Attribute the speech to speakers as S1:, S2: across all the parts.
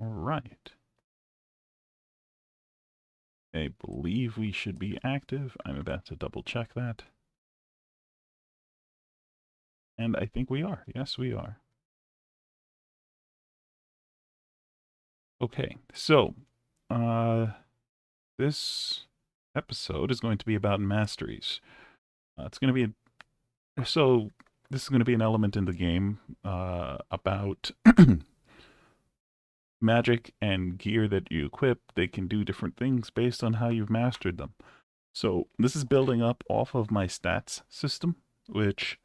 S1: All right. I believe we should be active. I'm about to double check that. And I think we are. Yes, we are. Okay, so uh, this episode is going to be about masteries. It's going to be so. This is going to be an element in the game about magic and gear that you equip. They can do different things based on how you've mastered them. So this is building up off of my stats system, which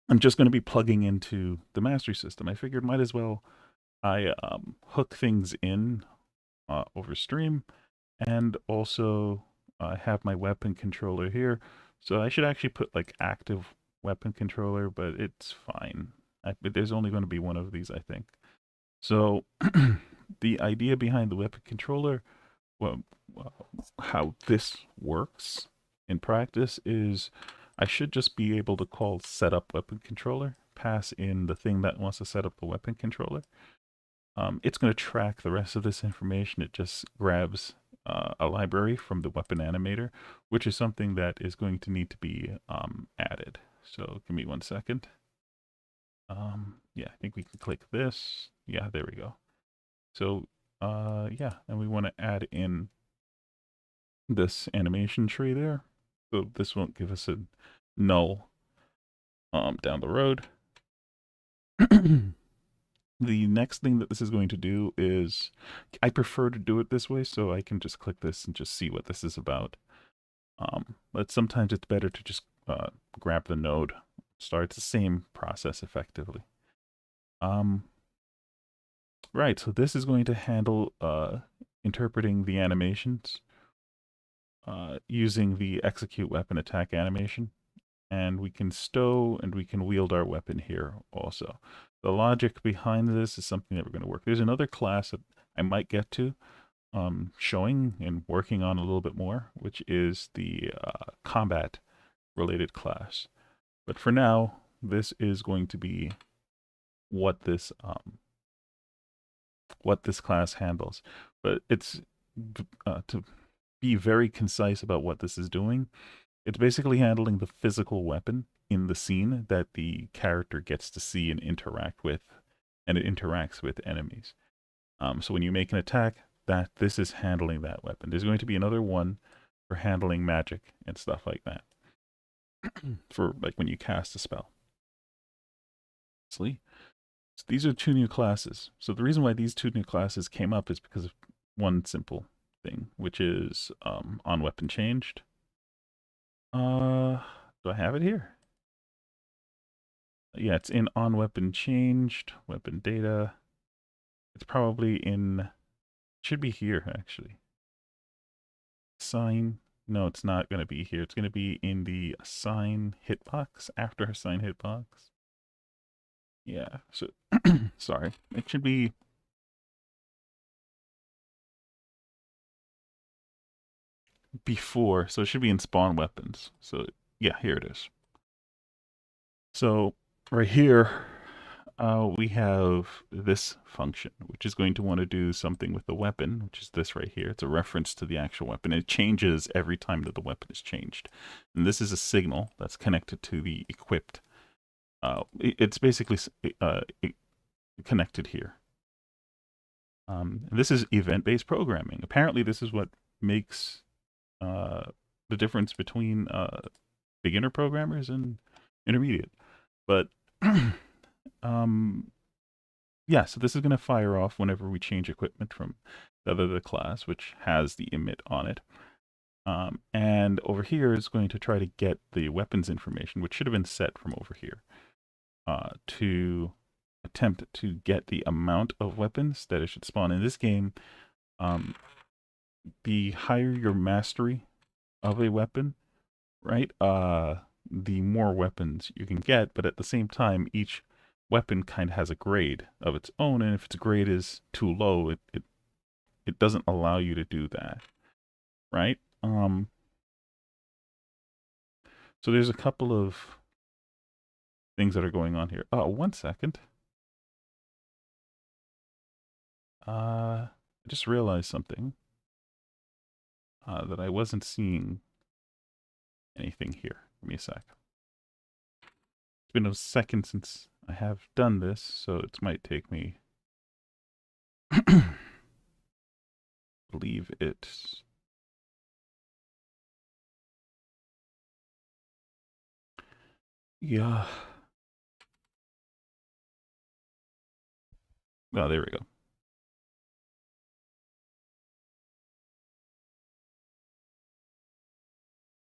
S1: I'm just going to be plugging into the mastery system. I figured might as well I hook things in over stream, and also I have my weapon controller here. So I should actually put like active weapon controller, but it's fine. There's only going to be one of these, I think. So the idea behind the weapon controller, well, how this works in practice is I should just be able to call setup weapon controller, pass in the thing that wants to set up the weapon controller. It's going to track the rest of this information. It just grabs a library from the weapon animator, which is something that is going to need to be added. So give me 1 second. Yeah, I think we can click this. Yeah, there we go. So yeah, and we want to add in this animation tree there. So this won't give us a null down the road. The next thing that this is going to do is, I prefer to do it this way so I can just click this and just see what this is about. But sometimes it's better to just grab the node, start the same process effectively. Um, right, so this is going to handle interpreting the animations using the execute weapon attack animation. And we can stow and we can wield our weapon here also. The logic behind this is something that we're going to work. There's another class that I might get to showing and working on a little bit more, which is the combat related class. But for now, this is going to be what this class handles. But it's to be very concise about what this is doing. It's basically handling the physical weapon in the scene that the character gets to see and interact with, and it interacts with enemies. So when you make an attack, that this is handling that weapon. There's going to be another one for handling magic and stuff like that. For like when you cast a spell. See? So these are two new classes. So the reason why these two new classes came up is because of one simple thing, which is on weapon changed. Do I have it here? Yeah, it's in on weapon changed, weapon data. It's probably in, should be here actually. Assign, no, it's not going to be here. It's going to be in the assign hitbox, after assign hitbox. Yeah, so, sorry. It should be before, so it should be in spawn weapons. So, yeah, here it is. So, right here, we have this function, which is going to want to do something with the weapon, which is this right here. It's a reference to the actual weapon. It changes every time that the weapon is changed. And this is a signal that's connected to the equipped. It's basically connected here. This is event-based programming. Apparently, this is what makes the difference between beginner programmers and intermediate. But um, yeah, so this is going to fire off whenever we change equipment from the other class, which has the emit on it. And over here is going to try to get the weapons information, which should have been set from over here, to attempt to get the amount of weapons that it should spawn. In this game, the higher your mastery of a weapon, right, the more weapons you can get, but at the same time, each weapon kind of has a grade of its own, and if its grade is too low, it doesn't allow you to do that, right? So there's a couple of things that are going on here. Oh, 1 second. I just realized something, that I wasn't seeing anything here. Give me a sec. It's been a second since I have done this, so it might take me. Believe it. Yeah. Oh, there we go.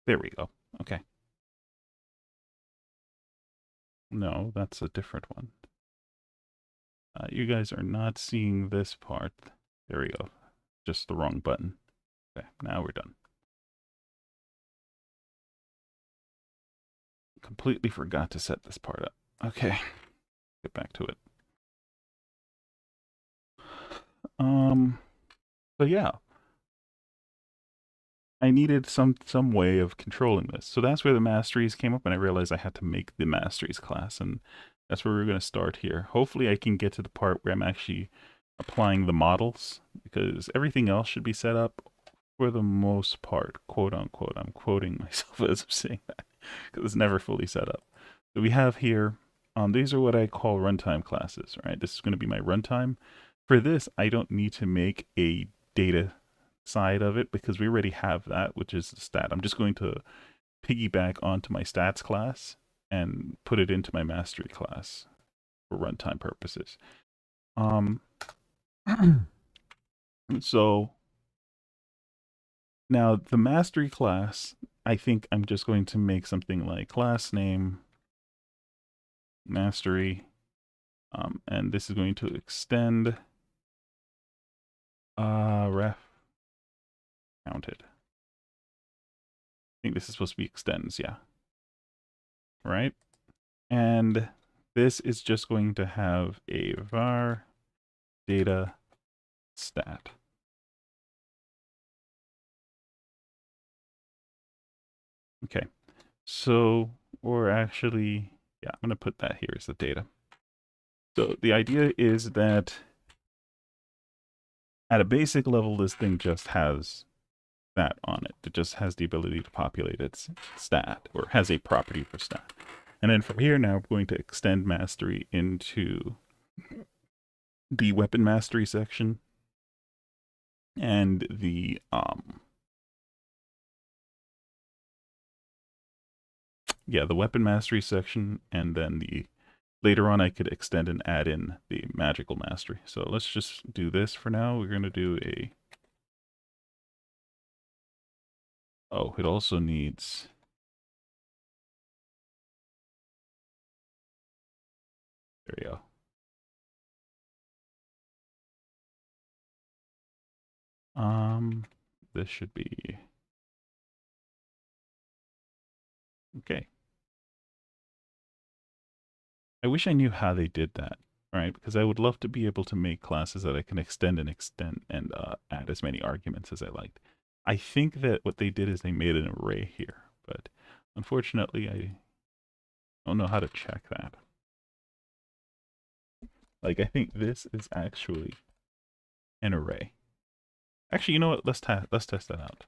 S1: There we go. Okay. No, that's a different one. You guys are not seeing this part. There we go. Just the wrong button. Okay, now we're done. Completely forgot to set this part up. Okay, get back to it. So yeah, I needed some way of controlling this. So that's where the Masteries came up, and I realized I had to make the Masteries class, and that's where we're going to start here. Hopefully I can get to the part where I'm actually applying the models, because everything else should be set up for the most part, quote unquote. I'm quoting myself as I'm saying that, because it's never fully set up. So we have here, these are what I call runtime classes, right? This is going to be my runtime. For this, I don't need to make a data side of it because we already have that, which is the stat. I'm just going to piggyback onto my stats class and put it into my mastery class for runtime purposes. So now the mastery class, I think I'm just going to make something like class name mastery, and this is going to extend ref counted. I think this is supposed to be extends, yeah. Right? And this is just going to have a var data stat. Okay, so, or actually, yeah, I'm going to put that here as the data. So the idea is that at a basic level, this thing just has that on it. It just has the ability to populate its stat, or has a property for stat. And then from here now, we're going to extend mastery into the weapon mastery section and the the weapon mastery section, and then the later on I could extend and add in the magical mastery. So let's just do this for now. We're going to do a it also needs there we go. This should be okay. I wish I knew how they did that, right? Because I would love to be able to make classes that I can extend and add as many arguments as I liked. I think that what they did is they made an array here, but unfortunately I don't know how to check that. Like, I think this is actually an array. Actually, you know what? Let's test that out.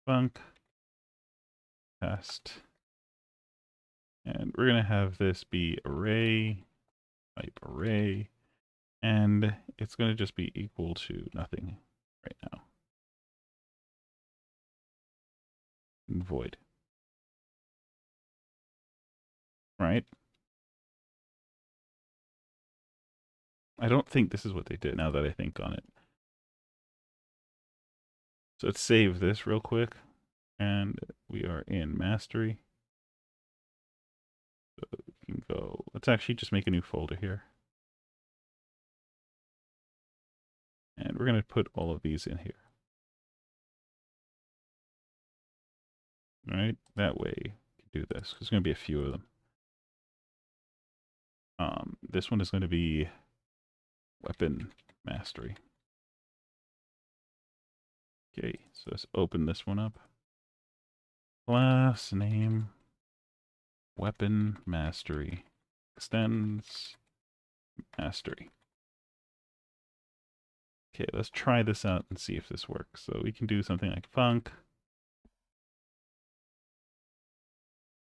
S1: Func test. And we're going to have this be array, type array, and it's going to just be equal to nothing right now. And void. Right? I don't think this is what they did now that I think on it. So let's save this real quick. And we are in mastery. So we can go, let's actually just make a new folder here. And we're going to put all of these in here. All right, that way we can do this. There's going to be a few of them. This one is going to be weapon mastery. Okay, so let's open this one up. Class name, weapon mastery, extends mastery. Okay, let's try this out and see if this works. So we can do something like func.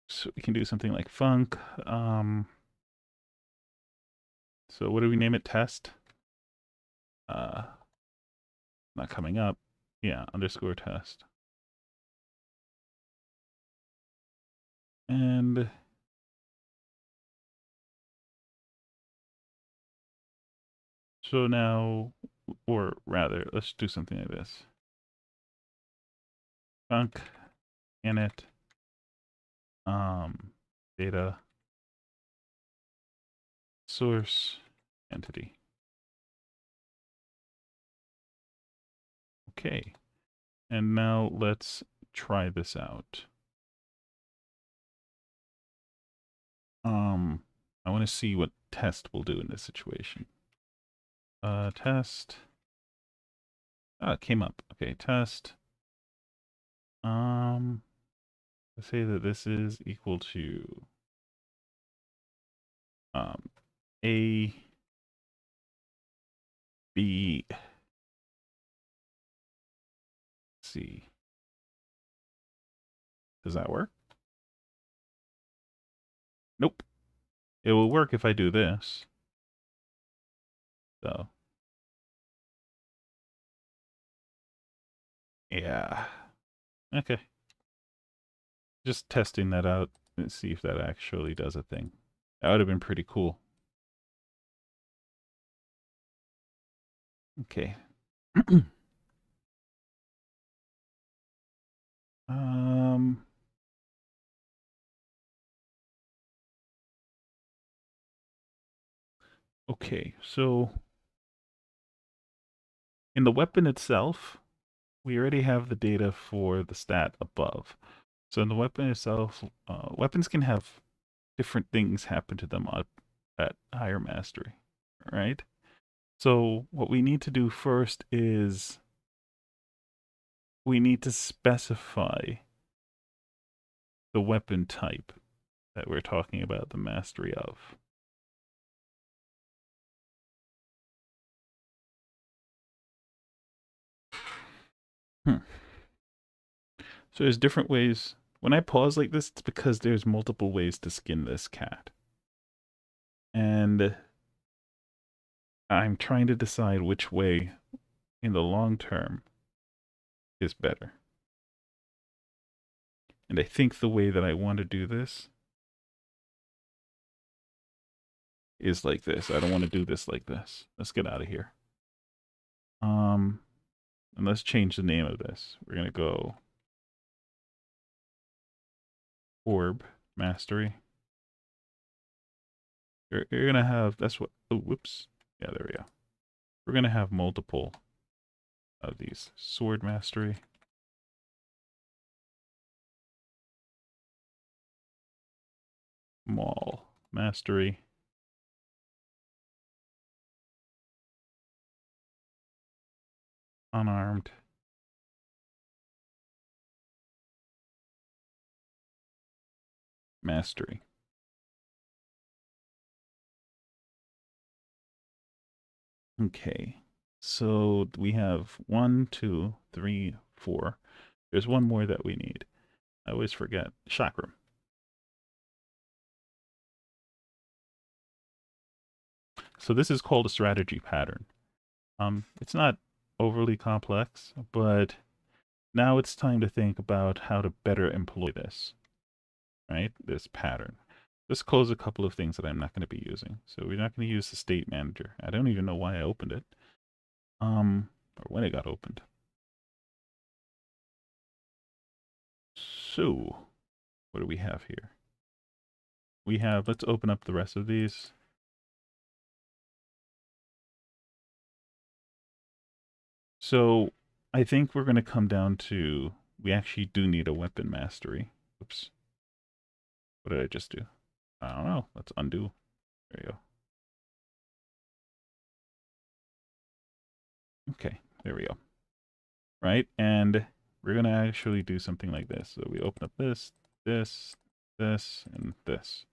S1: So we can do something like func. So what do we name it? Test? Uh, Not coming up. Yeah, underscore test. And so now, or rather, let's do something like this. Func init data source entity. Okay. And now let's try this out. I want to see what test will do in this situation. Test. Ah, it came up. Okay, test. Let's say that this is equal to A, B, C. Does that work? Nope. It will work if I do this. So, yeah. Okay. Just testing that out and see if that actually does a thing. That would have been pretty cool. Okay. um, okay, so in the weapon itself, we already have the data for the stat above. So in the weapon itself, weapons can have different things happen to them at higher mastery, right? So what we need to do first is we need to specify the weapon type that we're talking about the mastery of. Hmm. So there's different ways. When I pause like this, it's because there's multiple ways to skin this cat. And I'm trying to decide which way in the long term is better. And I think the way that I want to do this is like this. I don't want to do this like this. Let's get out of here. And let's change the name of this. We're going to go orb mastery. You're going to have, that's what, oh, whoops. Yeah, there we go. We're going to have multiple of these. Sword mastery. Maul mastery. Unarmed. Mastery. Okay. So we have 1, 2, 3, 4. There's one more that we need. I always forget. Chakram. So this is called a strategy pattern. It's not overly complex, but now it's time to think about how to better employ this, right? This pattern. Let's close a couple of things that I'm not going to be using. So we're not going to use the state manager. I don't even know why I opened it. Or when it got opened. So, what do we have here? We have, let's open up the rest of these. So, I think we're going to come down to, we actually do need a weapon mastery. Oops. What did I just do? I don't know. Let's undo. There you go. Okay, there we go. Right, and we're going to actually do something like this. So we open up this, this, this, and this.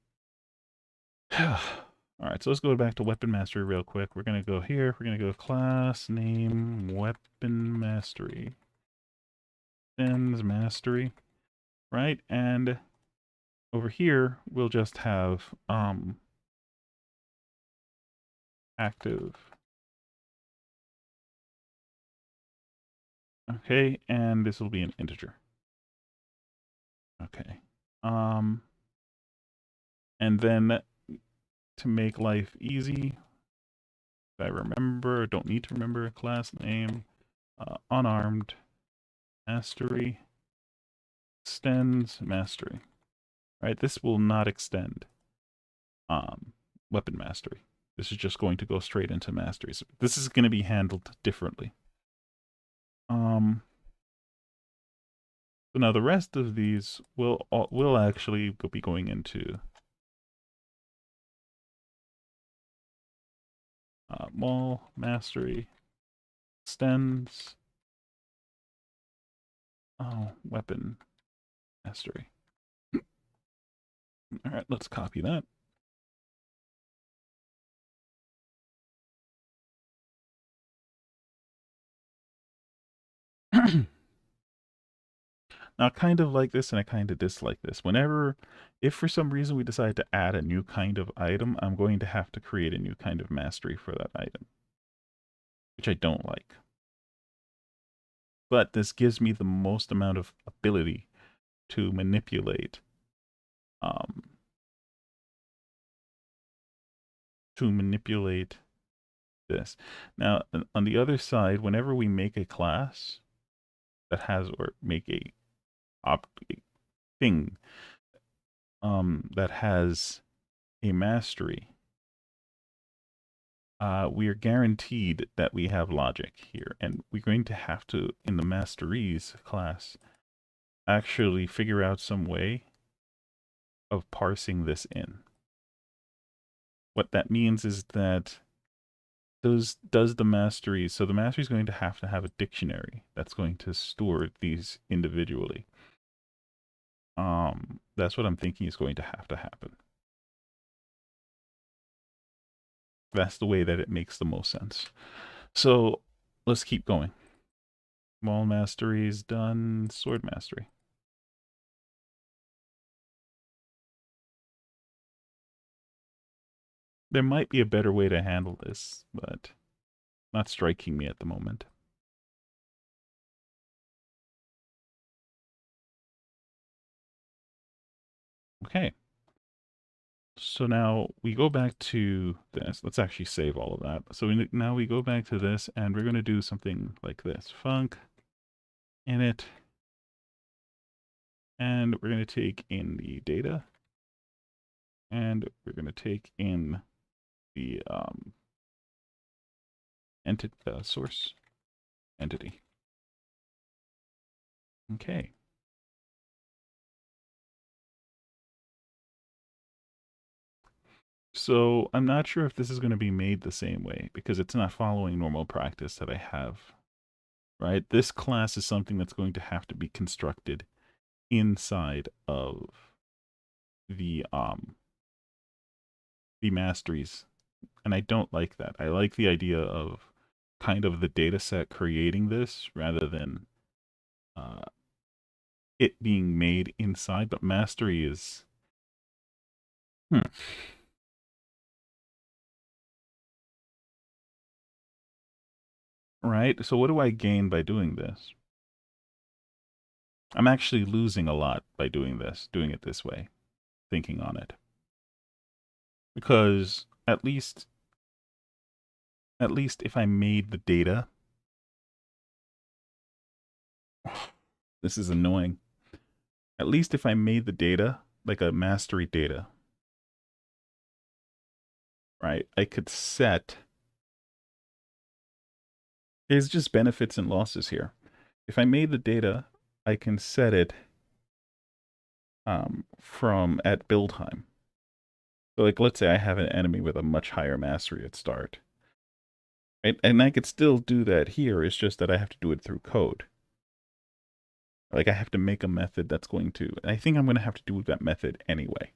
S1: All right, so let's go back to weapon mastery real quick. We're going to go here. We're going to go class name weapon mastery. Thens mastery, right? And over here, we'll just have active. Okay, and this will be an integer. Okay. And then to make life easy, if I remember, don't need to remember, class name, unarmed, mastery, extends mastery. Right, this will not extend weapon mastery. This is just going to go straight into masteries. This is going to be handled differently. So now the rest of these will actually be going into mall mastery, extends, weapon mastery. All right, let's copy that. Now, I kind of like this and I kind of dislike this. If for some reason we decide to add a new kind of item, I'm going to have to create a new kind of mastery for that item, which I don't like. But this gives me the most amount of ability to manipulate this. Now, on the other side, whenever we make a class that has, or make a thing that has a mastery, we are guaranteed that we have logic here, and we're going to have to, in the Masteries class, actually figure out some way of parsing this in. What that means is that does the mastery, so the mastery is going to have a dictionary that's going to store these individually. That's what I'm thinking is going to happen. That's the way that it makes the most sense. So let's keep going. Small mastery is done. Sword mastery. There might be a better way to handle this, but not striking me at the moment. Okay. So now we go back to this. Let's actually save all of that. So now we go back to this, and we're going to do something like this. Func init, and we're going to take in the data, and we're going to take in the source entity. Okay. So I'm not sure if this is going to be made the same way because it's not following normal practice that I have, right? This class is something that's going to have to be constructed inside of the masteries. And I don't like that. I like the idea of kind of the data set creating this rather than it being made inside, but mastery is right? So what do I gain by doing this? I'm actually losing a lot by doing it this way, thinking on it. Because at least if I made the data, this is annoying. At least if I made the data like a mastery data, right? I could set, there's just benefits and losses here. If I made the data, I can set it from at build time. So like, let's say I have an enemy with a much higher mastery at start. Right? And I could still do that here. It's just that I have to do it through code. Like I have to make a method that's going to, and I think I'm going to have to do that method anyway.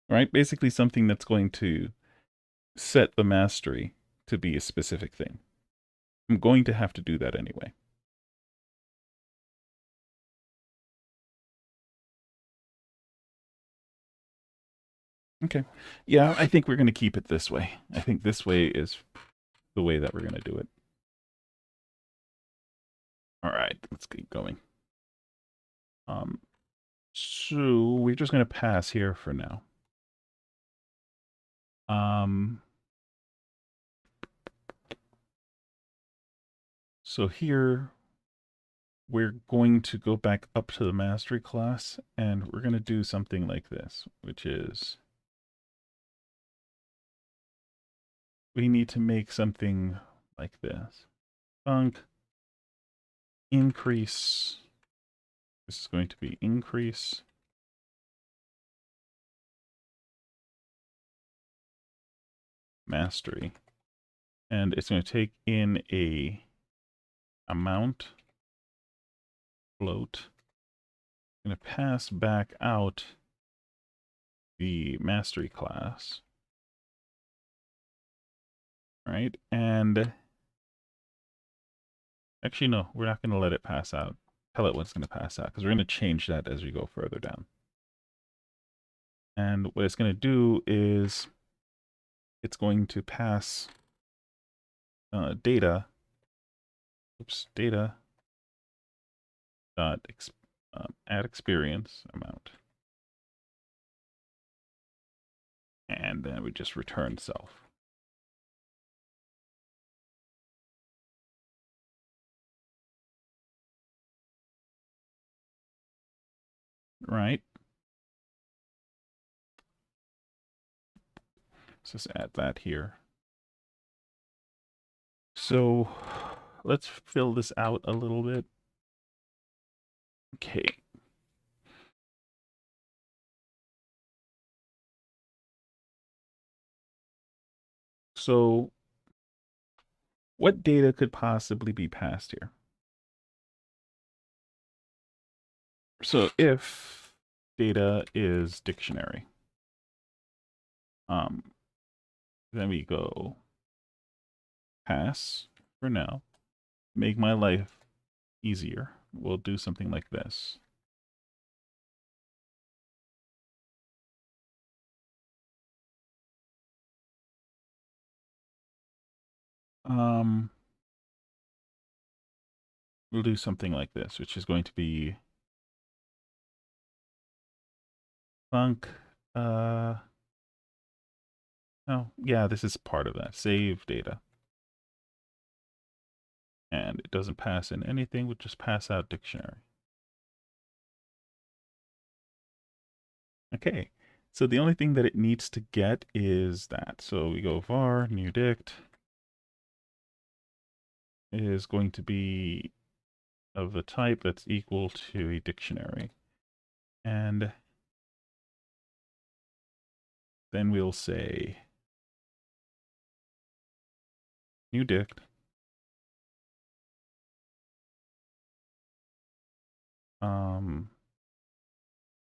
S1: right? Basically something that's going to set the mastery to be a specific thing. I'm going to have to do that anyway. Okay. Yeah, I think we're going to keep it this way. I think this way is the way that we're going to do it. All right, let's keep going. Um, so we're just going to pass here for now. So here we're going to go back up to the mastery class and we're going to do something like this, which is we need to make something like this. Func increase. This is going to be increase mastery. And it's going to take in a amount float. I'm going to pass back out the mastery class. Right? And actually, no, we're not going to let it pass out. Tell it what's going to pass out because we're going to change that as we go further down. And what it's going to do is it's going to pass data. Oops, data dot add experience amount. And then we just return self. Right? Let's just add that here. So let's fill this out a little bit. Okay. So what data could possibly be passed here? So if data is dictionary, um, then we go pass for now. Make my life easier. We'll do something like this. Um, we'll do something like this, which is going to be func. Oh, yeah, this is part of that. Save data. And it doesn't pass in anything, we'll just pass out dictionary. Okay, so the only thing that it needs to get is that. So we go var new dict is going to be of the type that's equal to a dictionary. And then we'll say new dict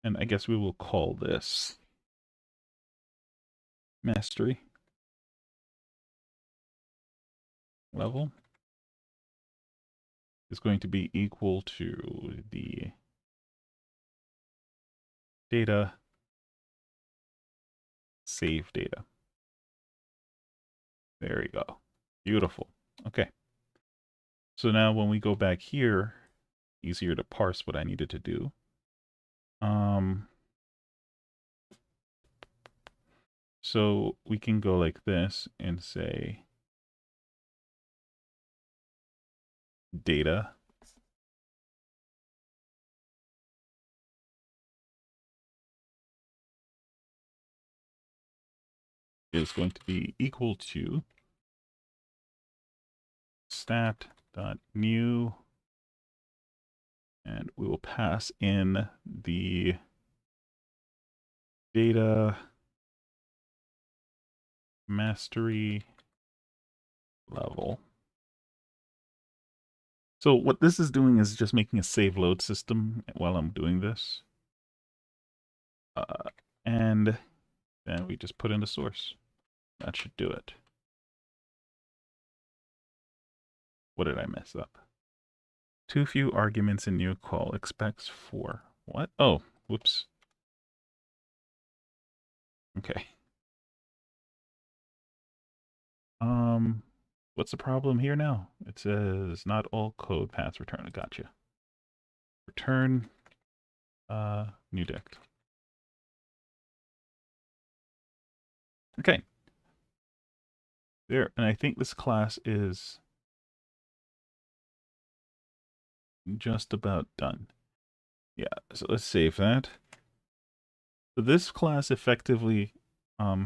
S1: and I guess we will call this mastery level is going to be equal to the data save data. There we go. Beautiful. Okay. So now when we go back here, easier to parse what I needed to do. So we can go like this and say data is going to be equal to stat.new, and we will pass in the data mastery level. So what this is doing is just making a save load system while I'm doing this. And Then we just put in the source. That should do it. What did I mess up? Too few arguments in new call. Expects 4. What? Oh, whoops. Okay. What's the problem here now? It says not all code paths return. I gotcha. Return new dict. Okay. There, and I think this class is just about done. Yeah, so let's save that. So this class effectively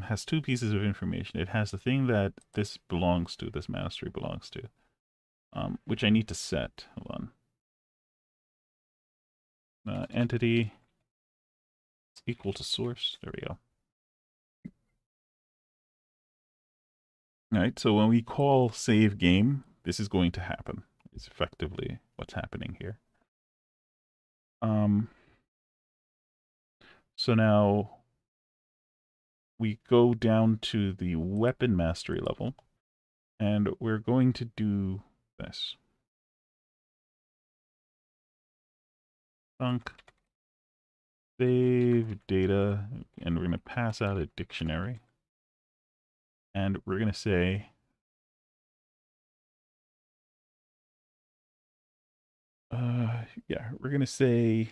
S1: has two pieces of information. It has the thing that this belongs to, this mastery belongs to, which I need to set. Hold on. Entity is equal to source. There we go. All right, so when we call save game, this is going to happen. It's effectively what's happening here. So now we go down to the weapon mastery level, and we're going to do this. Thunk. Save data, and we're going to pass out a dictionary. And we're going to say, yeah, we're going to say,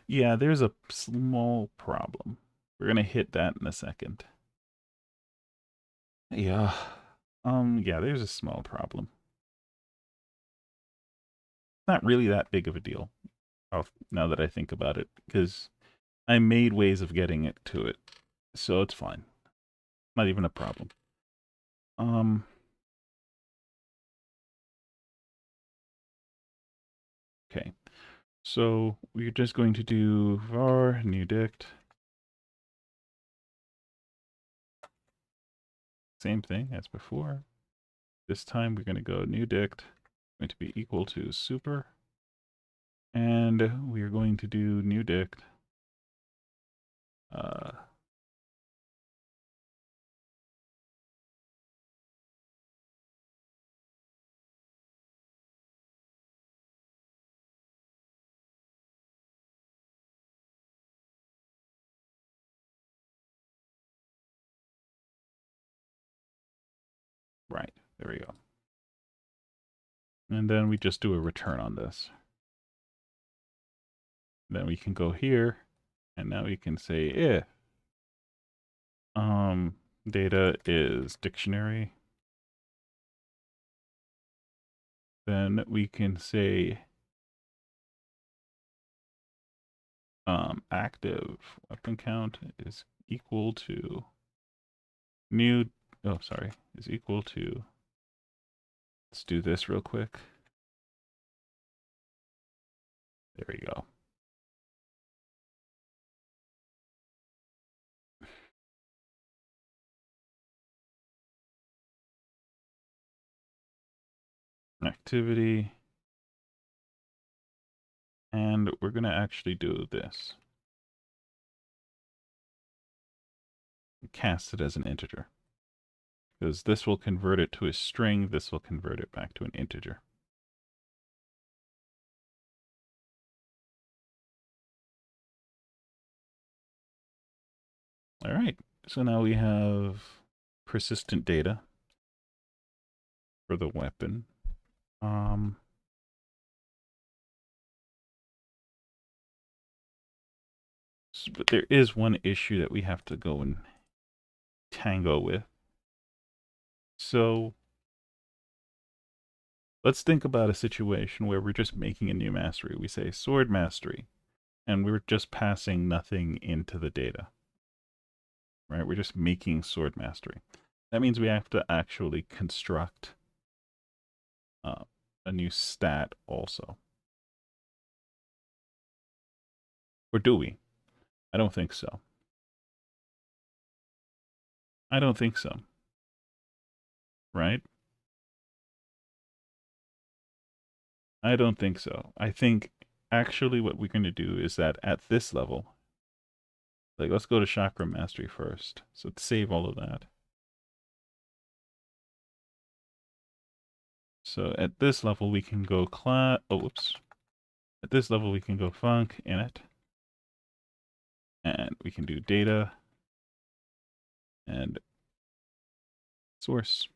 S1: yeah, there's a small problem. We're going to hit that in a second. Yeah. Yeah, there's a small problem. Not really that big of a deal, now that I think about it, because I made ways of getting it to it, so it's fine. Not even a problem. Okay, so we're just going to do var new dict. Same thing as before. This time we're going to go new dict, going to be equal to super, and we are going to do new dict. Right, there we go. And then we just do a return on this. Then we can go here, and now we can say if data is dictionary, then we can say active weapon count is equal to new, oh, sorry, is equal to, let's do this real quick. There we go. Activity. And we're going to actually do this. Cast it as an integer. Because this will convert it to a string, this will convert it back to an integer. All right, so now we have persistent data for the weapon. But there is one issue that we have to go and tango with. So let's think about a situation where we're just making a new mastery. We say sword mastery, and we're just passing nothing into the data. Right? We're just making sword mastery. That means we have to actually construct a new stat also. Or do we? I don't think so. I don't think so. Right? I don't think so. I think actually what we're going to do is that at this level, like let's go to chakra mastery first. So let's save all of that. So at this level we can go whoops. At this level we can go func init. And we can do data and source.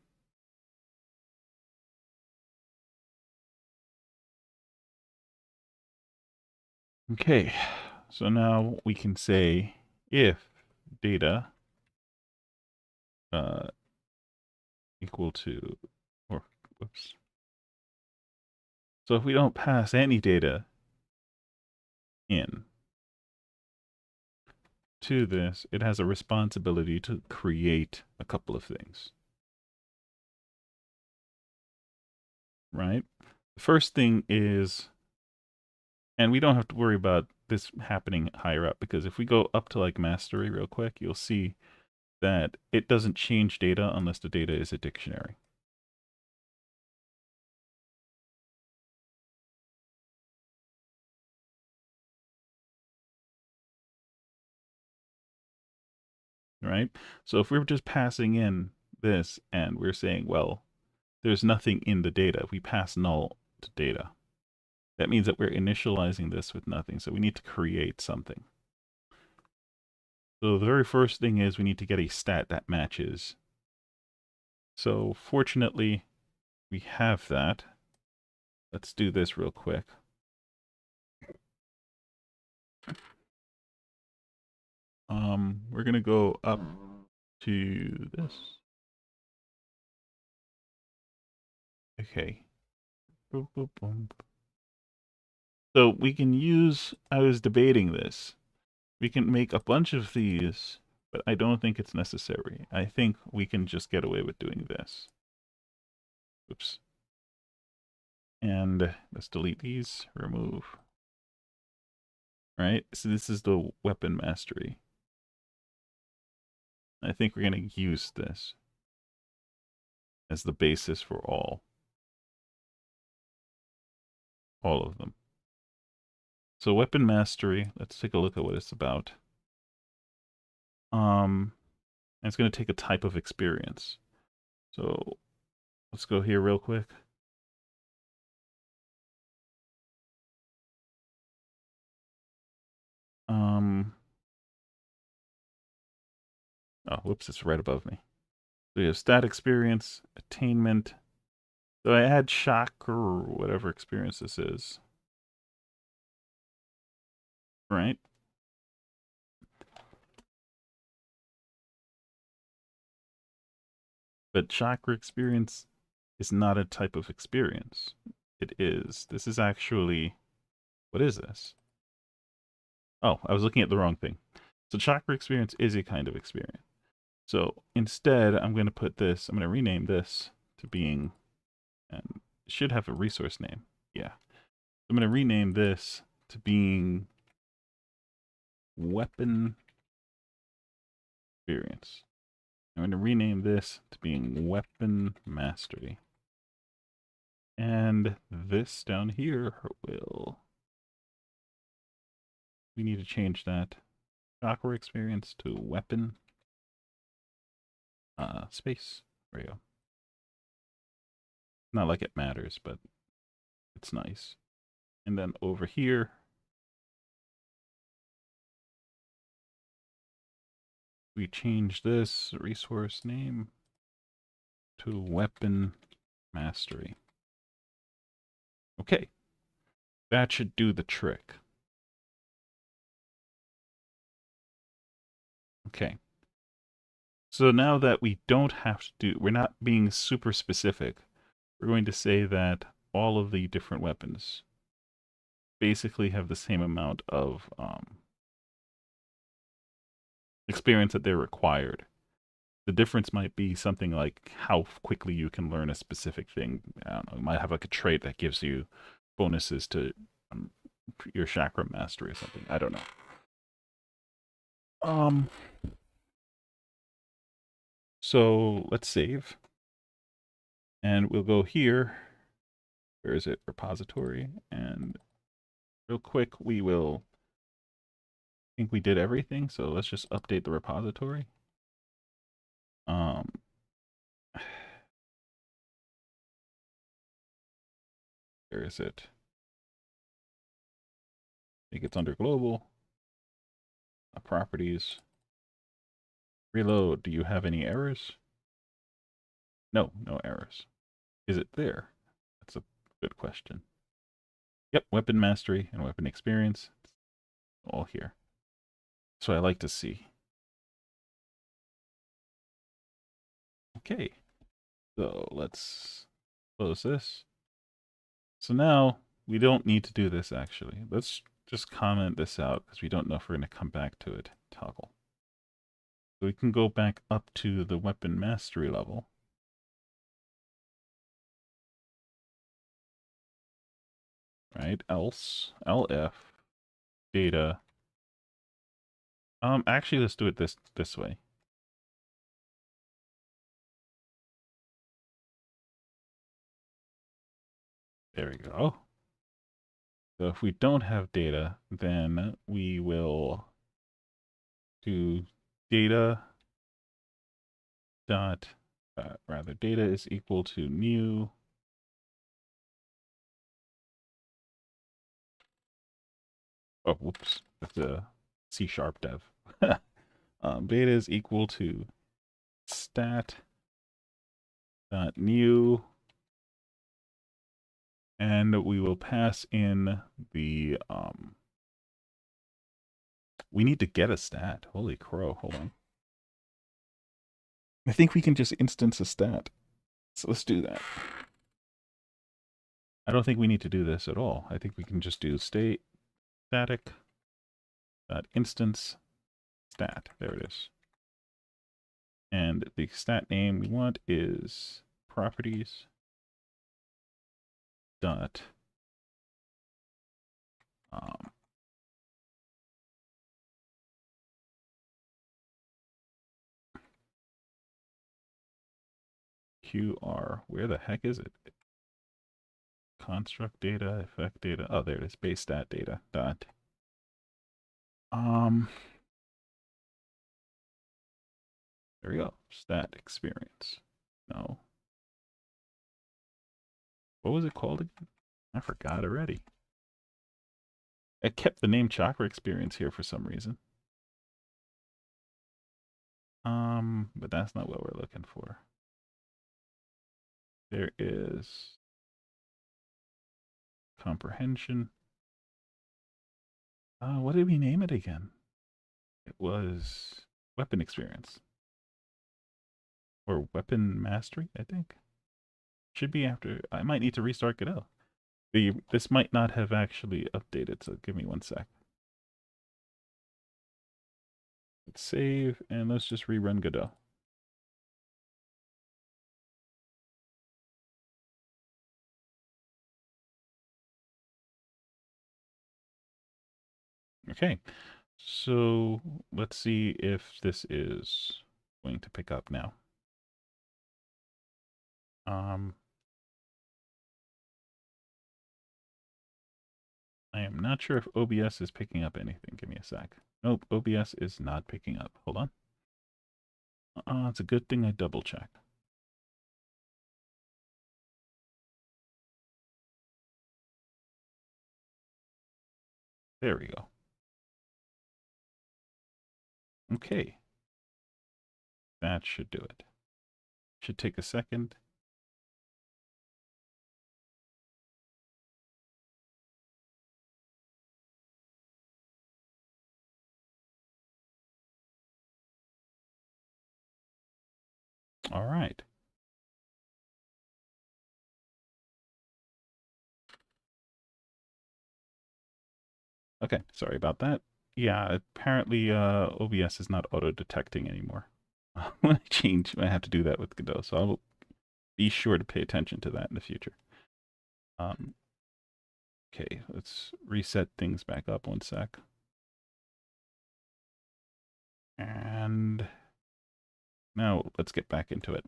S1: Okay, so now we can say if data uh, equal to, or whoops. So if we don't pass any data in to this, it has a responsibility to create a couple of things, right? The first thing is, and we don't have to worry about this happening higher up, because if we go up to like mastery real quick, you'll see that it doesn't change data unless the data is a dictionary. Right? So if we're just passing in this and we're saying, well, there's nothing in the data, we pass null to data. That means that we're initializing this with nothing. So we need to create something. So the very first thing is we need to get a stat that matches. So fortunately, we have that. Let's do this real quick. We're going to go up to this. Okay. Boop, boop, boom. So we can use, I was debating this. We can make a bunch of these, but I don't think it's necessary. I think we can just get away with doing this. Oops. And let's delete these, remove. Right? So this is the weapon mastery. I think we're going to use this as the basis for all of them. So weapon mastery, let's take a look at what it's about. And it's going to take a type of experience. So let's go here real quick. Oh, whoops, it's right above me. So we have stat experience, attainment. So I had shock or whatever experience this is. Right? But chakra experience is not a type of experience. It is. This is actually, what is this? Oh, I was looking at the wrong thing. So chakra experience is a kind of experience. So instead, I'm going to put this, I'm going to rename this to being, and it should have a resource name. Yeah. I'm going to rename this to being weapon experience. I'm going to rename this to being weapon mastery. And this down here will, we need to change that chakra experience to weapon space. There we go. Not like it matters, but it's nice. And then over here, we change this resource name to weapon mastery. Okay. That should do the trick. Okay. So now that we don't have to do, we're not being super specific. We're going to say that all of the different weapons basically have the same amount of experience that they're required. The difference might be something like how quickly you can learn a specific thing. I don't know, you might have like a trait that gives you bonuses to um, your chakra mastery or something. I don't know. Um, so let's save, and we'll go here. Where is it? Repository, and real quick, we will. I think we did everything, so let's just update the repository. Um, where is it? I think it's under global properties. Reload. Do you have any errors? No, no errors. Is it there? That's a good question. Yep, weapon mastery and weapon experience, all here. So I like to see. Okay, so let's close this. So now we don't need to do this actually. Let's just comment this out because we don't know if we're going to come back to it. Toggle. So we can go back up to the weapon mastery level. Right, else, LF, data. Actually, let's do it this way. There we go. So if we don't have data, then we will do data dot, rather data is equal to new. Oh, whoops, that's a C# dev. Data is equal to stat dot new, and we will pass in the we need to get a stat. Holy crow, hold on. I think we can just instance a stat. So let's do that. I don't think we need to do this at all. I think we can just do state static dot instance stat. There it is. And the stat name we want is properties dot um, QR. Where the heck is it? Construct data, effect data. Oh, there it is. Base stat data dot. Um, there we go. Stat experience. No. What was it called again? I forgot already. I kept the name chakra experience here for some reason. But that's not what we're looking for. There is comprehension. What did we name it again? It was weapon experience. Or weapon mastery, I think. Should be after. I might need to restart Godot. This might not have actually updated, so give me one sec. Let's save, and let's just rerun Godot. Okay, so let's see if this is going to pick up now. I am not sure if OBS is picking up anything. Give me a sec. Nope, OBS is not picking up. Hold on. It's a good thing I double check. There we go. Okay. That should do it. Should take a second. All right. Okay, sorry about that. Yeah, apparently OBS is not auto-detecting anymore. When I change, I have to do that with Godot, so I'll be sure to pay attention to that in the future. Um, okay, let's reset things back up one sec. And now let's get back into it.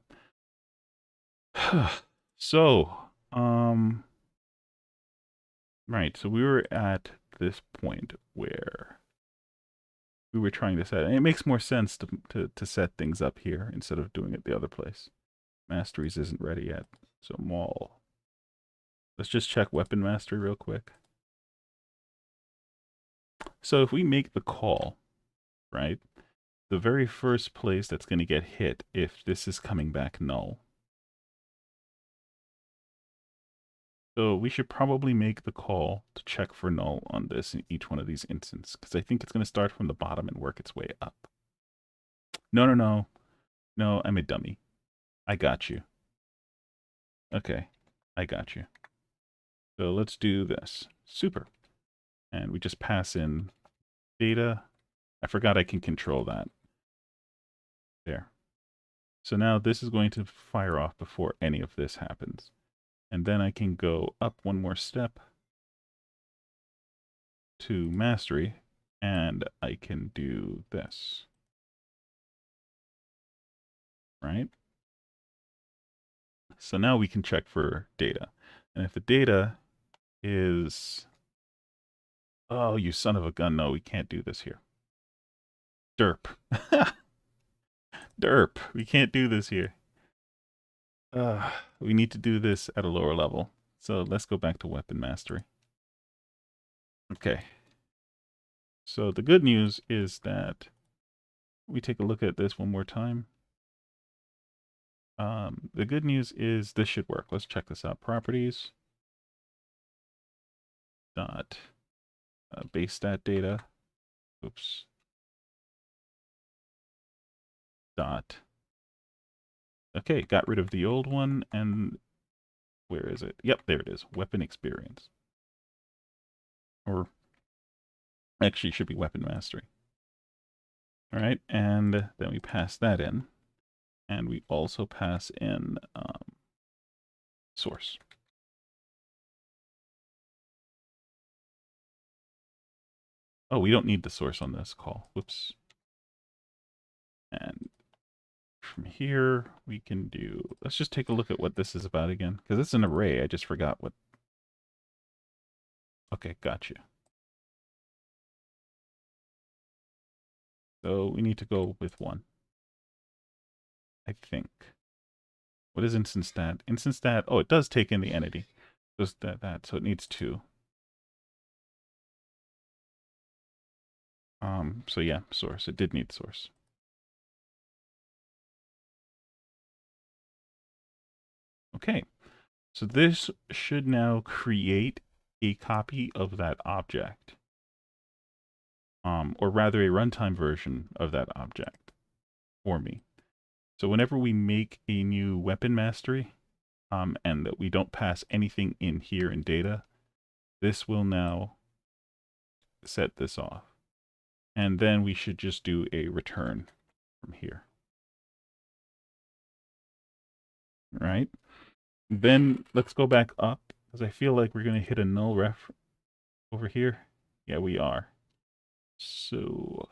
S1: So, right, so we were at this point where we were trying to set, and it makes more sense to set things up here instead of doing it the other place. Masteries isn't ready yet, so mall. Let's just check weapon mastery real quick. So if we make the call, right, the very first place that's going to get hit if this is coming back null. So we should probably make the call to check for null on this in each one of these instances, because I think it's going to start from the bottom and work its way up. No, no, no. No, I'm a dummy. I got you. Okay, I got you. So let's do this. Super. And we just pass in data. I forgot I can control that. There. So now this is going to fire off before any of this happens. And then I can go up one more step to mastery, and I can do this. Right? So now we can check for data. And if the data is... Oh, you son of a gun. No, we can't do this here. Derp. Derp. We can't do this here. We need to do this at a lower level. So let's go back to weapon mastery. Okay. So the good news is that we take a look at this one more time. The good news is this should work. Let's check this out. Properties. Dot. Base stat data. Oops. Dot. Okay, got rid of the old one, and where is it? Yep, there it is. Weapon experience. Or actually, it should be weapon mastery. All right, and then we pass that in, and we also pass in source. Oh, we don't need the source on this call. Whoops. And from here, we can do... Let's just take a look at what this is about again, because it's an array. I just forgot what... Okay, gotcha. So we need to go with 1. I think. What is instance stat? Instance stat, oh, it does take in the entity. Just that, so it needs 2. So yeah, source. It did need source. Okay, so this should now create a copy of that object. Or rather a runtime version of that object for me. So whenever we make a new weapon mastery, and that we don't pass anything in here in data, this will now set this off. And then we should just do a return from here. Right? Then let's go back up, because I feel like we're going to hit a null ref over here. Yeah, we are. So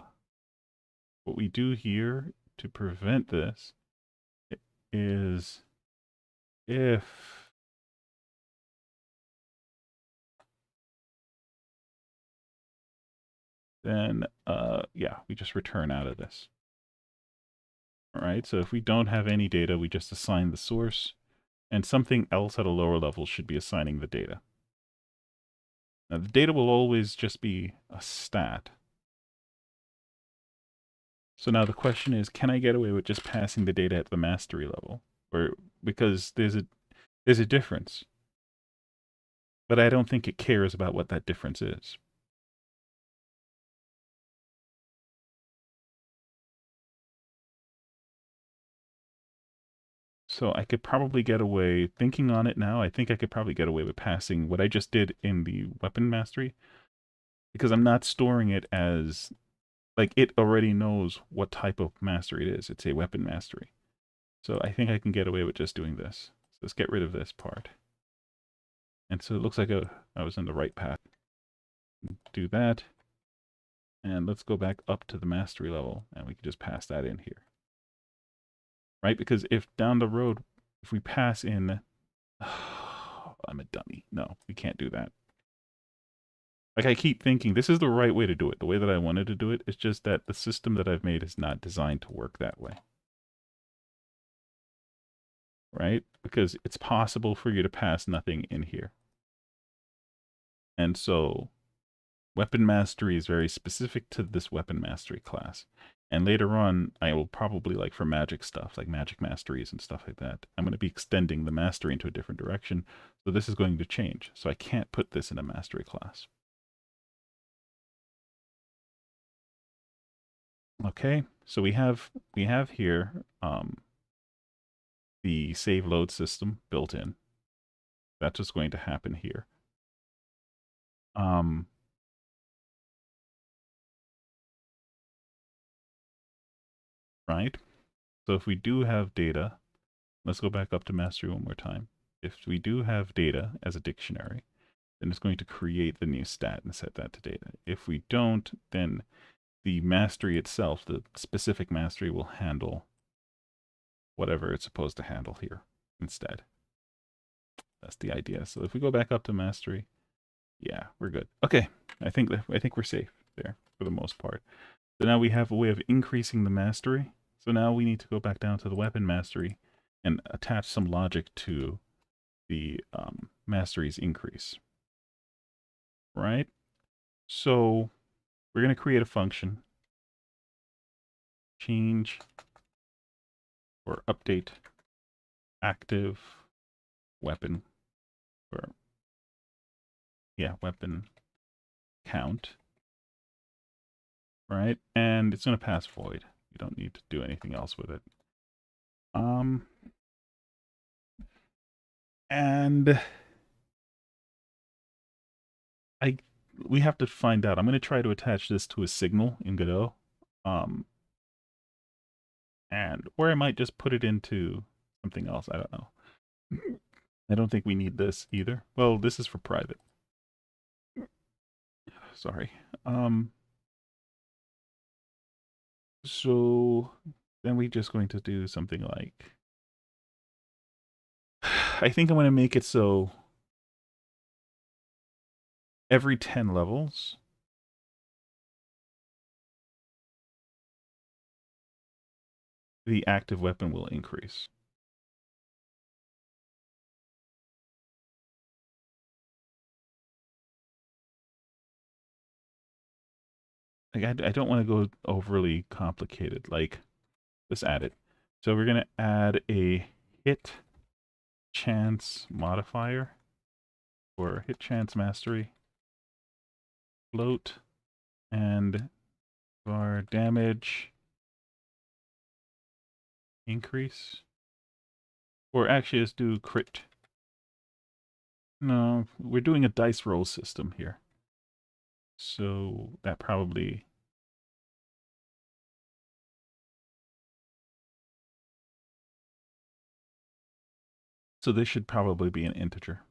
S1: what we do here to prevent this is if then yeah, we just return out of this. All right, so if we don't have any data, we just assign the source, and something else at a lower level should be assigning the data. Now, the data will always just be a stat. So now the question is, can I get away with just passing the data at the mastery level? Or because there's a difference. But I don't think it cares about what that difference is. So I could probably get away, thinking on it now, I think I could probably get away with passing what I just did in the weapon mastery, because I'm not storing it as like it already knows what type of mastery it is. It's a weapon mastery. So I think I can get away with just doing this. So let's get rid of this part. And so it looks like I was in the right path. Do that. And let's go back up to the mastery level, and we can just pass that in here. Right? Because if down the road, if we pass in... I'm a dummy. No, we can't do that. Like, I keep thinking this is the right way to do it. The way that I wanted to do it. It's just that the system that I've made is not designed to work that way. Right? Because it's possible for you to pass nothing in here. And so weapon mastery is very specific to this weapon mastery class. And later on, I will probably, like for magic stuff, like magic masteries and stuff like that, I'm going to be extending the mastery into a different direction. So this is going to change. So I can't put this in a mastery class. Okay, so we have here the save load system built in. That's what's going to happen here. Right? So if we do have data, let's go back up to mastery one more time. If we do have data as a dictionary, then it's going to create the new stat and set that to data. If we don't, then the mastery itself, the specific mastery, will handle whatever it's supposed to handle here instead. That's the idea. So if we go back up to mastery, yeah, we're good. Okay, I think we're safe there for the most part. So now we have a way of increasing the mastery. So now we need to go back down to the weapon mastery and attach some logic to the mastery's increase. Right? So we're going to create a function, change or update active weapon, or yeah, weapon count, right? And it's going to pass void. You don't need to do anything else with it. And we have to find out. I'm going to try to attach this to a signal in Godot. And or I might just put it into something else. I don't know. I don't think we need this either. Well, this is for private. Sorry. So then we're just going to do something like, I think I'm going to make it so every 10 levels, the active weapon will increase. Like, I don't want to go overly complicated. Like, let's add it. So we're going to add a hit chance modifier for hit chance mastery, float, and our damage increase. Or actually, let's do crit. No, we're doing a dice roll system here. So that probably... So this should probably be an integer.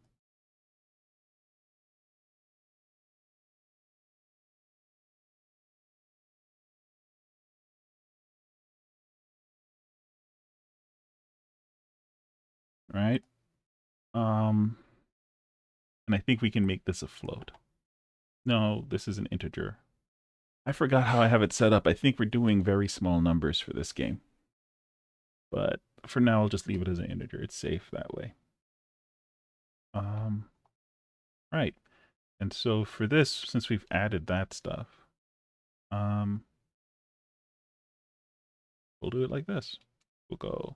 S1: Right? And I think we can make this a float. No, this is an integer. I forgot how I have it set up. I think we're doing very small numbers for this game. But for now, I'll just leave it as an integer. It's safe that way. Right. And so for this, since we've added that stuff, we'll do it like this. We'll go,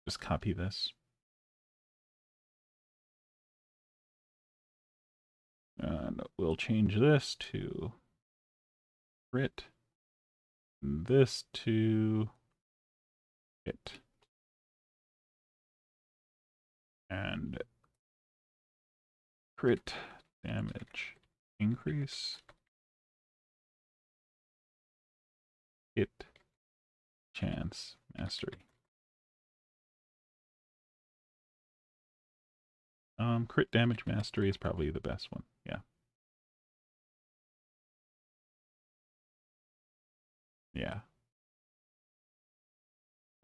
S1: just copy this. And we'll change this to crit, this to hit, and crit damage increase. hit chance mastery. Crit damage mastery is probably the best one. Yeah. Yeah.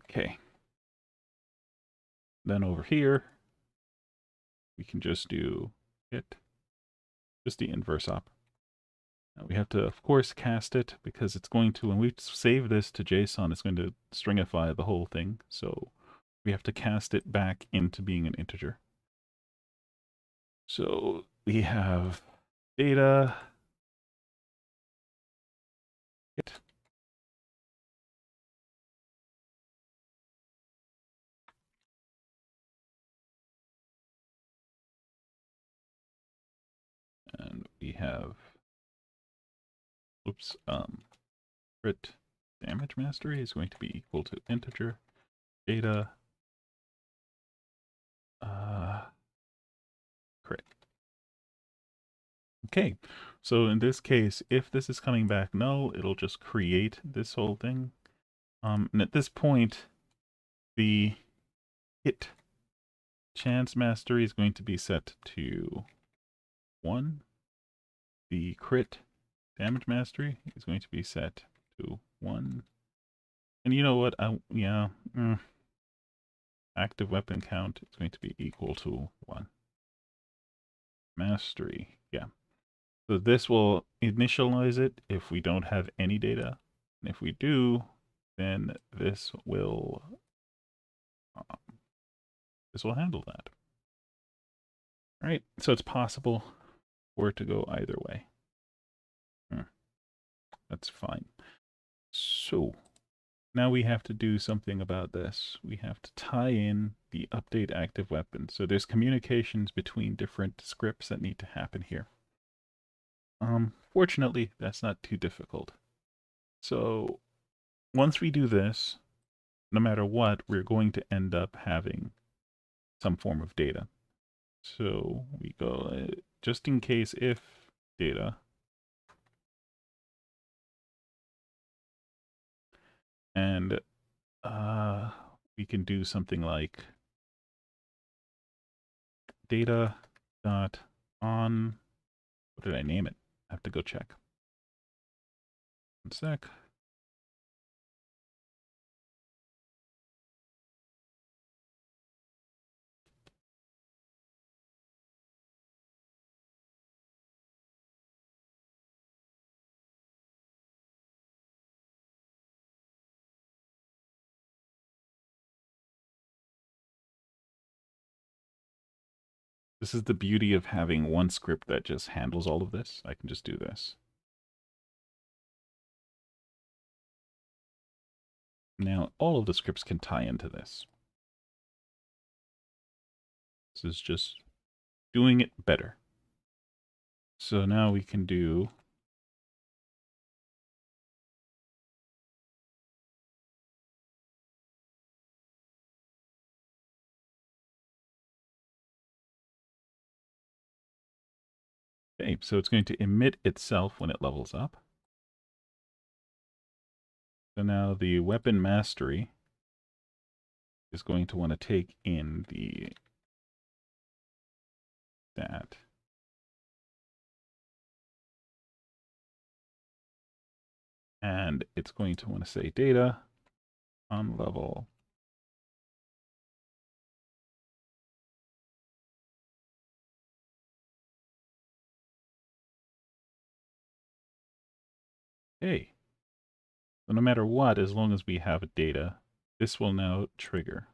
S1: Okay. Then over here, we can just do hit, just the inverse op. Now we have to, of course, cast it because it's going to, when we save this to JSON, it's going to stringify the whole thing. So we have to cast it back into being an integer. So we have data, hit, and we have, oops, crit damage mastery is going to be equal to integer data crit. Okay, so in this case, if this is coming back null, it'll just create this whole thing. And at this point, the hit chance mastery is going to be set to 1. The crit damage mastery is going to be set to 1. And you know what? Active weapon count is going to be equal to 1. Mastery, yeah. So this will initialize it if we don't have any data. And if we do, then this will handle that. All right, so it's possible for it to go either way. That's fine. So now we have to do something about this. We have to tie in the update active weapon. So there's communications between different scripts that need to happen here. Fortunately, that's not too difficult. So once we do this, no matter what, we're going to end up having some form of data. So we go, just in case if data, and we can do something like data dot on, what did I name it? I have to go check. 1 sec. This is the beauty of having one script that just handles all of this. I can just do this. Now, all of the scripts can tie into this. This is just doing it better. So now we can do okay, so it's going to emit itself when it levels up. So now the weapon mastery is going to want to take in the stat. And it's going to want to say data on level. Hey. So no matter what, as long as we have data, this will now trigger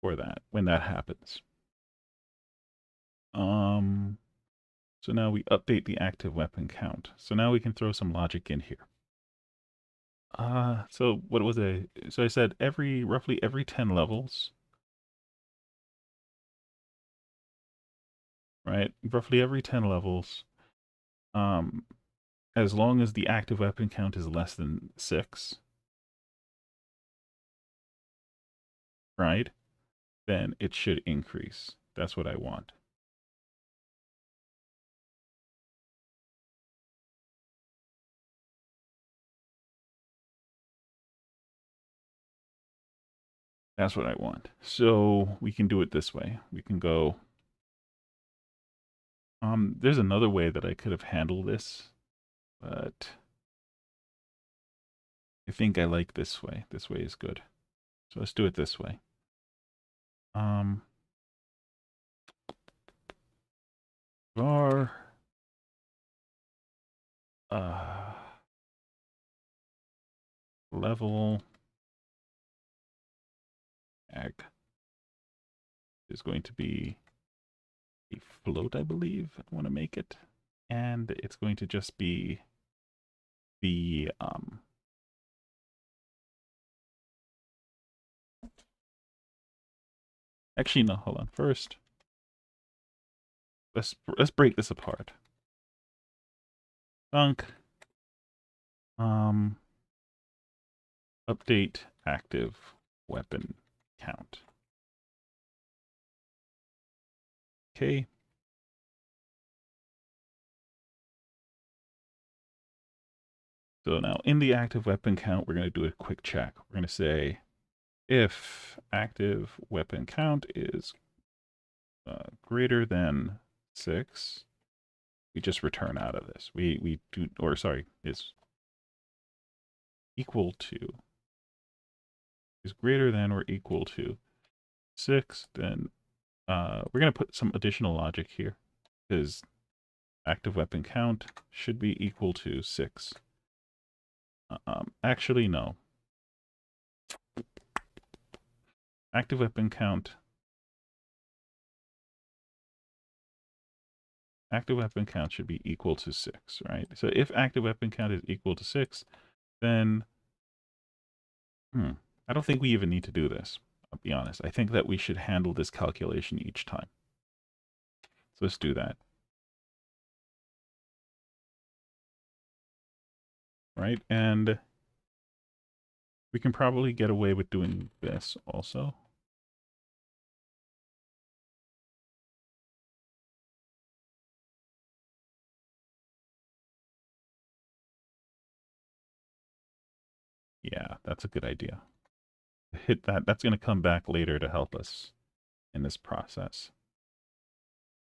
S1: for that when that happens. So now we update the active weapon count. So now we can throw some logic in here. So what was it? So I said roughly every 10 levels, right? Roughly every 10 levels, as long as the active weapon count is less than 6, right? Then it should increase. That's what I want. That's what I want. So we can do it this way. We can go. There's another way that I could have handled this, but I think I like this way. This way is good. So let's do it this way. Um, var level ag is going to be a float, I believe. I want to make it. And it's going to just be the actually no, hold on. First, let's break this apart. Thunk update active weapon count. Okay. So now in the active weapon count, we're going to do a quick check. We're going to say if active weapon count is greater than 6, we just return out of this. We do, or sorry, is equal to, is greater than or equal to 6, then we're going to put some additional logic here, because active weapon count should be equal to 6. Actually, no. Active weapon count. Active weapon count should be equal to 6, right? So if active weapon count is equal to 6, then I don't think we even need to do this. I'll be honest. I think that we should handle this calculation each time. So let's do that. Right? And we can probably get away with doing this also. Yeah, that's a good idea. Hit that. That's going to come back later to help us in this process.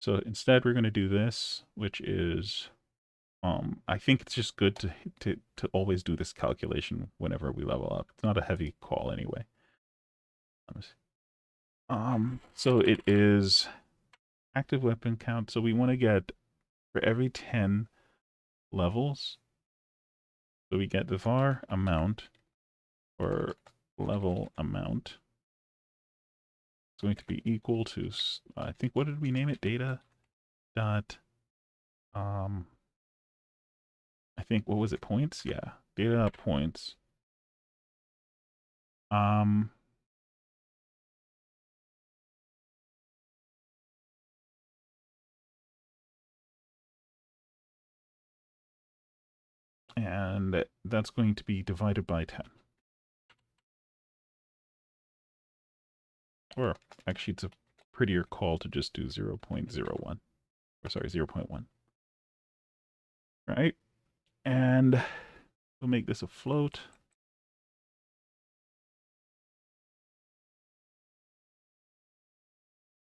S1: So instead, we're going to do this, which is, I think it's just good to always do this calculation whenever we level up. It's not a heavy call anyway. So it is active weapon count. So we want to get for every 10 levels. So we get the var amount or level amount. It's going to be equal to, I think, what did we name it? Data dot, I think, what was it? Points? Yeah. Data points. Um, and that's going to be divided by 10. Or actually, it's a prettier call to just do 0 0.01. Or sorry, 0 0.1. Right? And we'll make this a float.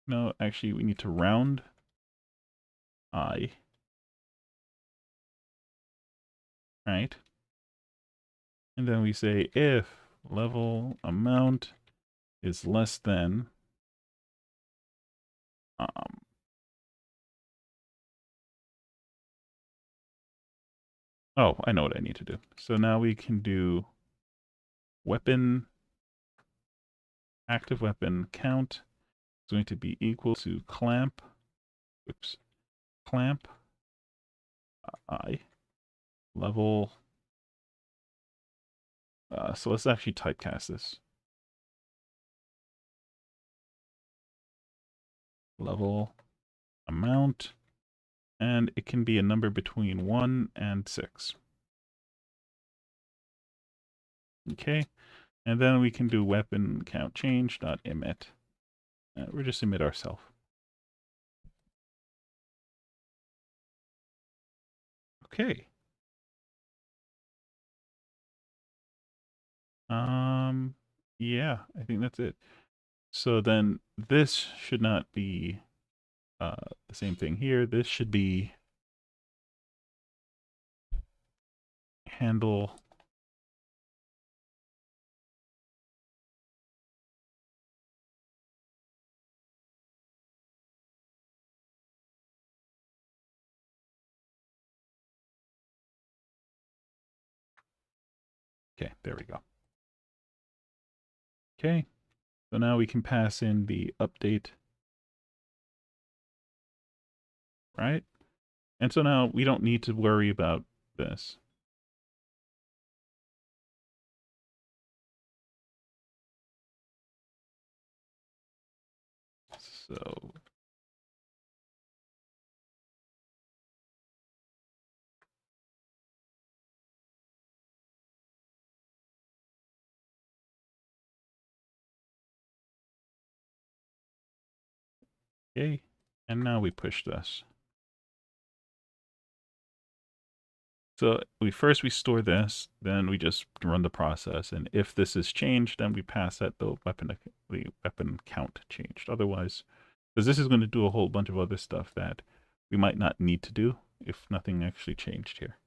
S1: No, actually, we need to round I. Right? And then we say if level amount is less than oh, I know what I need to do. So now we can do weapon, active weapon count is going to be equal to clamp, oops, clamp I level. So let's actually typecast this. Level amount, and it can be a number between 1 and 6. Okay, and then we can do weapon count change dot emit. We'll just emit ourselves. Okay. Yeah, I think that's it. So then this should not be the same thing here. This should be handle. Okay, there we go. Okay, so now we can pass in the update, right? And so now we don't need to worry about this. So, okay, and now we push this. So we store this, then we just run the process, and if this is changed, then we pass that the weapon count changed. Otherwise, because this is going to do a whole bunch of other stuff that we might not need to do if nothing actually changed here.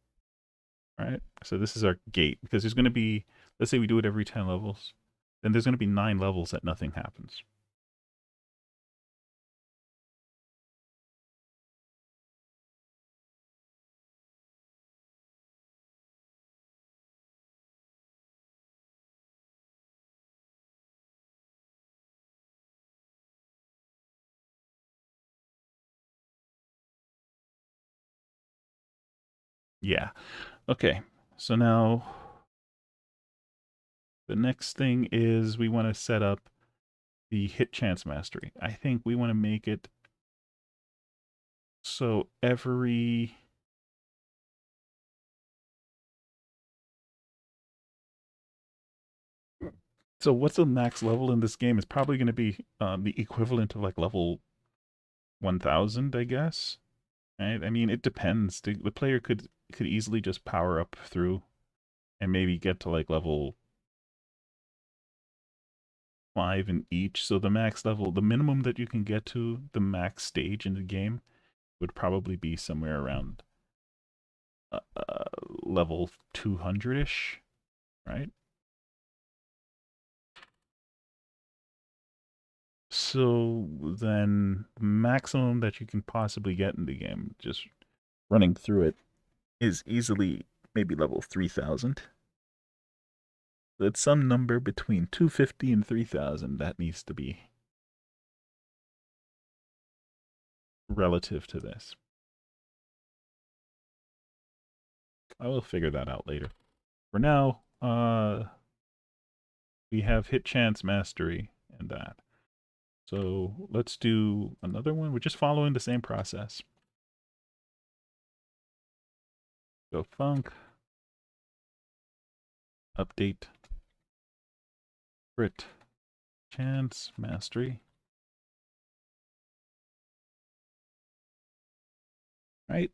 S1: All right, so this is our gate, because there's going to be, let's say we do it every 10 levels, then there's going to be 9 levels that nothing happens. Yeah. Okay. So now the next thing is we want to set up the hit chance mastery. I think we want to make it so every so what's the max level in this game is probably going to be the equivalent of like level 1000, I guess. Right? I mean, it depends. The player could easily just power up through and maybe get to like level 5 in each. So the max level, the minimum that you can get to the max stage in the game would probably be somewhere around level 200-ish, right? So then maximum that you can possibly get in the game, just running through it, is easily maybe level 3000. That's some number between 250 and 3000 that needs to be relative to this. I will figure that out later. For now, we have hit chance mastery and that. So let's do another one. We're just following the same process. Go func, update, crit, chance, mastery. Right?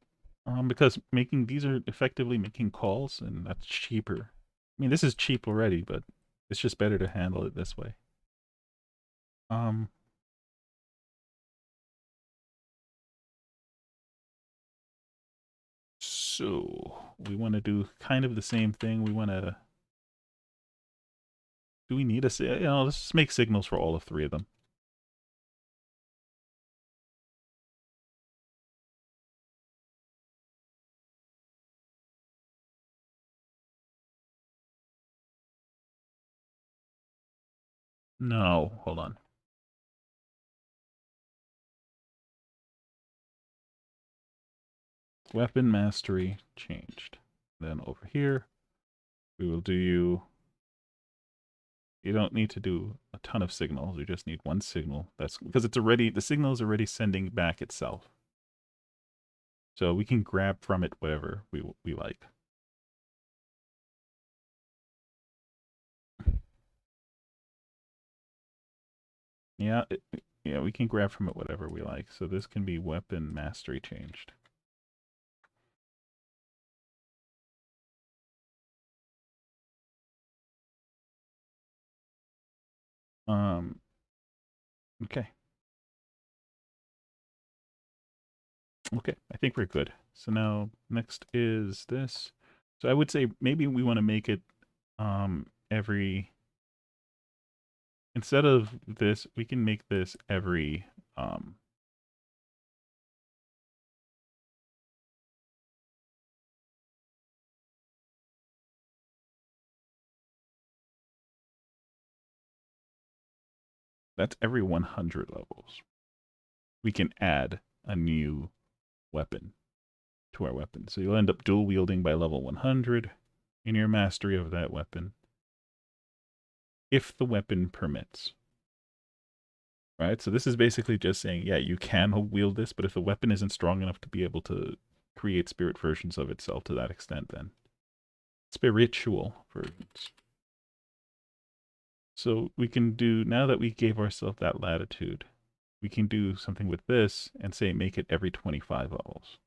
S1: Because making these are effectively making calls, and that's cheaper. I mean, this is cheap already, but it's just better to handle it this way. Um, so we want to do kind of the same thing. We want to. Do we need a? Let's just make signals for all of 3 of them. No, hold on. Weapon mastery changed. Then over here, we will do you. You don't need to do a ton of signals. You just need one signal. That's because it's already the signal is already sending back itself. So we can grab from it whatever we like. Yeah, yeah, we can grab from it whatever we like. So this can be weapon mastery changed. Um, okay. Okay, I think we're good. So now next is this. So I would say maybe we want to make it every, instead of this, we can make this every that's every 100 levels. We can add a new weapon to our weapon. So you'll end up dual wielding by level 100 in your mastery of that weapon, if the weapon permits. Right? So this is basically just saying, yeah, you can wield this, but if the weapon isn't strong enough to be able to create spirit versions of itself to that extent, then spiritual versions. So we can do, now that we gave ourselves that latitude, we can do something with this and say make it every 25 levels.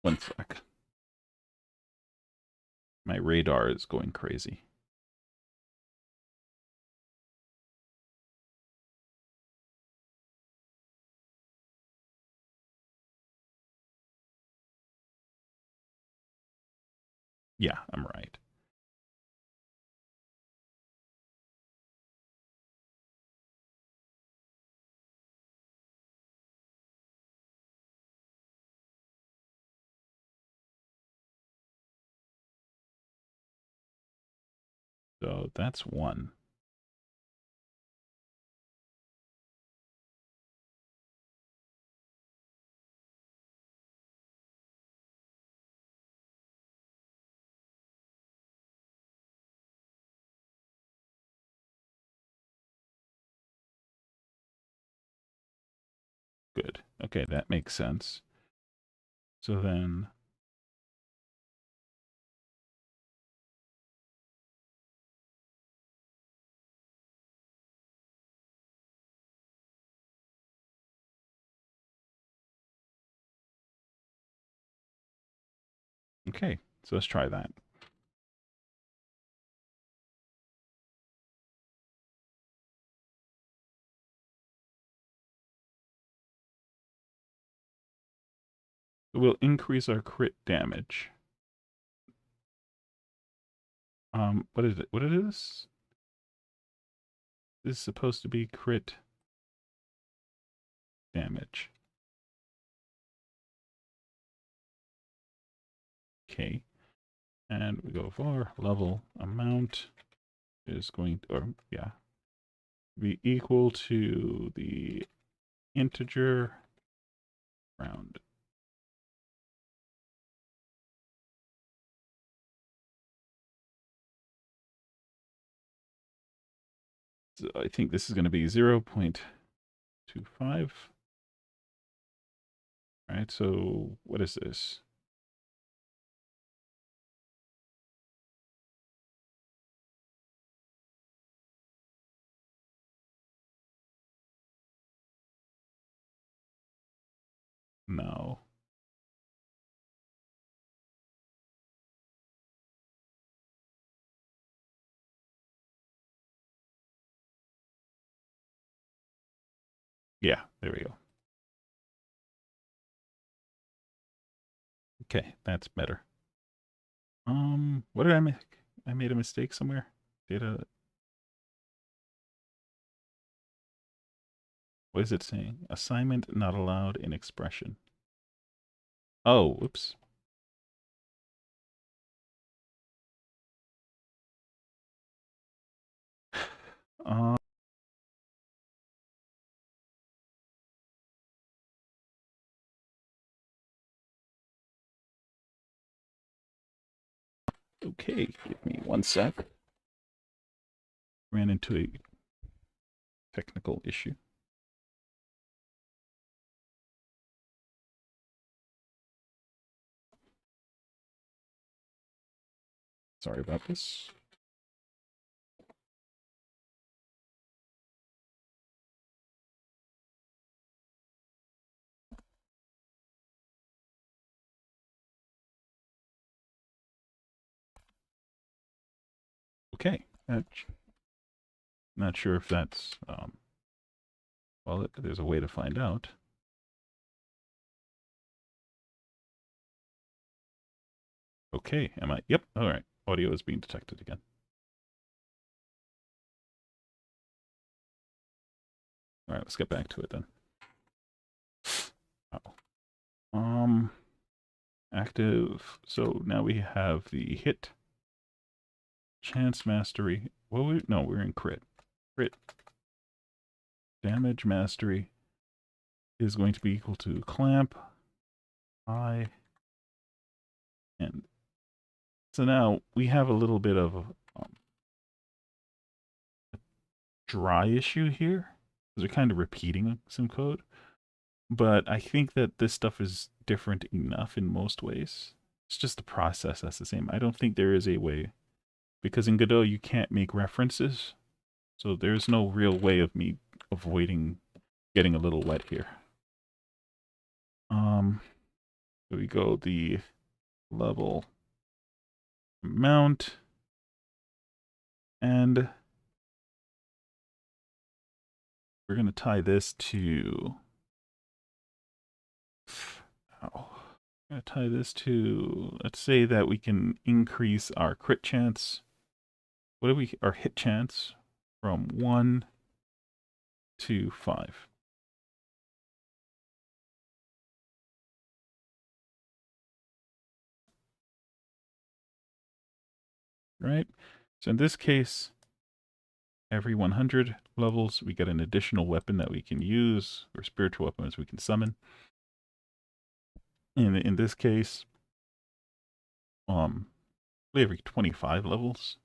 S1: One sec. My radar is going crazy. Yeah, I'm right. So that's one. Good. Okay, that makes sense. So then, okay, so let's try that. We'll increase our crit damage. What is it? What it is? This is supposed to be crit damage. Okay. And we go for level amount is going to, or yeah, be equal to the integer round. So I think this is going to be 0.25. All right, so what is this? No. Yeah, there we go. Okay, that's better. What did I make? I made a mistake somewhere. Data. What is it saying? Assignment not allowed in expression. Oh, whoops. Uh, Okay, give me 1 sec. Ran into a technical issue. Sorry about this. Okay. Not sure if that's, well, there's a way to find out. Okay, am I? Yep, all right. Audio is being detected again. All right, let's get back to it then. Oh. Active. So now we have the hit, chance mastery. Well, no, we're in crit. Crit damage mastery is going to be equal to clamp, I, and so now we have a little bit of a dry issue here. Because we're kind of repeating some code. But I think that this stuff is different enough in most ways. It's just the process that's the same. I don't think there is a way. Because in Godot, you can't make references. So there's no real way of me avoiding getting a little wet here. Here we go, the level amount, and we're going to tie this to, I'm going to tie this to, let's say that we can increase our crit chance, our hit chance from 1 to 5. Right? So in this case, every 100 levels, we get an additional weapon that we can use, or spiritual weapons we can summon. And in this case, every 25 levels,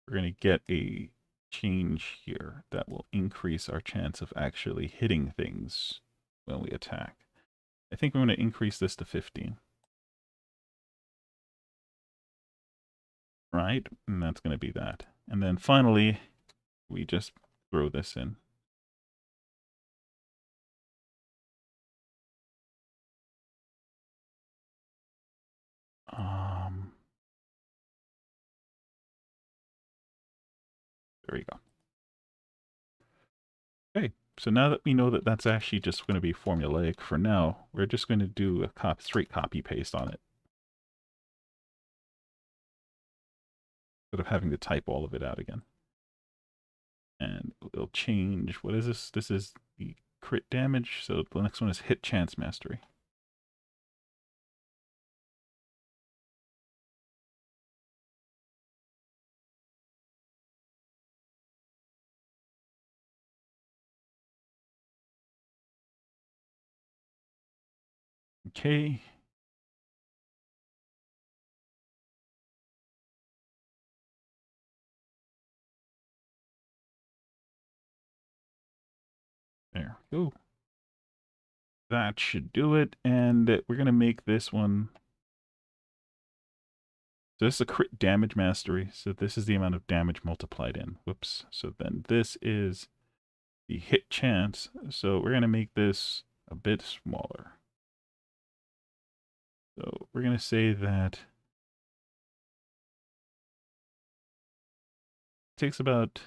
S1: we're going to get a change here that will increase our chance of actually hitting things when we attack. I think we're going to increase this to 15. Right? And that's going to be that. And then finally, we just throw this in. There we go. Okay, so now that we know that that's actually just going to be formulaic for now, we're just going to do a straight copy paste on it. Instead of having to type all of it out again. And it'll change. What is this? This is the crit damage. So the next one is hit chance mastery. Okay. There we go. That should do it. And we're going to make this one. So this is a crit damage mastery. So this is the amount of damage multiplied in. Whoops. So then this is the hit chance. So we're going to make this a bit smaller. So we're going to say that it takes about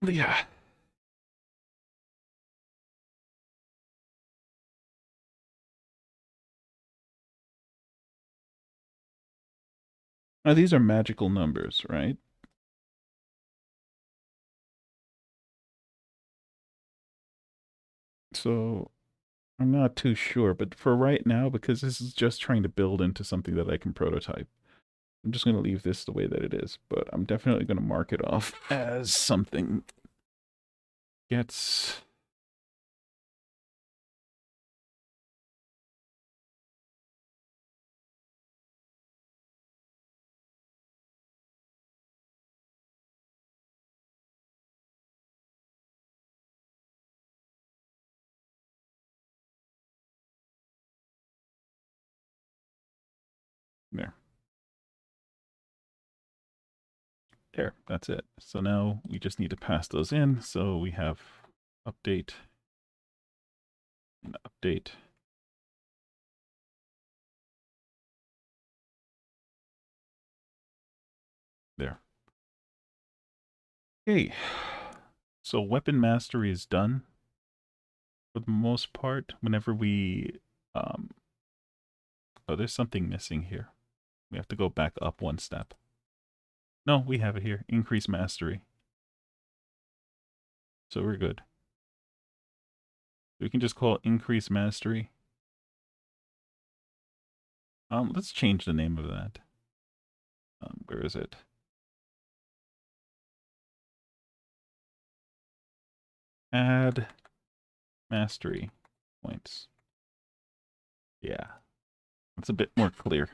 S1: yeah. Now these are magical numbers, right? So I'm not too sure, but for right now, because this is just trying to build into something that I can prototype, I'm just going to leave this the way that it is, but I'm definitely going to mark it off as something gets There. There, that's it. So now we just need to pass those in. So we have update and update. There. Okay. So weapon mastery is done for the most part. Whenever we, oh, there's something missing here. We have to go back up one step. No, we have it here. Increase mastery. So we're good. We can just call it increase mastery. Let's change the name of that. Where is it? Add mastery points. Yeah, that's a bit more clear.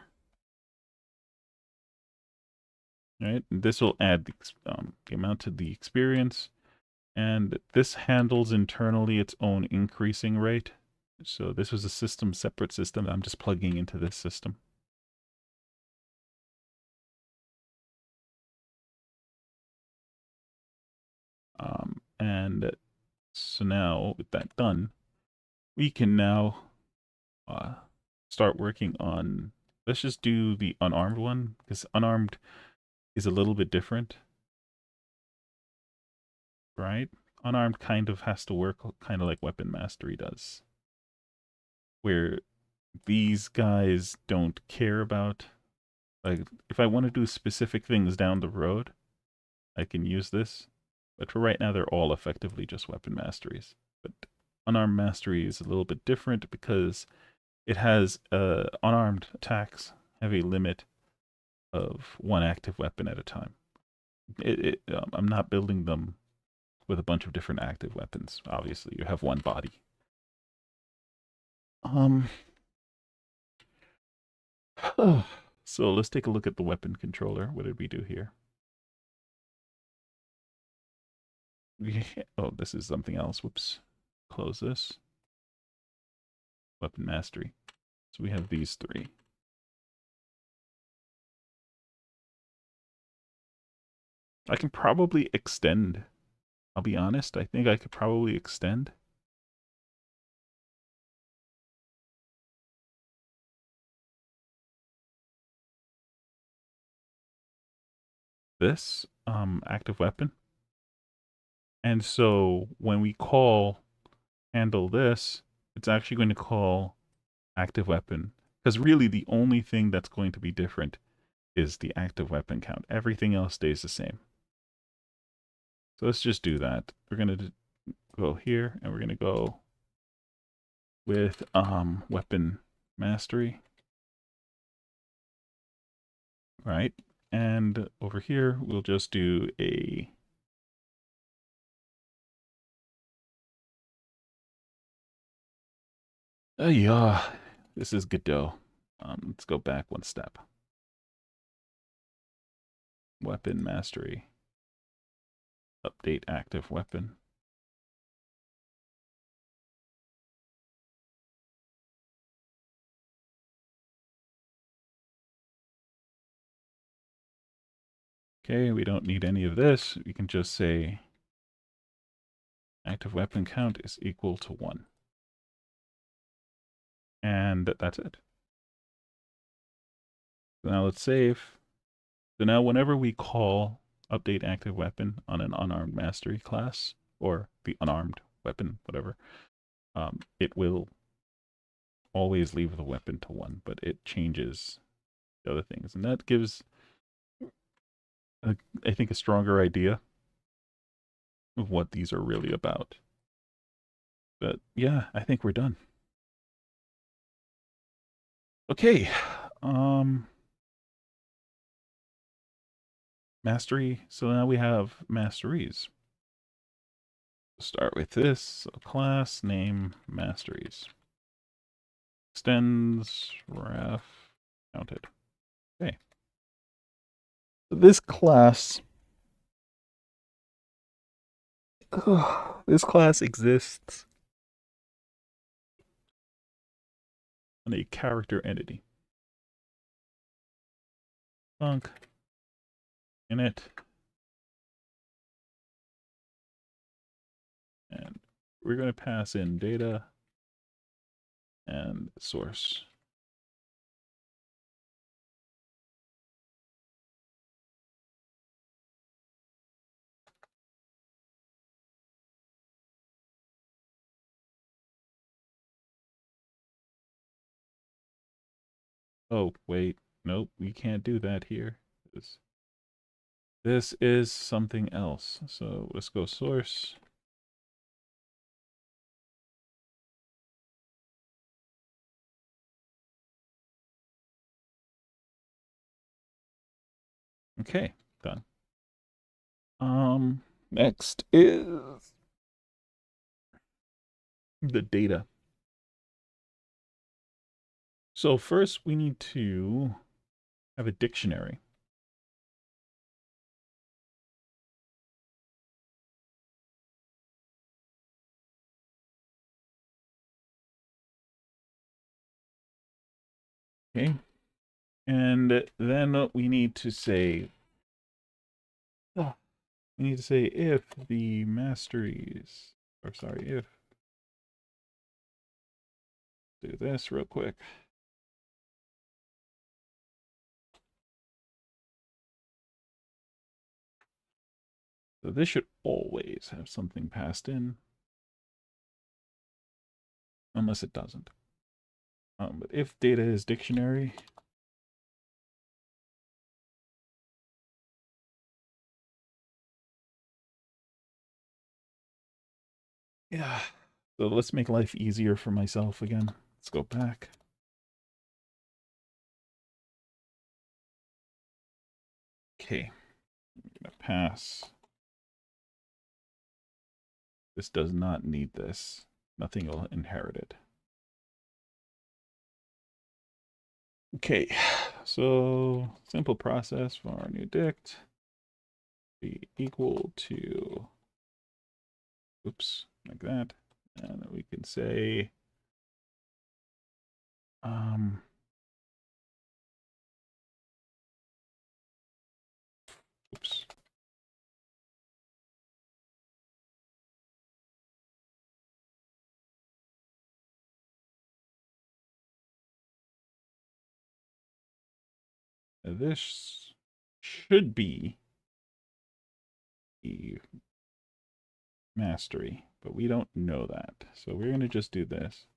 S1: All right, and this will add the amount to the experience, and this handles internally its own increasing rate. So this was a system, separate system. I'm just plugging into this system. And so now with that done, we can now start working on, let's just do the unarmed one, because unarmed is a little bit different, right? Unarmed kind of has to work kind of like weapon mastery does, where these guys don't care about, like, if I want to do specific things down the road, I can use this. But for right now, they're all effectively just weapon masteries. But unarmed mastery is a little bit different because it has unarmed attacks have a limit of one active weapon at a time. I'm not building them with a bunch of different active weapons. Obviously, you have one body. Um. So let's take a look at the weapon controller. What did we do here? Oh, this is something else. Whoops. Close this. Weapon mastery. So we have these three. I can probably extend. I'll be honest. I think I could probably extend this active weapon. And so when we call handle this, it's actually going to call active weapon. Because really the only thing that's going to be different is the active weapon count. Everything else stays the same. So let's just do that. We're going to go here and we're going to go with weapon mastery. Right. And over here, we'll just do a yeah, this is Godot. Let's go back one step. Weapon mastery. Update active weapon. Okay, we don't need any of this. We can just say active weapon count is equal to 1. And that's it. So now let's save. So now whenever we call update active weapon on an unarmed mastery class, or the unarmed weapon, whatever, it will always leave the weapon to 1, but it changes the other things. And that gives, I think, a stronger idea of what these are really about. But yeah, I think we're done. Okay. Mastery. So now we have masteries. Start with this. So class name masteries. Extends ref counted. Okay. This class this class exists on a character entity. func init, and we're going to pass in data and source. Oh, wait. Nope, we can't do that here. This is something else. So let's go source. Okay, done. Next is the data. So first we need to have a dictionary. Okay. And then we need to say if the masteries, or sorry, if do this real quick. So this should always have something passed in, unless it doesn't. But if data is dictionary, yeah. So let's make life easier for myself again. Let's go back. Okay, I'm gonna pass. This does not need this. Nothing will inherit it. Okay, so simple process for our new dict be equal to, oops, like that. And we can say, oops. This should be the mastery, but we don't know that. So we're going to just do this.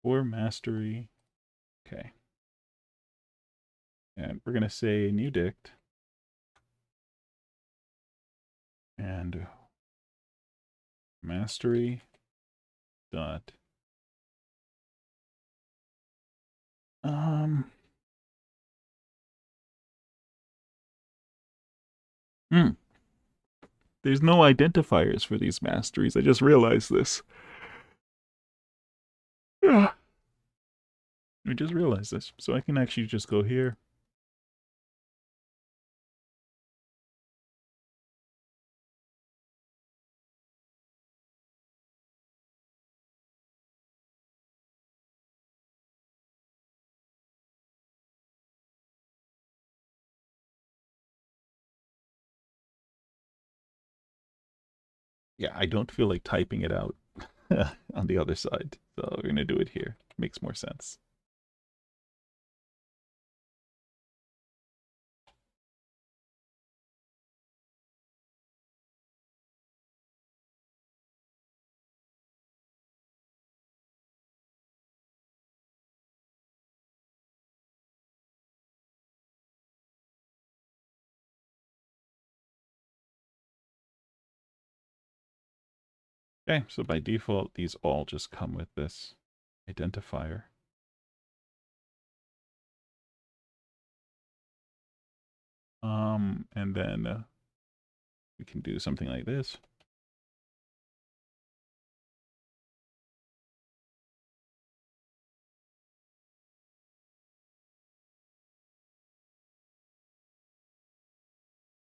S1: For mastery, okay. And we're going to say new dict. And mastery dot there's no identifiers for these masteries. I just realized this. Yeah. I just realized this. So I can actually just go here. Yeah, I don't feel like typing it out on the other side. So we're going to do it here. Makes more sense. Okay, so by default, these all just come with this identifier. And then we can do something like this.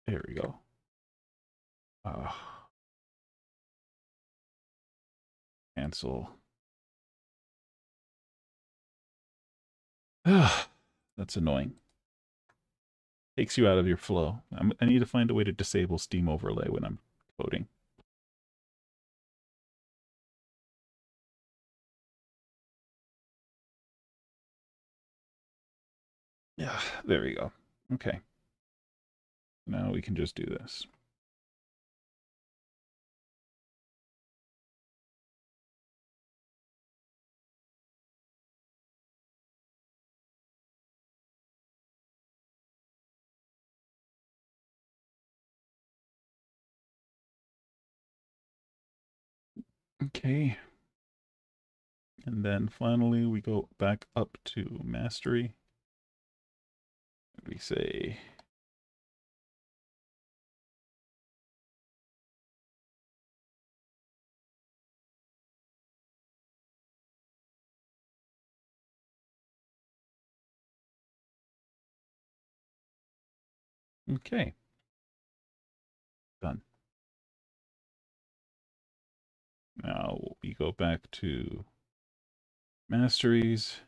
S1: There we go. Cancel. That's annoying. Takes you out of your flow. I need to find a way to disable Steam Overlay when I'm coding. Yeah, there we go. Okay. Now we can just do this. Okay. And then finally we go back up to mastery. We say okay. Done. Now we go back to masteries.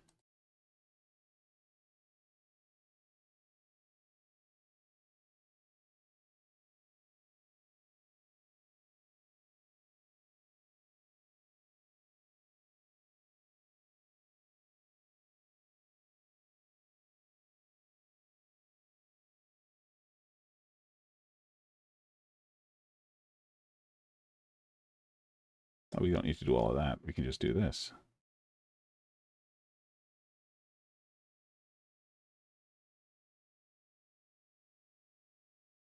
S1: Oh, we don't need to do all of that. We can just do this.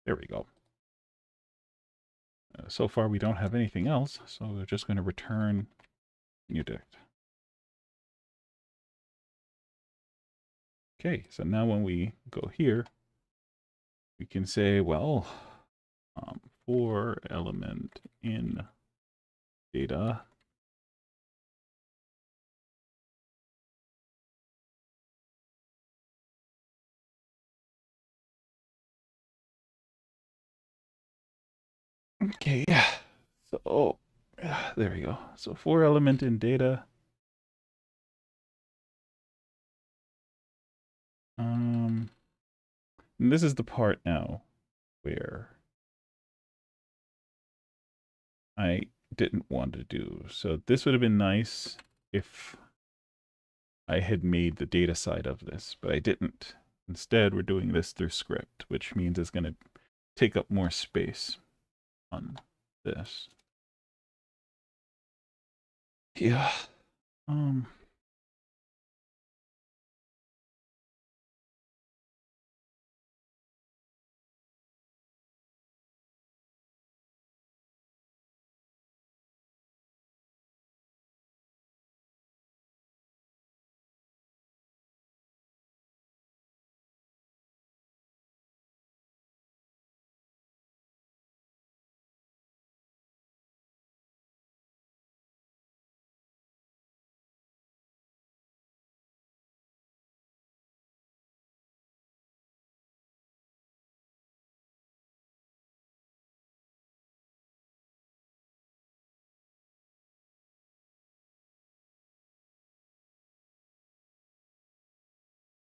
S1: There we go. So far we don't have anything else, so we're just going to return new dict. Okay, so now when we go here, we can say, well, for element in data, okay, so there we go. So for element in data, and this is the part now where I didn't want to do. So this would have been nice if I had made the data side of this, but I didn't. Instead, we're doing this through script, which means it's going to take up more space on this. Yeah. Um.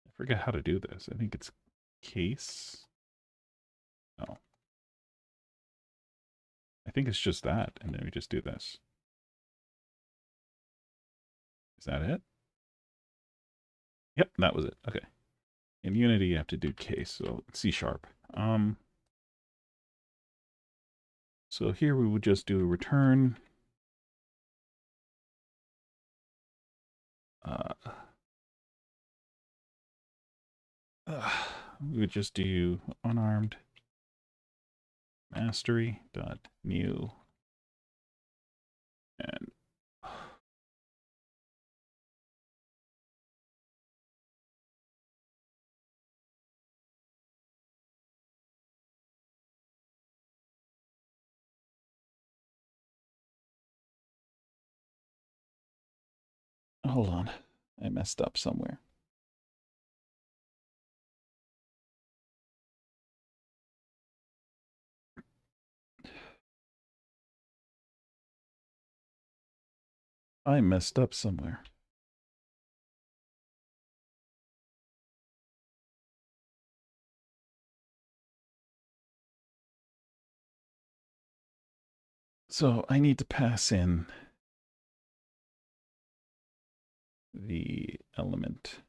S1: I forget how to do this. I think it's case. No. I think it's just that, and then we just do this. Is that it? Yep, that was it. Okay. In Unity, you have to do case, so C sharp. So here we would just do return. Uh, we would just do unarmed mastery dot new and hold on, I messed up somewhere. I messed up somewhere. So I need to pass in the element.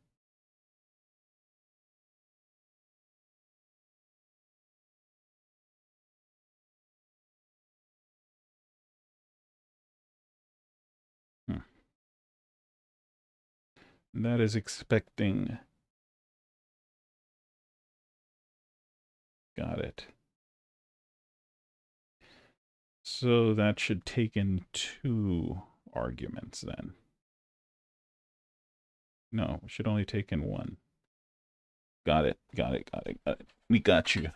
S1: That is expecting. Got it. So that should take in 2 arguments then. No, it should only take in 1. Got it. Got it. Got it. Got it. We got you.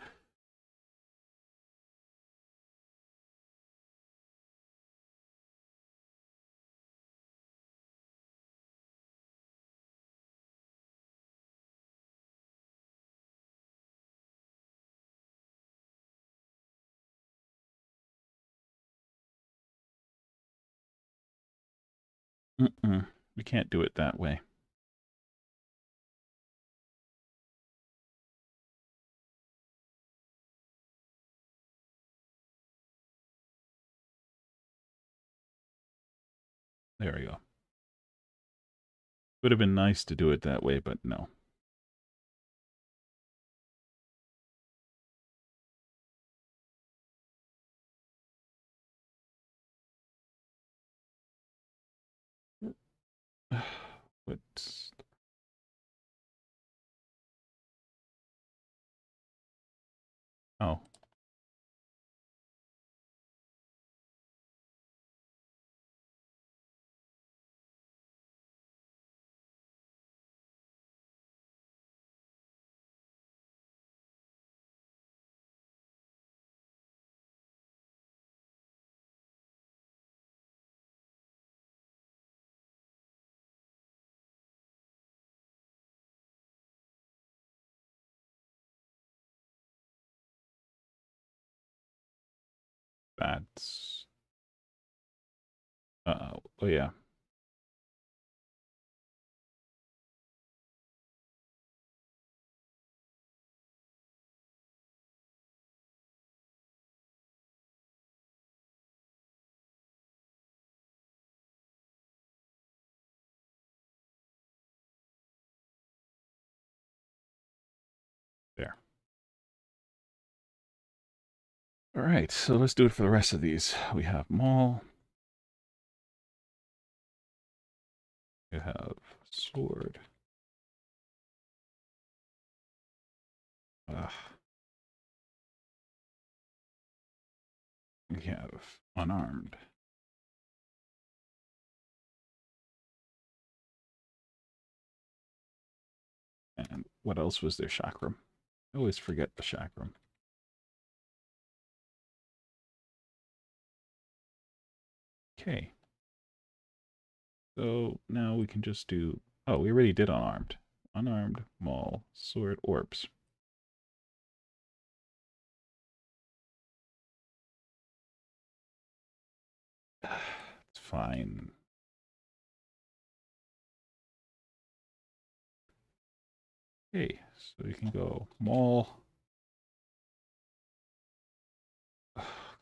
S1: We can't do it that way. There we go. Would have been nice to do it that way, but no. What's... Oh. That's... oh, yeah. There. All right, so let's do it for the rest of these. We have mall. We have sword. We have unarmed. And what else was there? Chakram. I always forget the chakram. Okay. So now we can just do... Oh, we already did unarmed. Unarmed, maul, sword, orbs. It's fine. Okay, so you can go maul.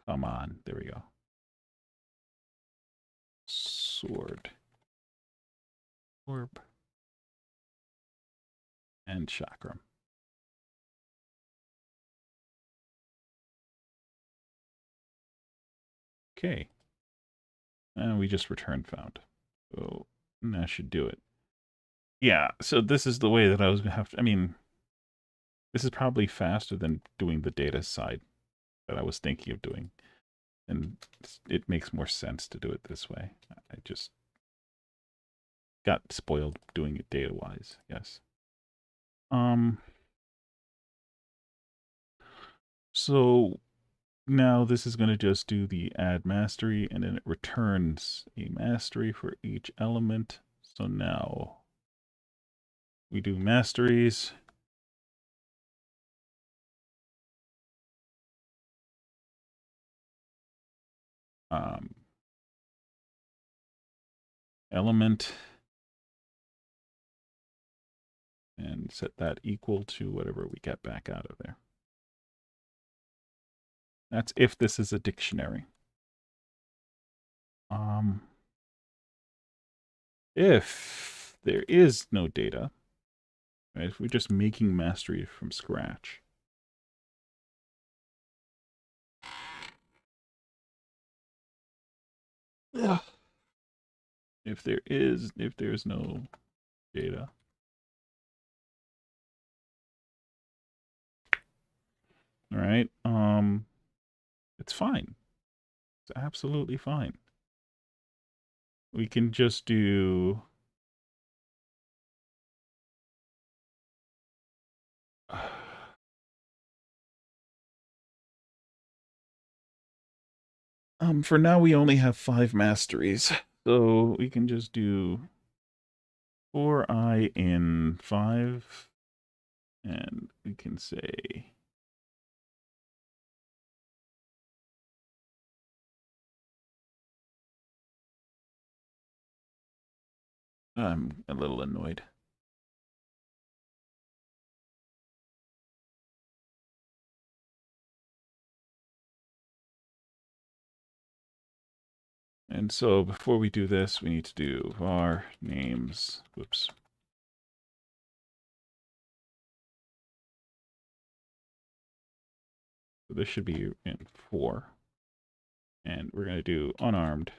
S1: Come on, there we go. Sword. Orb. And chakram. Okay. And we just return found. So that should do it. Yeah, so this is the way that I was going to have to... I mean, this is probably faster than doing the data side that I was thinking of doing. And it makes more sense to do it this way. I just got spoiled doing it data-wise, yes. So now this is going to just do the add mastery, and then it returns a mastery for each element. So now we do masteries. Element, and set that equal to whatever we get back out of there. That's if this is a dictionary. Um, if there is no data, right, if we're just making mastery from scratch, yeah. If there's no data, all right, it's fine. It's absolutely fine. We can just do for now we only have 5 masteries. So we can just do 4i in 5 and we can say I'm a little annoyed. And so before we do this, we need to do var names. Whoops. So this should be in 4. And we're going to do unarmed.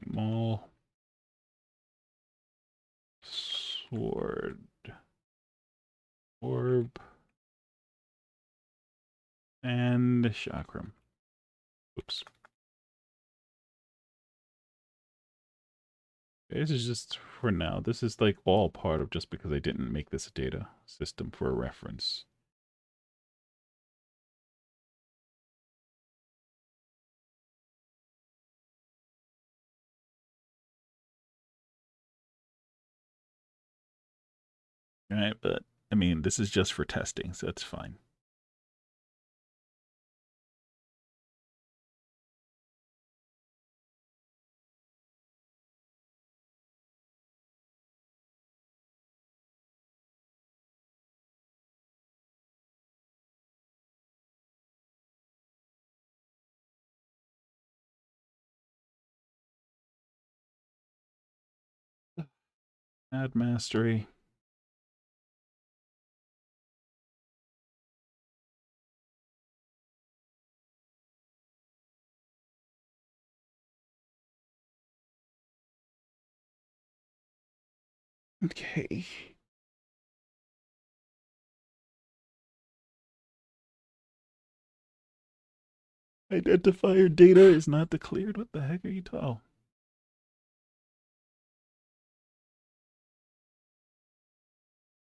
S1: Maul. Sword. Orb. And chakram. Oops. This is just for now. This is like all part of just because I didn't make this a data system for a reference. All right, but I mean, this is just for testing, so it's fine. Add mastery. Okay. Identifier data is not declared. What the heck are you talking?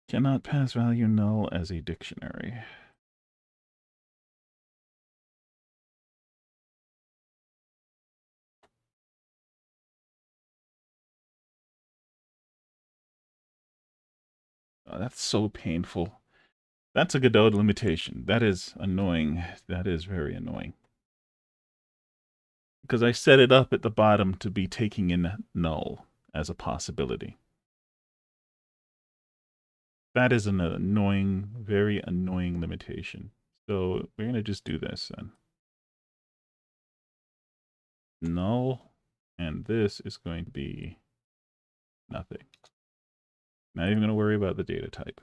S1: Cannot pass value null as a dictionary. Oh, that's so painful. That's a Godot limitation. That is annoying. That is very annoying. Because I set it up at the bottom to be taking in null as a possibility. That is an annoying, very annoying limitation. So we're going to just do this then. Null, and this is going to be nothing. Not even going to worry about the data type.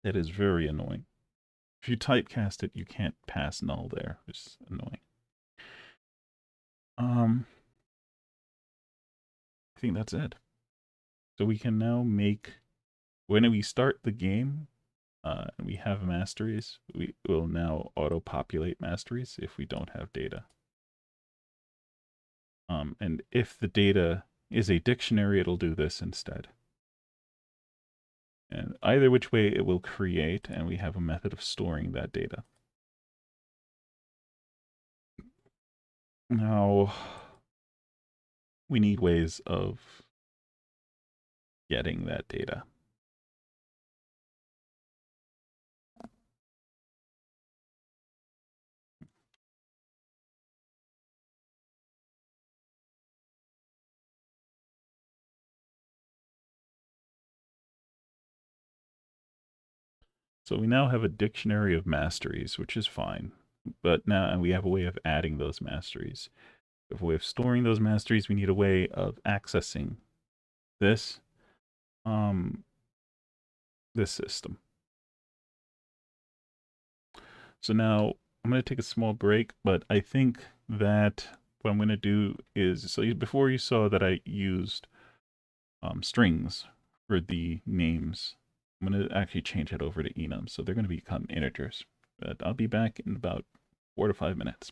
S1: That is very annoying. If you typecast it, you can't pass null there. It's annoying. I think that's it. So we can now make, when we start the game, and we have masteries, we will now auto-populate masteries if we don't have data. And if the data is a dictionary, it'll do this instead. And either which way it will create, and we have a method of storing that data. Now, we need ways of getting that data. So we now have a dictionary of masteries, which is fine. But now we have a way of adding those masteries. We have a way of storing those masteries. We need a way of accessing this um, this system. So now I'm going to take a small break, but I think that what I'm going to do is, so before you saw that I used strings for the names, I'm going to actually change that over to enums. So they're going to become integers. But I'll be back in about 4 to 5 minutes.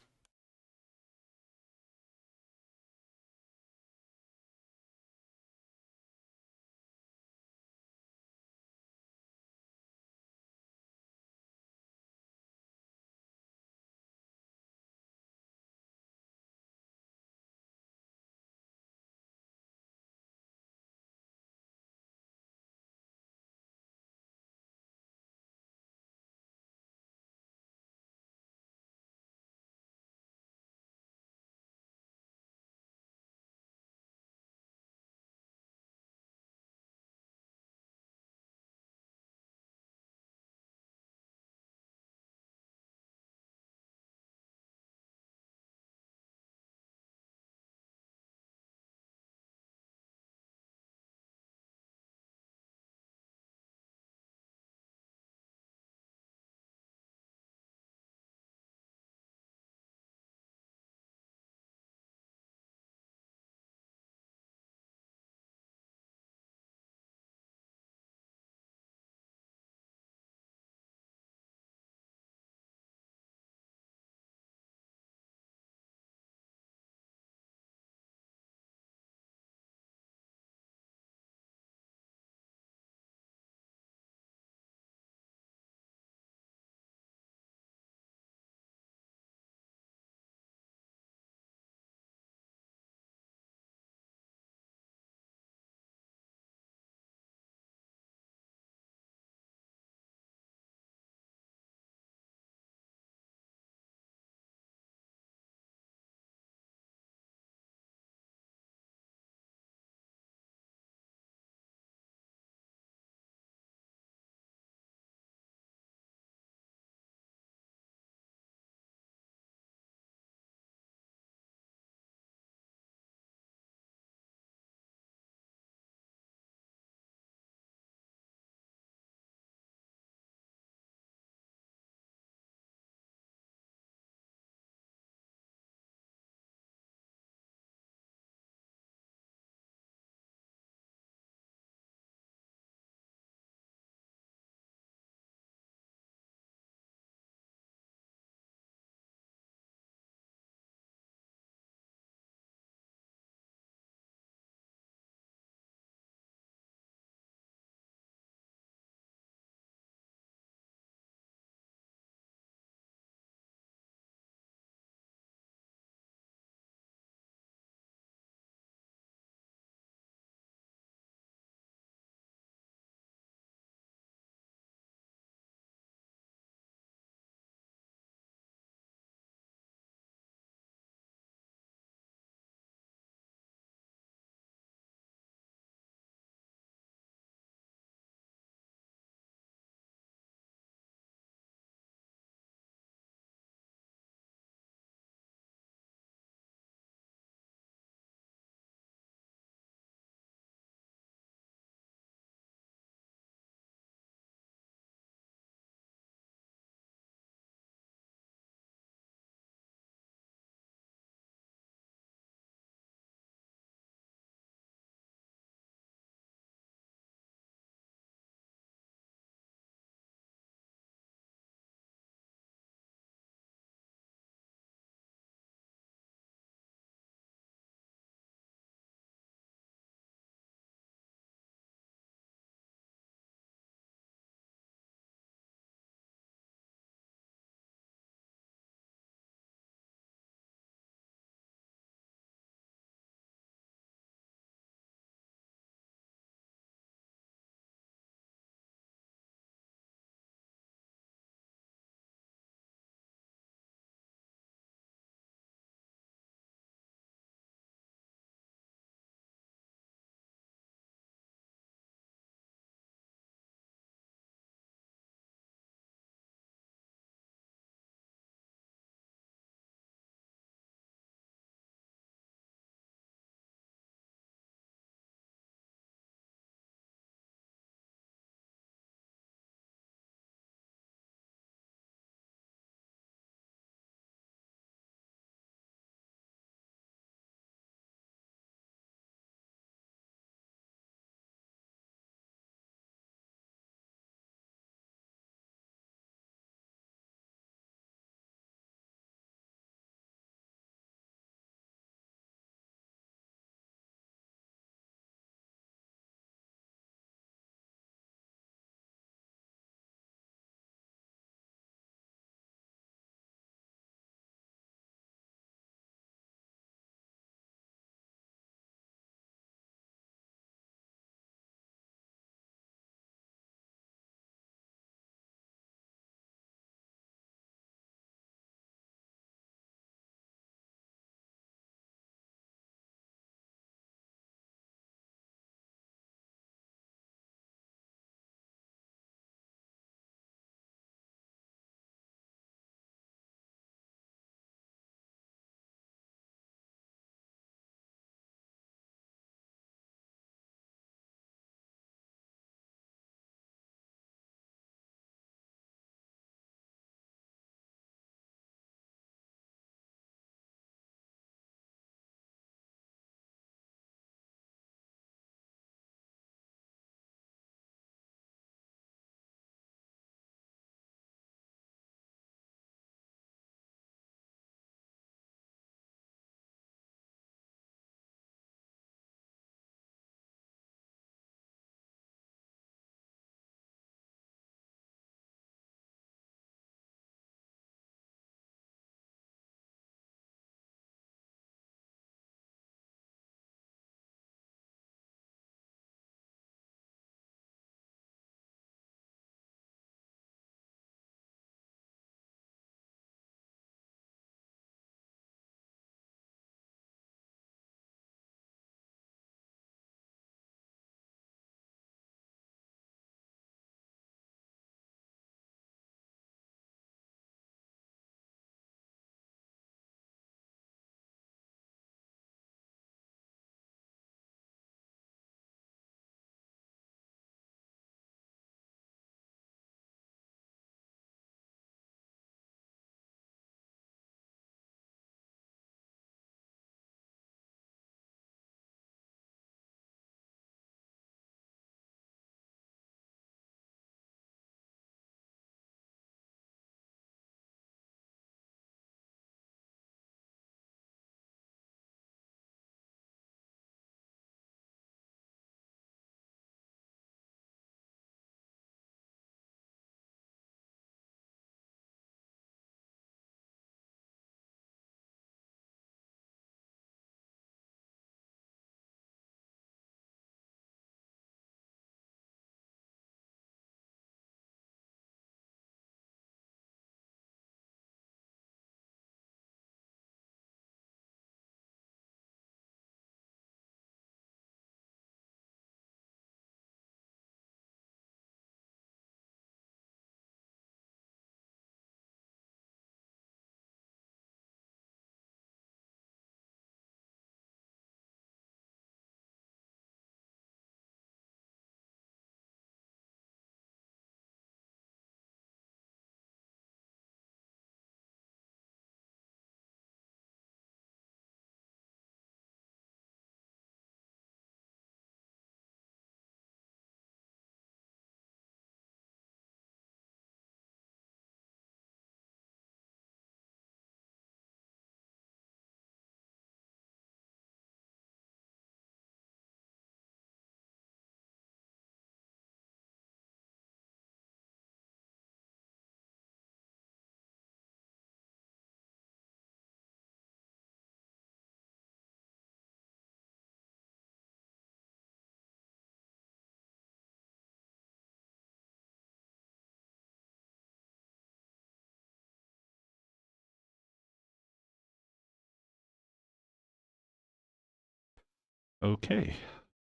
S1: Okay,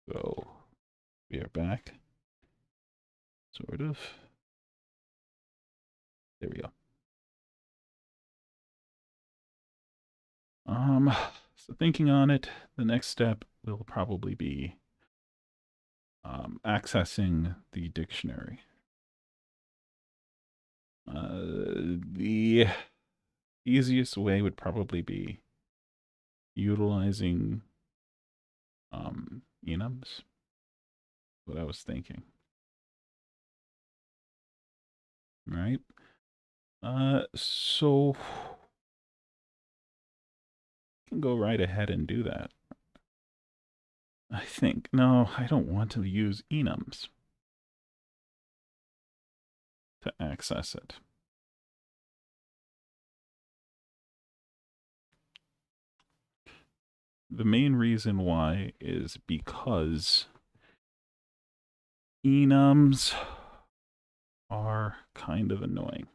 S1: so we are back. Sort of. There we go. So thinking on it, the next step will probably be accessing the dictionary. The easiest way would probably be utilizing enums. What I was thinking. Right? So I can go right ahead and do that. I think. No, I don't want to use enums to access it. The main reason why is because enums are kind of annoying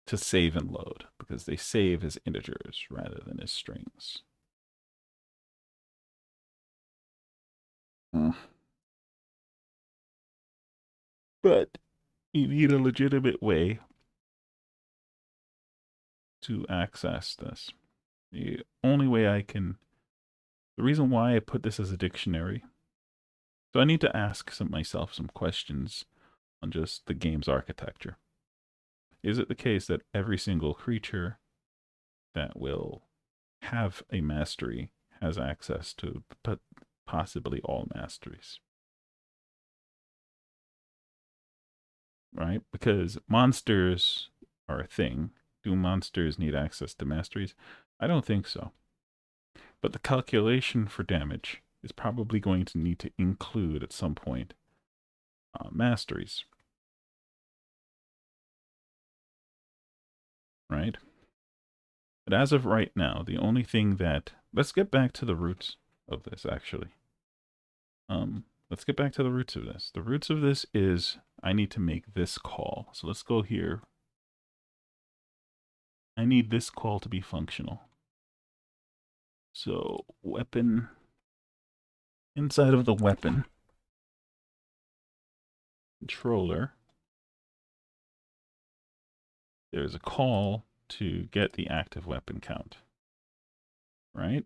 S1: to save and load because they save as integers rather than as strings. But you need a legitimate way to access this. The only way I can, the reason why I put this as a dictionary, so I need to ask myself some questions on just the game's architecture. Is it the case that every single creature that will have a mastery has access to possibly all masteries? Right? Because monsters are a thing. Do monsters need access to masteries? I don't think so. But the calculation for damage is probably going to need to include at some point masteries. Right? But as of right now, the only thing that... Let's get back to the roots of this, actually. Let's get back to the roots of this. The roots of this is I need to make this call. So let's go here. I need this call to be functional. So weapon, inside of the weapon controller, there's a call to get the active weapon count, right?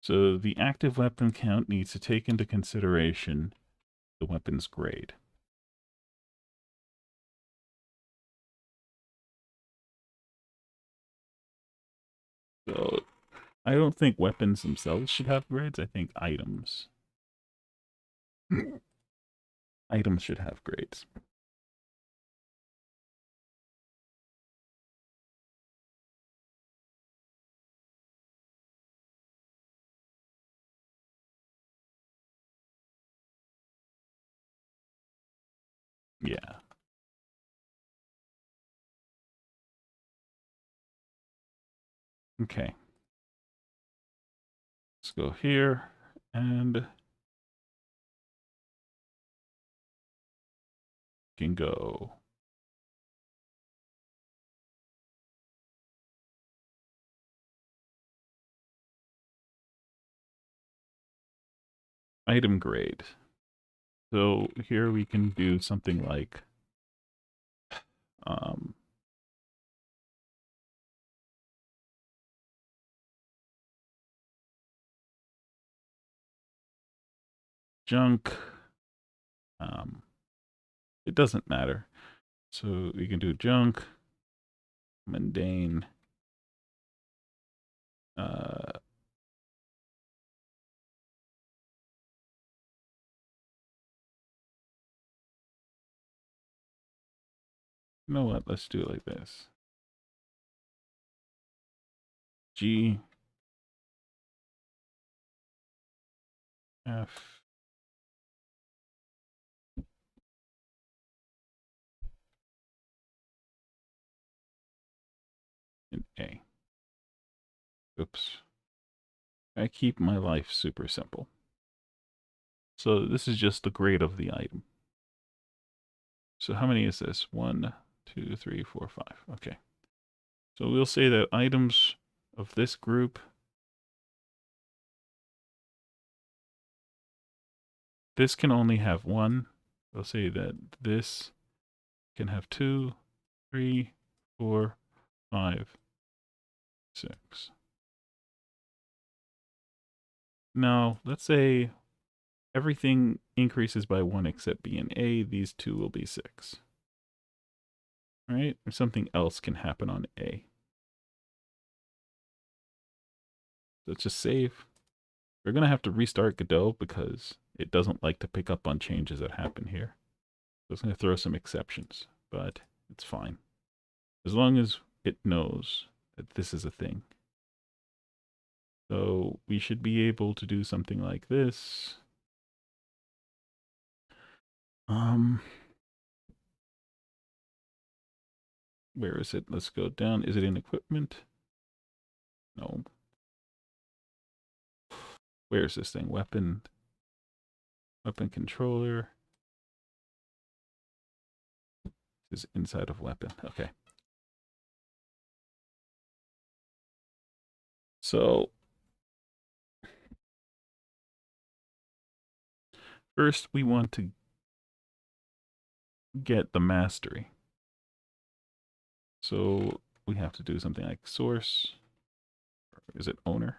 S1: So the active weapon count needs to take into consideration the weapon's grade. So I don't think weapons themselves should have grades. I think items. Items should have grades. Yeah. Okay. Let's go here and can go item grade. So here we can do something like junk. It doesn't matter. So we can do junk, mundane, you know what? Let's do it like this. G F and A. Oops. I keep my life super simple. So this is just the grade of the item. So how many is this? 1, 2, 3, 4, 5. Okay. So we'll say that items of this group, this can only have one. We'll say that this can have 2, 3, 4, 5, 6. Now, let's say everything increases by 1 except B and A. These two will be 6. Right? Or something else can happen on A. Let's just save. We're going to have to restart Godot because it doesn't like to pick up on changes that happen here. So it's going to throw some exceptions, but it's fine. As long as it knows that this is a thing. So we should be able to do something like this. Where is it? Let's go down. Is it in equipment? No. Where is this thing? Weapon controller. This is inside of weapon. Okay. So first we want to get the mastery. So we have to do something like source. Is it owner?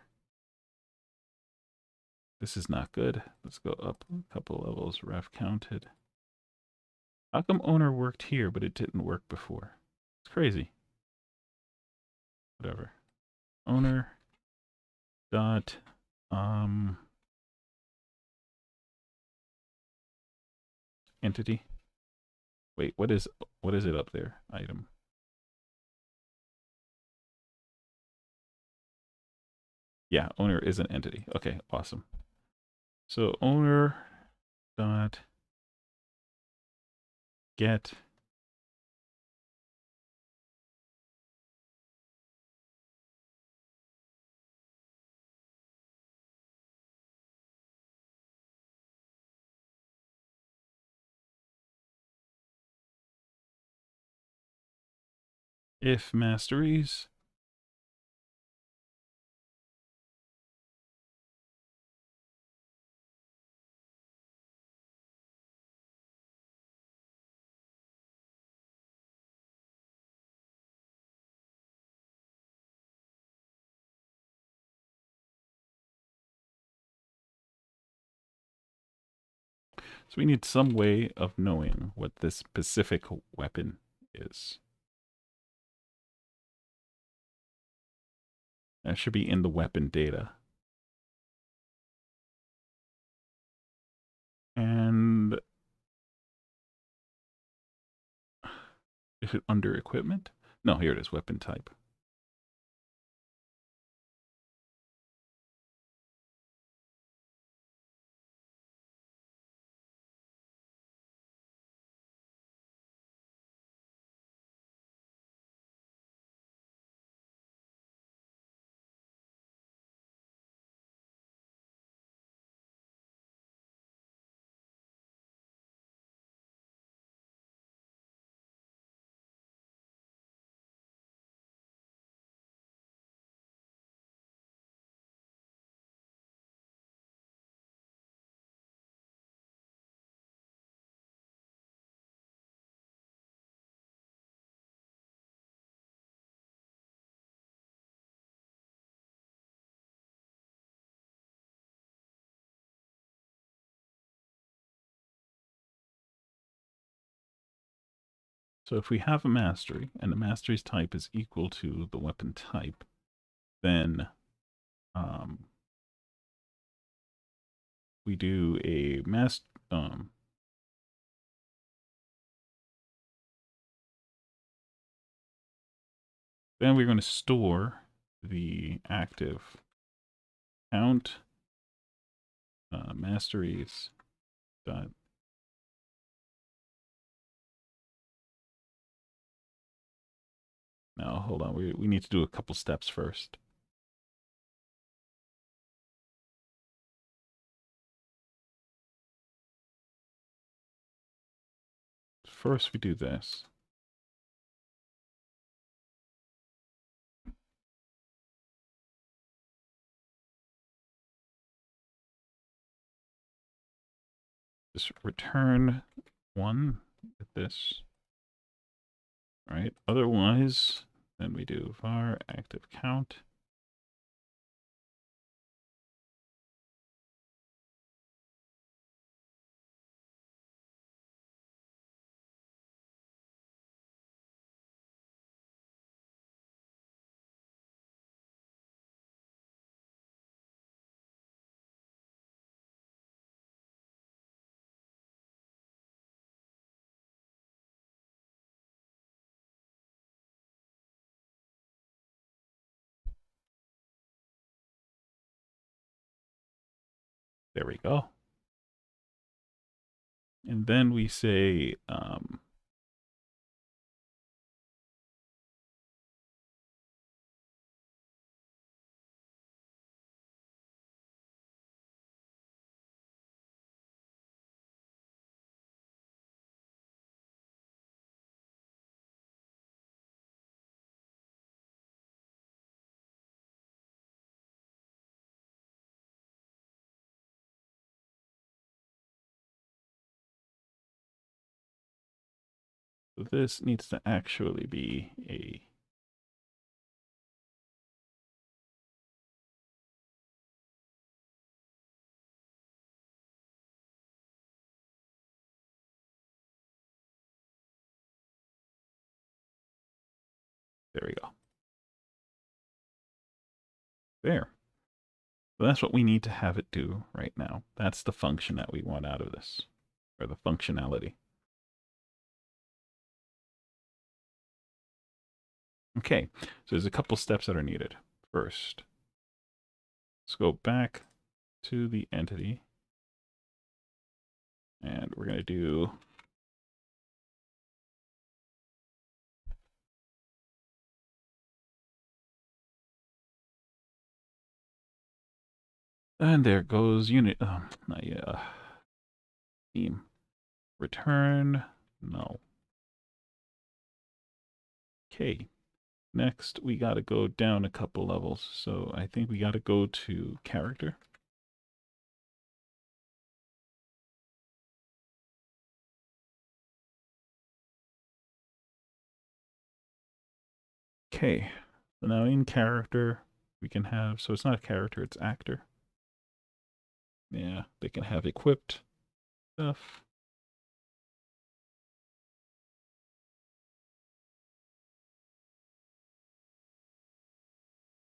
S1: This is not good. Let's go up a couple levels. Ref counted. How come owner worked here, but it didn't work before? It's crazy. Whatever. Owner dot entity. Wait, what is it up there? Item. Yeah, owner is an entity. Okay, awesome. So owner dot get if masteries so we need some way of knowing what this specific weapon is. That should be in the weapon data. And is it under equipment? No, here it is, weapon type. So if we have a mastery and the mastery's type is equal to the weapon type, then we do a then we're going to store the active count masteries dot now hold on, we need to do a couple steps first. First we do this. just return 1 with this. All right. Otherwise, then we do var active count. There we go. And then we say this needs to actually be a there we go. There. So that's what we need to have it do right now. That's the function that we want out of this, or the functionality. Okay, so there's a couple steps that are needed. First, let's go back to the entity, and we're going to do and there goes unit. Not yet. Theme. Return null. Okay. Next, we got to go down a couple levels. So I think we got to go to character. Okay. So now in character, we can have, so it's not a character, it's actor. Yeah, they can have equipped stuff.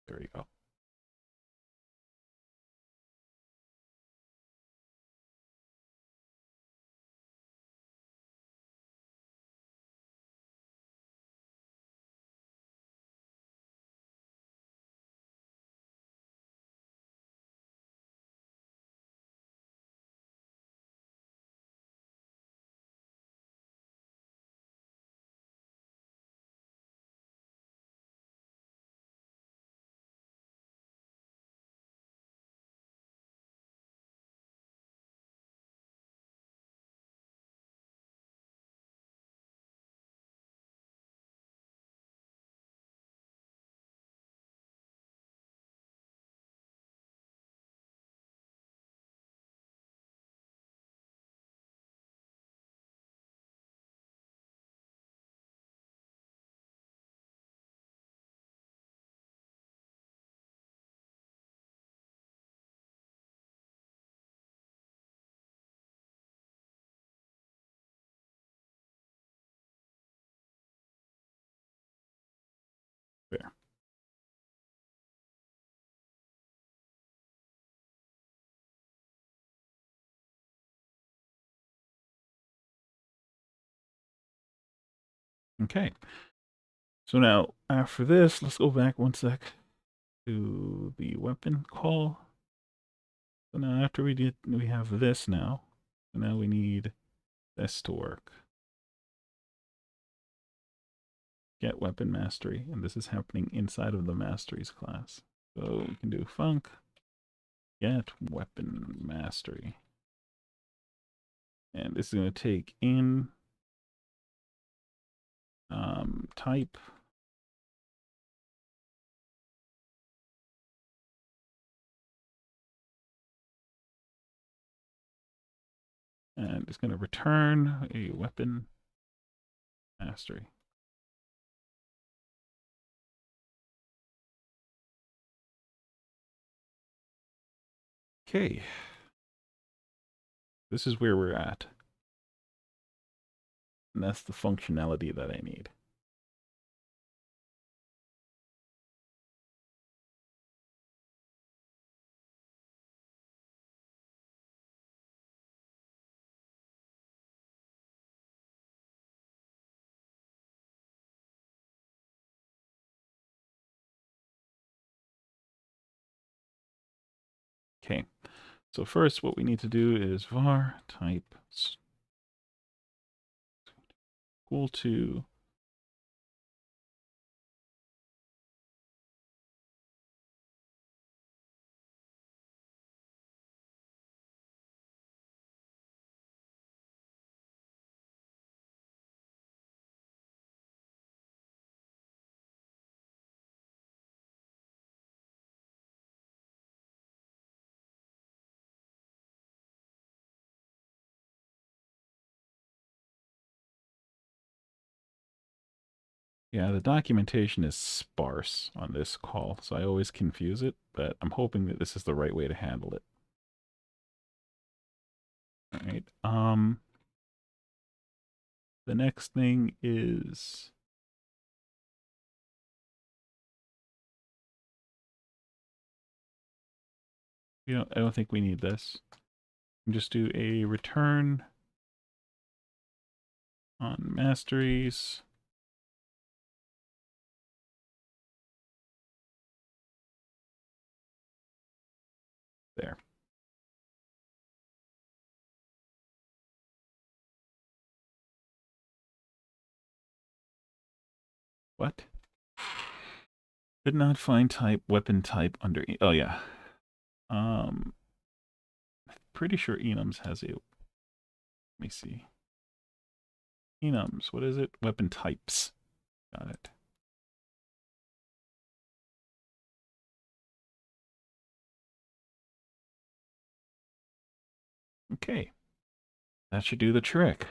S1: There you go. There. Okay. So now after this, let's go back one sec to the weapon call. So now after we have this now. So now we need this to work. Get weapon mastery, and this is happening inside of the masteries class. So we can do func get weapon mastery. And this is going to take in type. And it's going to return a weapon mastery. Okay. This is where we're at. And that's the functionality that I need. Okay. So first what we need to do is var type equal to yeah, the documentation is sparse on this call, so I always confuse it, but I'm hoping that this is the right way to handle it. All right. The next thing is I don't think we need this. Just do a return on masteries. There. What? Did not find type, weapon type under. Oh yeah. Pretty sure enums has a. Let me see. Enums. What is it? Weapon types. Got it. Okay. That should do the trick.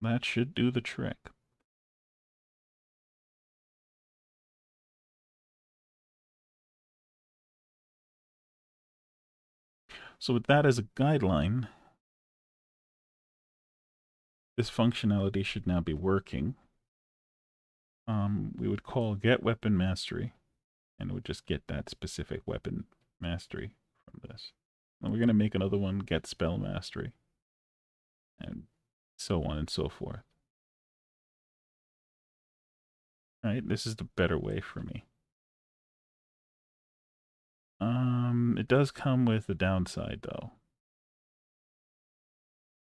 S1: That should do the trick. So with that as a guideline, this functionality should now be working. We would call get weapon mastery, and it would just get that specific weapon mastery from this. And we're going to make another one, get spell mastery, and so on and so forth. All right, this is the better way for me. It does come with a downside, though.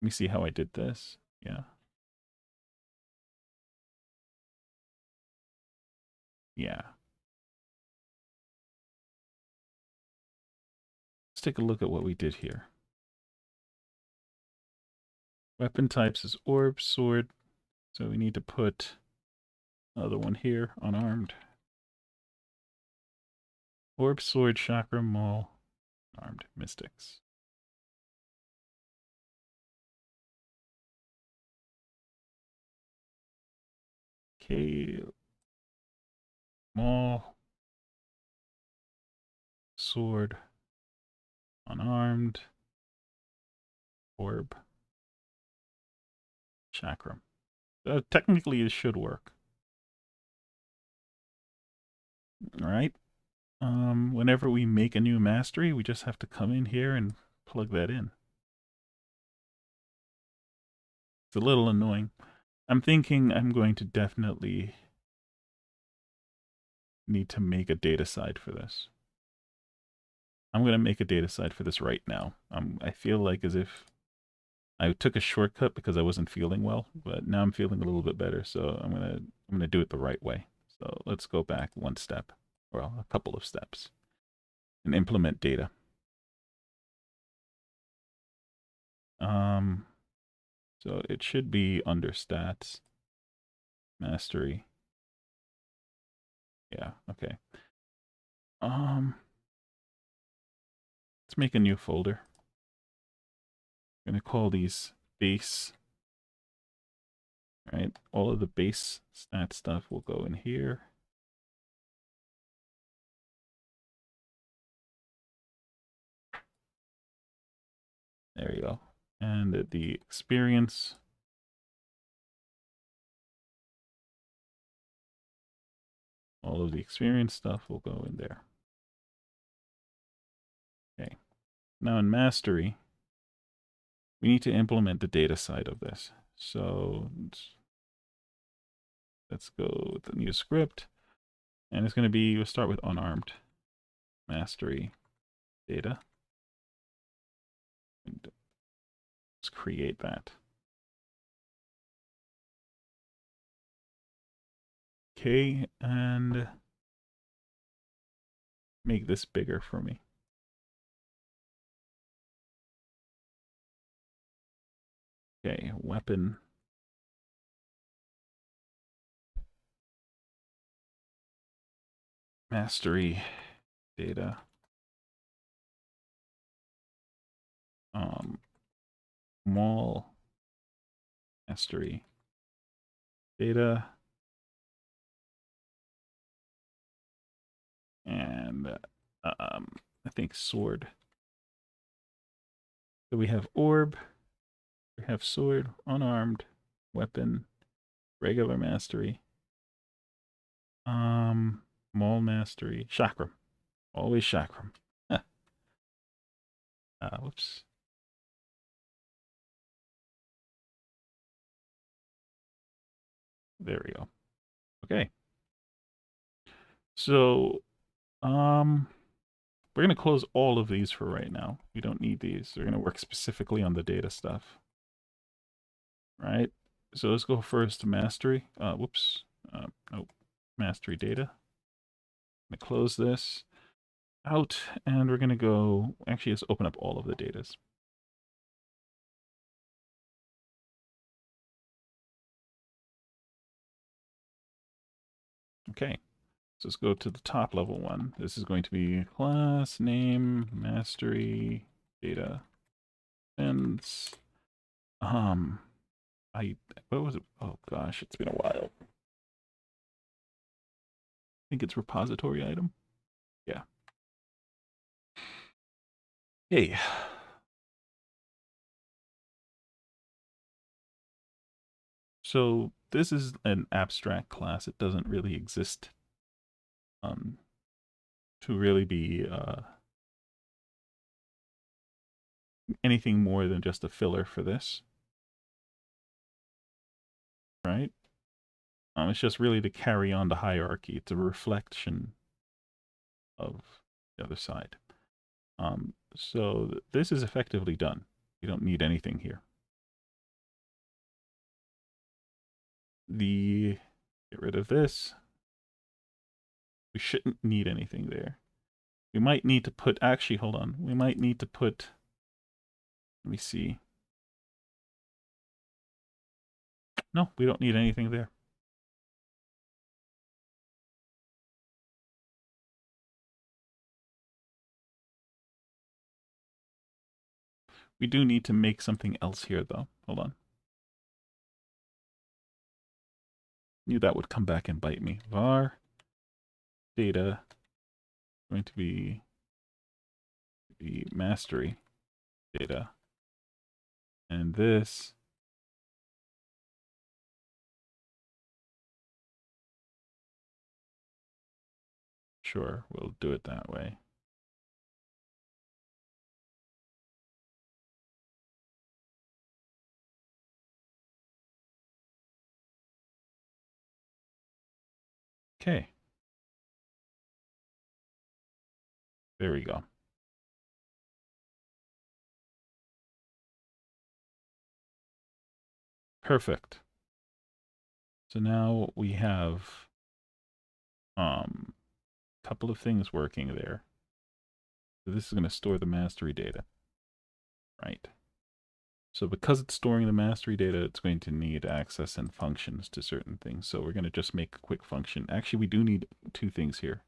S1: Let me see how I did this. Yeah. Yeah. Let's take a look at what we did here. Weapon types is orb, sword. So we need to put another one here, unarmed. Orb, sword, chakra, maul, armed mystics. Okay. Maul, sword, unarmed, orb, chakram. Technically, it should work. All right. Whenever we make a new mastery, we just have to come in here and plug that in. It's a little annoying. I'm thinking I'm going to definitely need to make a data side for this. I'm going to make a data side for this right now. I feel like as if I took a shortcut because I wasn't feeling well, but now I'm feeling a little bit better, so I'm gonna do it the right way. So let's go back one step, well, a couple of steps, and implement data. Um, so it should be under stats, mastery. Yeah, okay. Um, Let's make a new folder. I'm going to call these base. All right, all of the base stat stuff will go in here. There you go. And the experience. All of the experience stuff will go in there. Okay. Now in Mastery, we need to implement the data side of this. So let's go with the new script. And it's going to be, we'll start with unarmed. Mastery data. And let's create that. Okay, and make this bigger for me. Okay, weapon. Mastery data. Mall mastery data. And I think sword. So we have orb, we have sword, unarmed, weapon, regular mastery, mall mastery, chakram. Always chakram. Whoops. There we go. Okay. So, we're going to close all of these for right now. We don't need these. We're going to work specifically on the data stuff. Right? So let's go first to mastery. Whoops. Nope. Mastery data. I'm going to close this out, and we're going to go, actually, let's open up all of the datas. Okay, so let's go to the top level one. This is going to be class name, mastery, data, and what was it? Oh gosh, it's been a while. I think it's repository item. Yeah. Hey. So this is an abstract class. It doesn't really exist to really be anything more than just a filler for this. Right? It's just really to carry on the hierarchy. It's a reflection of the other side. So this is effectively done. You don't need anything here. Get rid of this. We shouldn't need anything there. We might need to put, actually, hold on. We might need to put, let me see. No, we don't need anything there. We do need to make something else here, though. Hold on. Knew that would come back and bite me. Var data going to be the mastery data. And this sure, we'll do it that way. Okay. There we go. Perfect. So now we have a couple of things working there. So this is going to store the mastery data. Right. So because it's storing the mastery data, it's going to need access and functions to certain things. So we're going to just make a quick function. Actually, we do need two things here.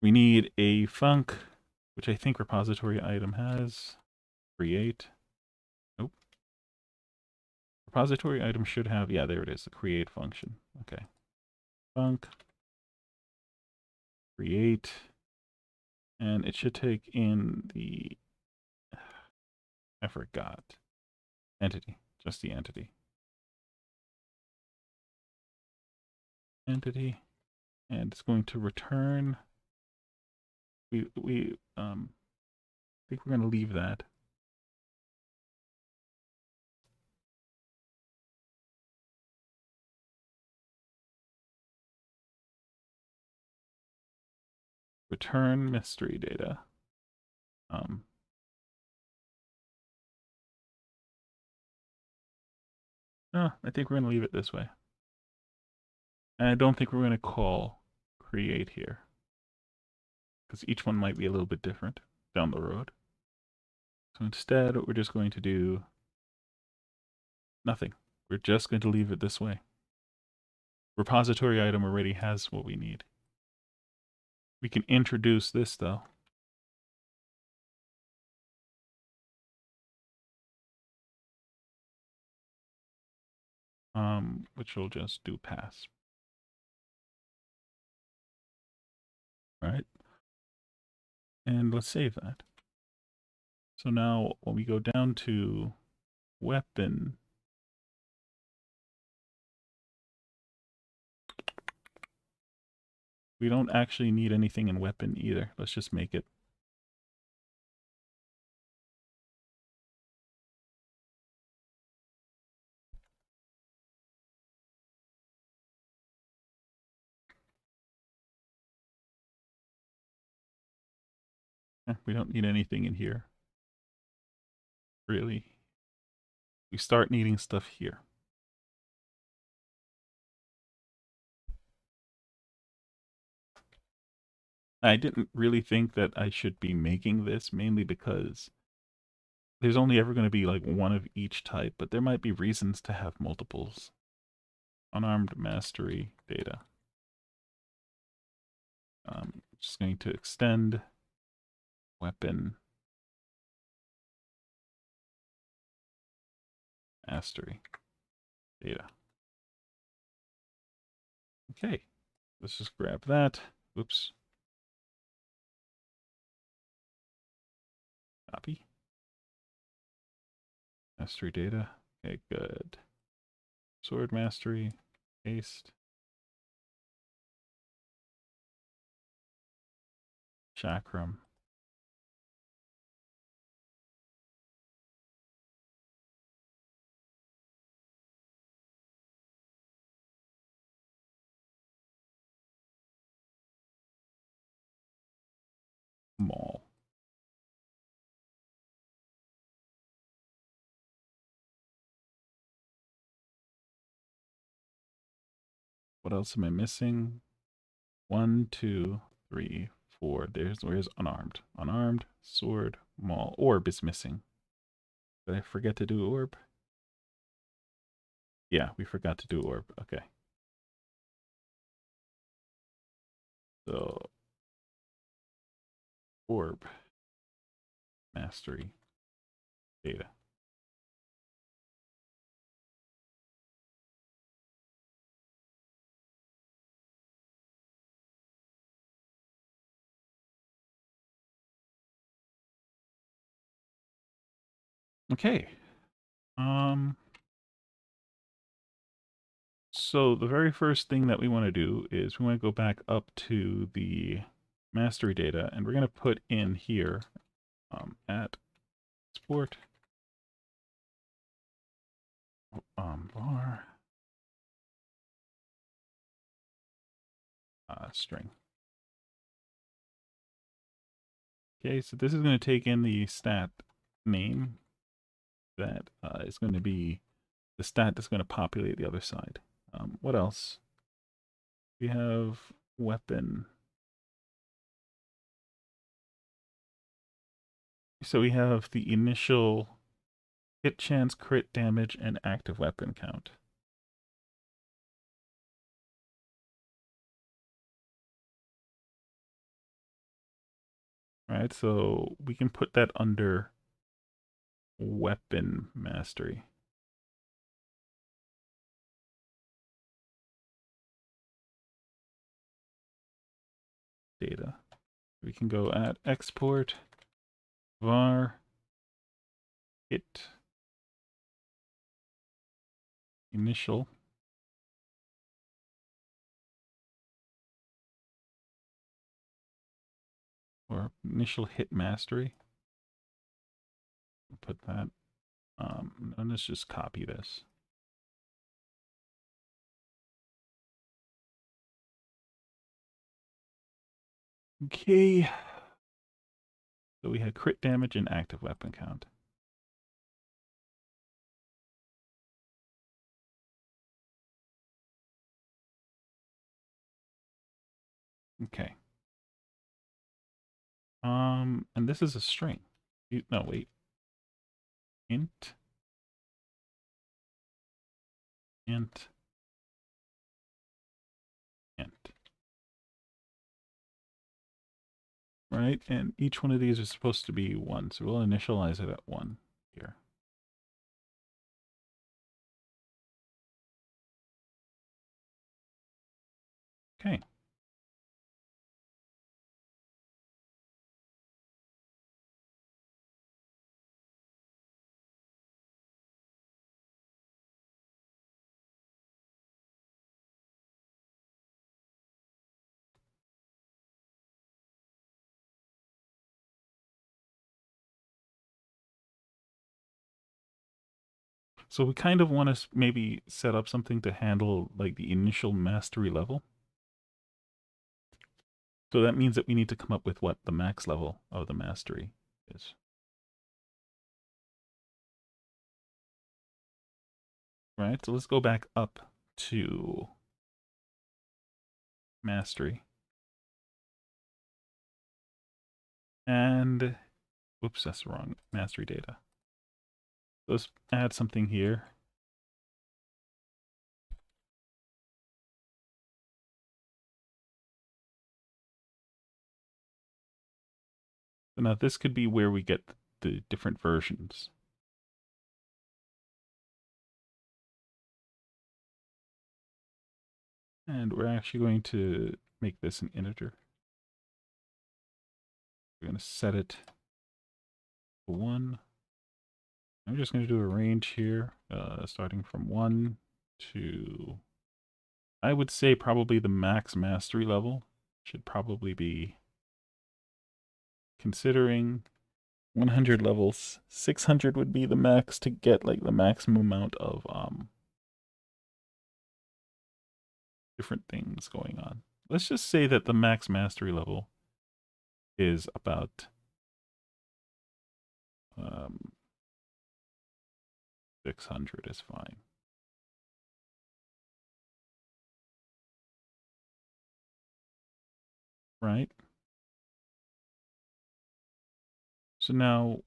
S1: We need a func which I think repository item has. Create. Nope. Repository item should have, yeah, there it is, the create function. Okay. Func. Create. And it should take in the, I forgot, entity, just the entity. Entity. And it's going to return, I think we're going to leave that. Return mystery data. No, I think we're going to leave it this way. And I don't think we're going to call create here, because each one might be a little bit different down the road. So instead, we're just going to do nothing. We're just going to leave it this way. Repository item already has what we need. We can introduce this, though. Which will just do pass. All right. And let's save that. So now when we go down to weapon, we don't actually need anything in weapon either. Let's just make it. We don't need anything in here. Really. We start needing stuff here. I didn't really think that I should be making this, mainly because there's only ever going to be like one of each type, but there might be reasons to have multiples. Unarmed mastery data. Just going to extend weapon mastery data. Okay, let's just grab that. Oops. Copy. Mastery data. Okay, good. Sword mastery. Paste. Chakram. Maul. What else am I missing? 1, 2, 3, 4. Where's unarmed? Unarmed, sword, maul. Orb is missing. Did I forget to do orb? Yeah, we forgot to do orb. Okay. So, orb, mastery, data. Okay. So the very first thing that we want to do is we want to go back up to the mastery data, and we're going to put in here at sport var string. Okay, so this is going to take in the stat name that is going to be the stat that's going to populate the other side. What else? We have weapon. So we have the initial hit chance, crit damage, and active weapon count. Right, right? So we can put that under weapon mastery. Data. We can go at export var hit initial or initial hit mastery. Put that. And let's just copy this. Okay. So we had crit damage and active weapon count. Okay. And this is a string. No, wait. Int. Int. Int. Right? And each one of these is supposed to be 1. So we'll initialize it at 1 here. Okay. So we kind of want to maybe set up something to handle like the initial mastery level. So that means that we need to come up with what the max level of the mastery is. Right? So let's go back up to mastery. And, whoops, that's wrong. Mastery data. Let's add something here. So now this could be where we get the different versions. And we're actually going to make this an integer. We're going to set it to 1. I'm just going to do a range here, starting from 1 to, I would say probably the max mastery level should probably be, considering 100 levels, 600 would be the max to get like the maximum amount of different things going on. Let's just say that the max mastery level is about 600 is fine. Right? So now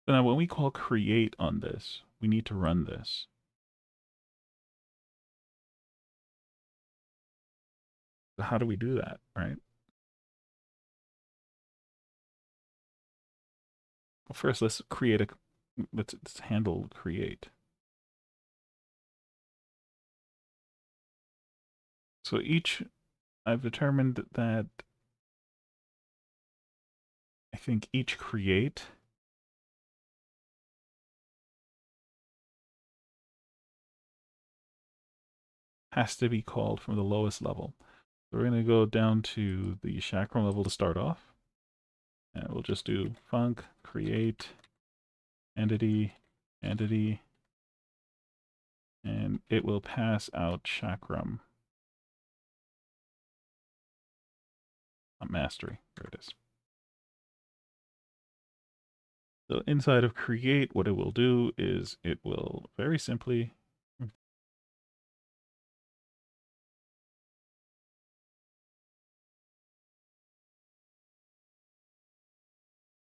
S1: when we call create on this, we need to run this. So how do we do that, right? Well, first let's create a, let's handle create. So I've determined that I think each create has to be called from the lowest level. So we're going to go down to the chakram level to start off. And we'll just do func create entity, entity, and it will pass out chakram mastery. There it is. So inside of create, what it will do is it will very simply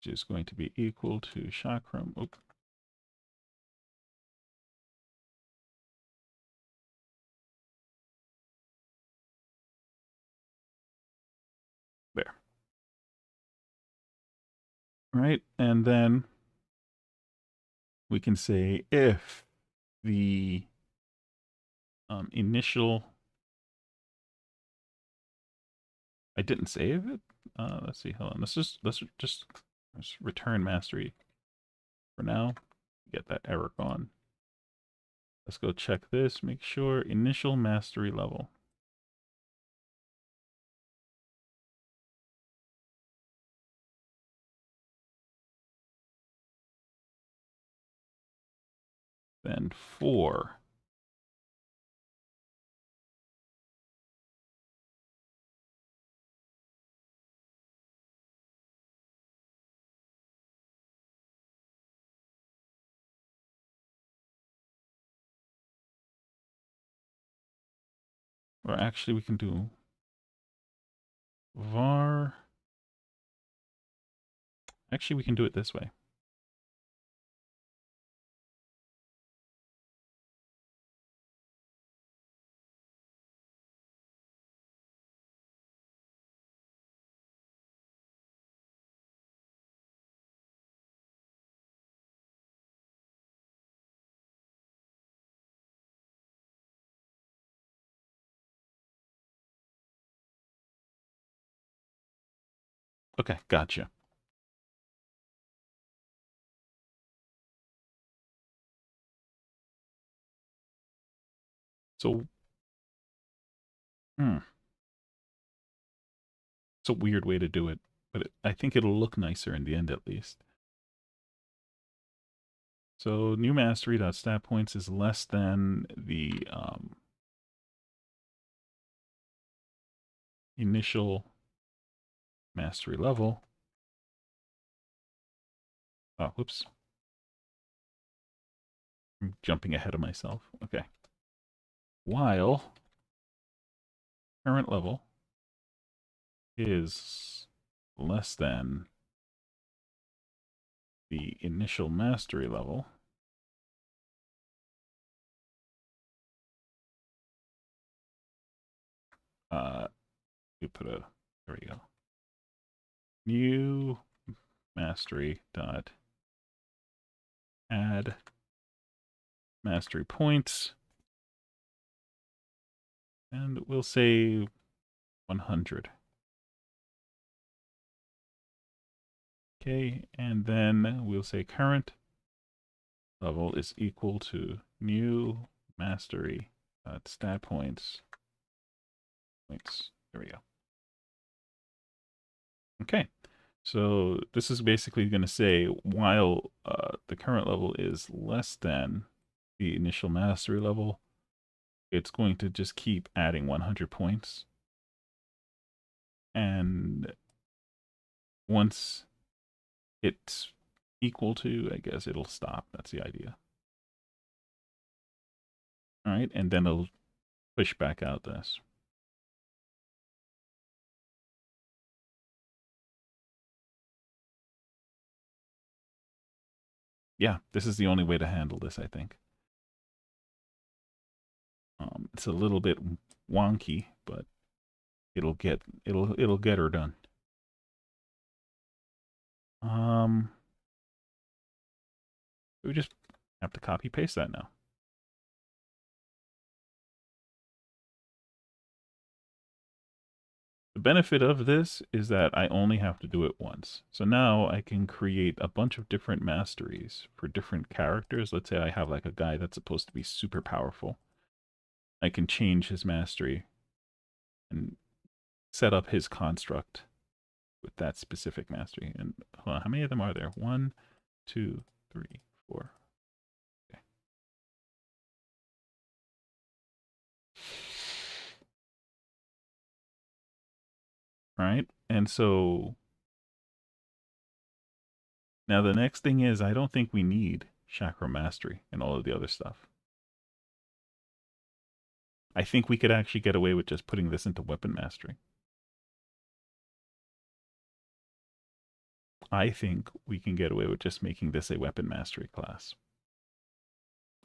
S1: which is going to be equal to chakram. Oop. There. Right, and then we can say if the initial, I didn't save it. Let's see. Hold on. Let's return mastery for now. Get that error gone. Let's go check this. Make sure initial mastery level. Then 4. Or actually, we can do var. Actually, we can do it this way. Okay, gotcha. So, it's a weird way to do it, but I think it'll look nicer in the end at least. So new mastery dot stat points is less than the initial mastery level. Oh, whoops. I'm jumping ahead of myself. Okay. While current level is less than the initial mastery level. We put a, there we go. New mastery dot add mastery points. And we'll say 100. Okay, and then we'll say current level is equal to new mastery stat points. There we go. Okay, so this is basically going to say while the current level is less than the initial mastery level, it's going to just keep adding 100 points. And once it's equal to, I guess it'll stop. That's the idea. All right, and then it'll push back out this. Yeah, this is the only way to handle this, I think. It's a little bit wonky, but it'll get her done. We just have to copy paste that now. The benefit of this is that I only have to do it once. So now I can create a bunch of different masteries for different characters. Let's say I have like a guy that's supposed to be super powerful. I can change his mastery and set up his construct with that specific mastery. And hold on, how many of them are there? 1, 2, 3, 4. Okay. All right. And so now the next thing is I don't think we need chakra mastery and all of the other stuff. I think we could actually get away with just putting this into weapon mastery. I think we can get away with just making this a weapon mastery class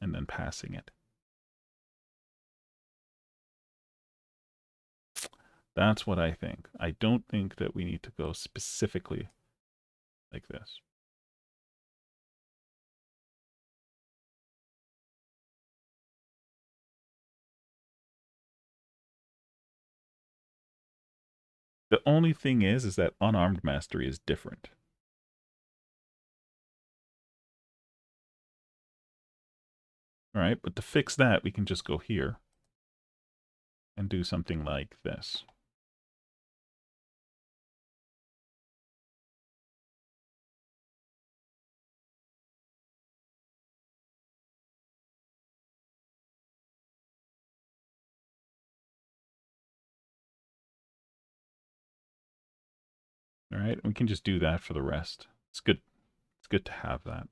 S1: and then passing it. That's what I think. I don't think that we need to go specifically like this. The only thing is that unarmed mastery is different. All right, but to fix that, we can just go here and do something like this. All right, we can just do that for the rest. It's good. It's good to have that.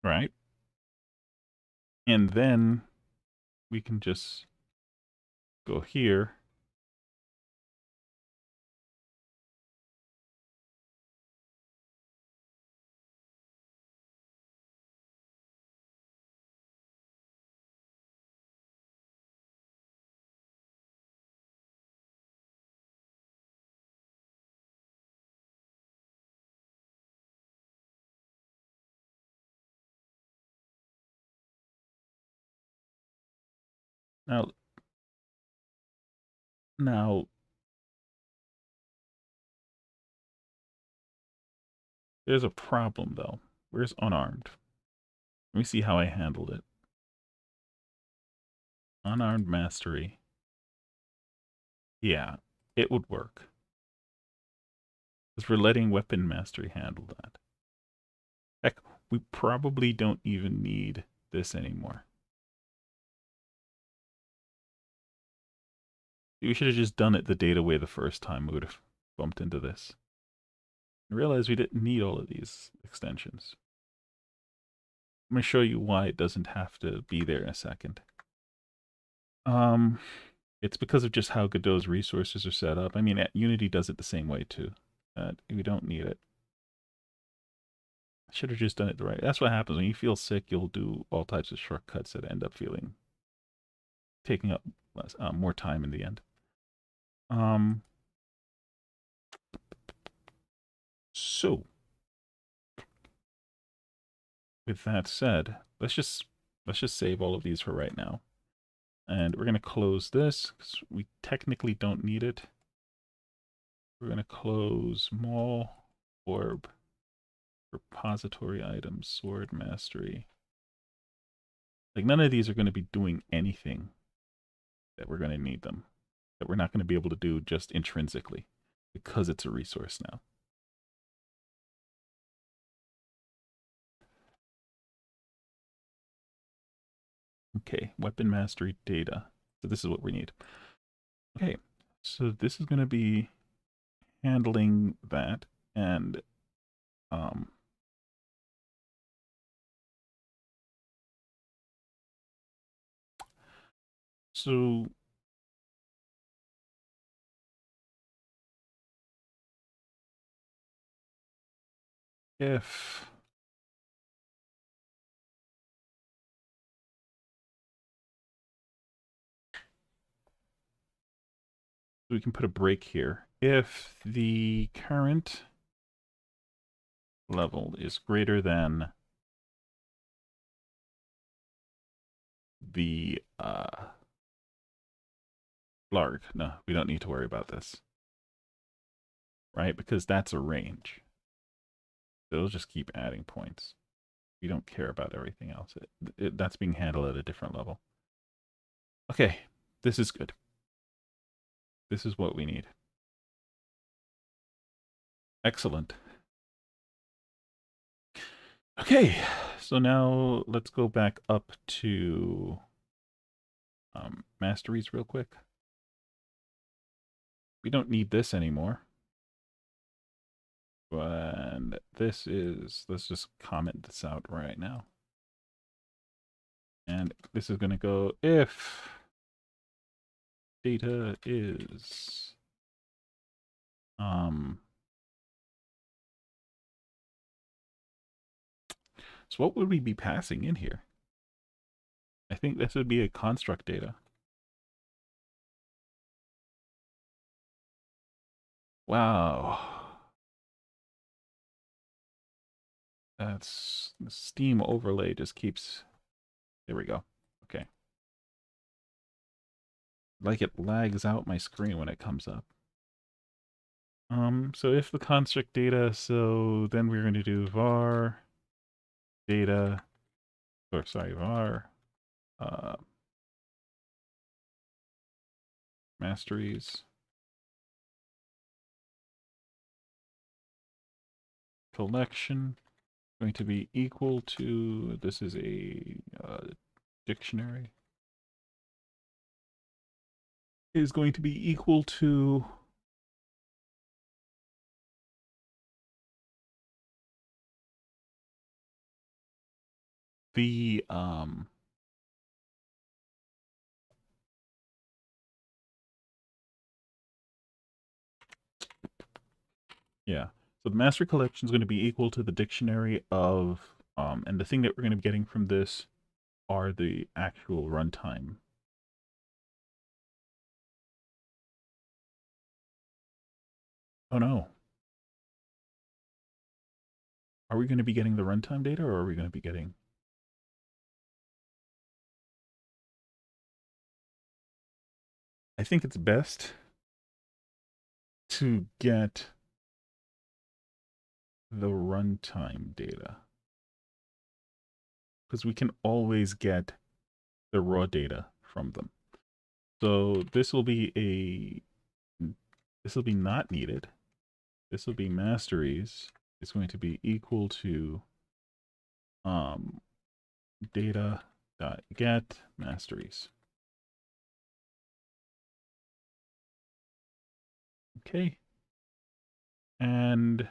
S1: Right? And then we can just go here. Now, there's a problem though. Where's unarmed? Let me see how I handled it. Unarmed mastery. Yeah, it would work. Because we're letting weapon mastery handle that. Heck, we probably don't even need this anymore. We should have just done it the data way the first time. We would have bumped into this. I realized we didn't need all of these extensions. I'm going to show you why it doesn't have to be there in a second. It's because of just how Godot's resources are set up. I mean, Unity does it the same way too. We don't need it. I should have just done it the right. That's what happens when you feel sick. You'll do all types of shortcuts that end up taking up more time in the end. So with that said, let's just save all of these for right now. And we're going to close this because we technically don't need it. We're going to close mall, orb, repository items, sword mastery. Like none of these are going to be doing anything that we're going to need them, that we're not going to be able to do just intrinsically because it's a resource now. Okay, weapon mastery data. So this is what we need. Okay, so this is going to be handling that, and so if we can put a break here. If the current level is greater than the larg, no, we don't need to worry about this, right? Because that's a range. It'll just keep adding points. We don't care about everything else. That's being handled at a different level. Okay, this is good. This is what we need. Excellent. Okay, so now let's go back up to Masteries real quick. We don't need this anymore. And this is, let's just comment this out right now. And this is going to go if data is so what would we be passing in here? I think this would be a construct data. Wow. That's the Steam overlay just keeps, there we go. Okay. Like it lags out my screen when it comes up. So if the construct data, so then we're going to do var data, or sorry, var masteries collection going to be equal to, this is a dictionary, is going to be equal to the yeah. So the mastery collection is going to be equal to the dictionary of and the thing that we're going to be getting from this are the actual runtime. Oh no. Are we going to be getting the runtime data or are we going to be getting... I think it's best to get the runtime data because we can always get the raw data from them. So this will be not needed. This will be masteries. It's going to be equal to data.get masteries. Okay. And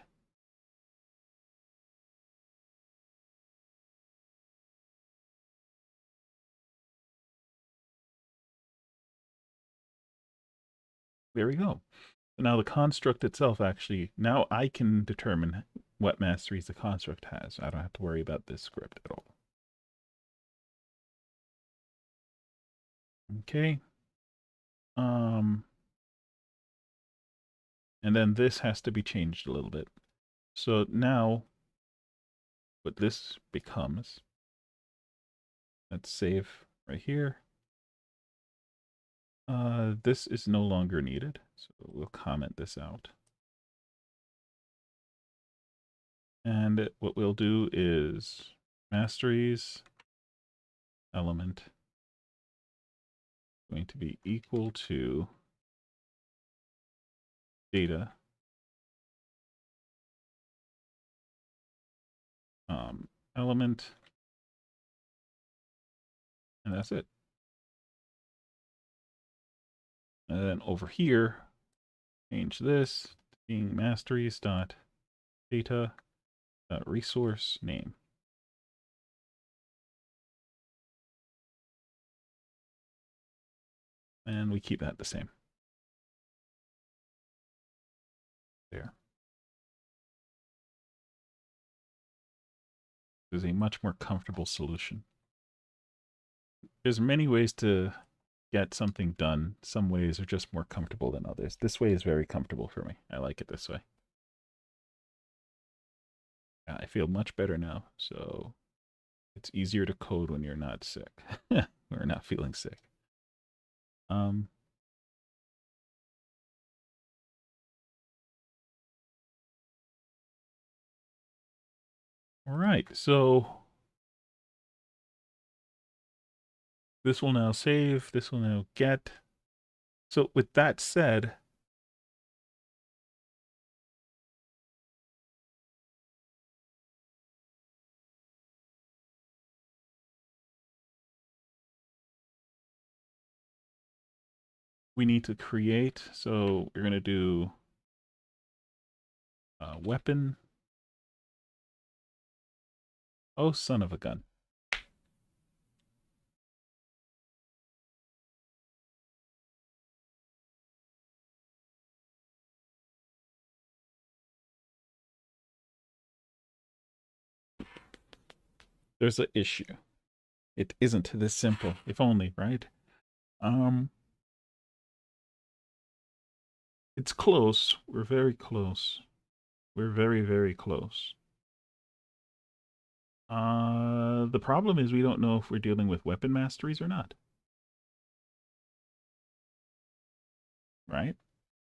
S1: there we go. Now the construct itself actually, now I can determine what masteries the construct has. I don't have to worry about this script at all. Okay. And then this has to be changed a little bit. So now what this becomes, let's save right here. This is no longer needed. So we'll comment this out. And what we'll do is masteries element going to be equal to data element, and that's it. And then over here, change this to being masteries dot data dot resource name. And we keep that the same. There. There's a much more comfortable solution. There's many ways to get something done. Some ways are just more comfortable than others. This way is very comfortable for me. I like it this way. I feel much better now, so it's easier to code when you're not sick. Or not feeling sick. All right, so this will now save, this will now get, So with that said, we need to create. So we're going to do weapon. Oh, son of a gun. There's an issue. It isn't this simple. If only, right? Um, it's close. We're very close. We're very, very close. The problem is we don't know if we're dealing with weapon masteries or not, right?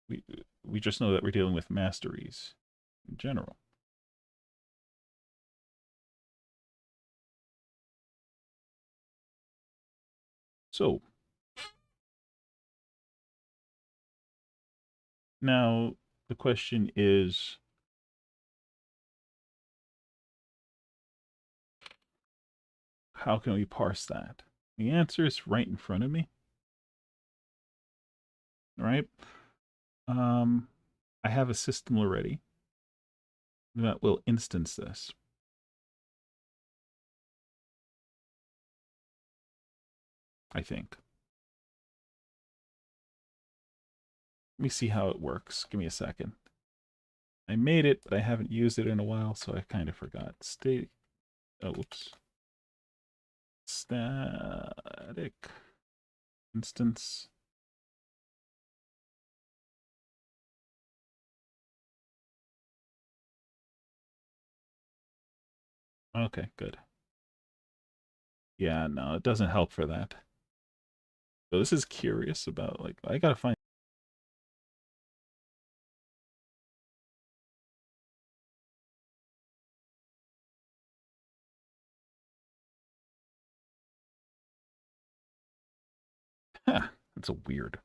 S1: We we just know that we're dealing with masteries in general. So now the question is, how can we parse that? The answer is right in front of me, right? Um, I have a system already that will instance this. I think. Let me see how it works. Give me a second. I made it, but I haven't used it in a while, so I kind of forgot. State. Oh, whoops. Static instance. Okay, good. Yeah, no, it doesn't help for that. So this is curious about, like, I gotta find. Huh, that's a weird.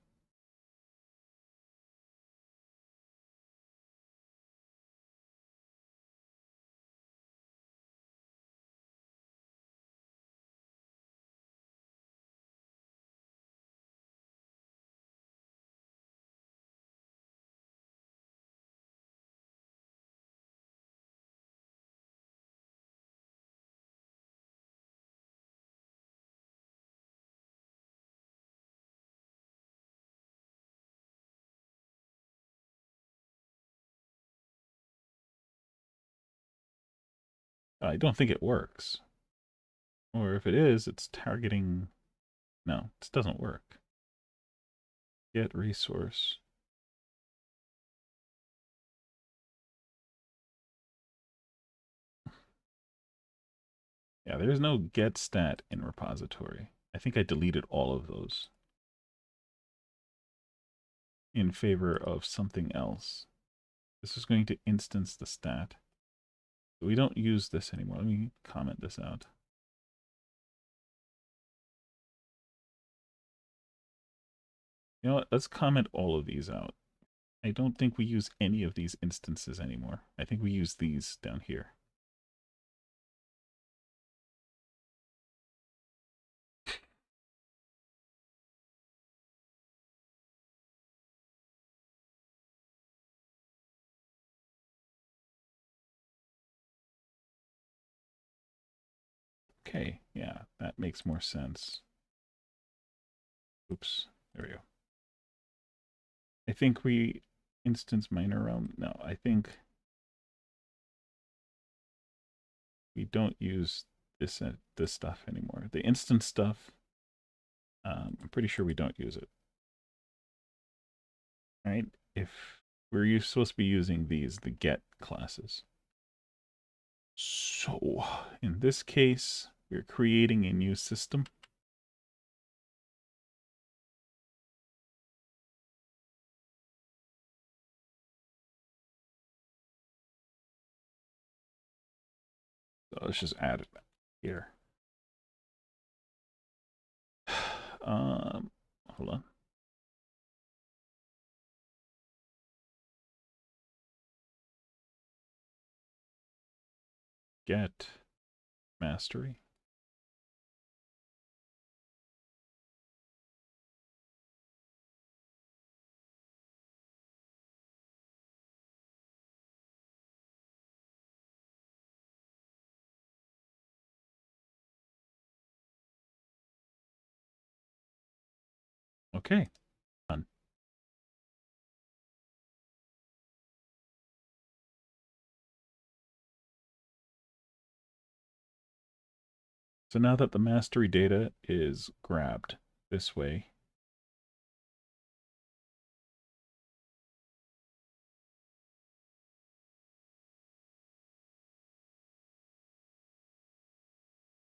S1: I don't think it works. Or if it is, it's targeting. No, this doesn't work. Get resource. Yeah, there's no get stat in repository. I think I deleted all of those in favor of something else. This is going to instance the stat. We don't use this anymore. Let me comment this out. You know what? Let's comment all of these out. I don't think we use any of these instances anymore. I think we use these down here. Okay, yeah, that makes more sense. Oops, there we go. I think we instance minor realm. No, I think we don't use this stuff anymore. The instance stuff, I'm pretty sure we don't use it. Right? If we're supposed to be using these, the get classes. So in this case, we're creating a new system. So let's just add it here. Um, hold on. get mastery. Okay, done. So now that the mastery data is grabbed this way,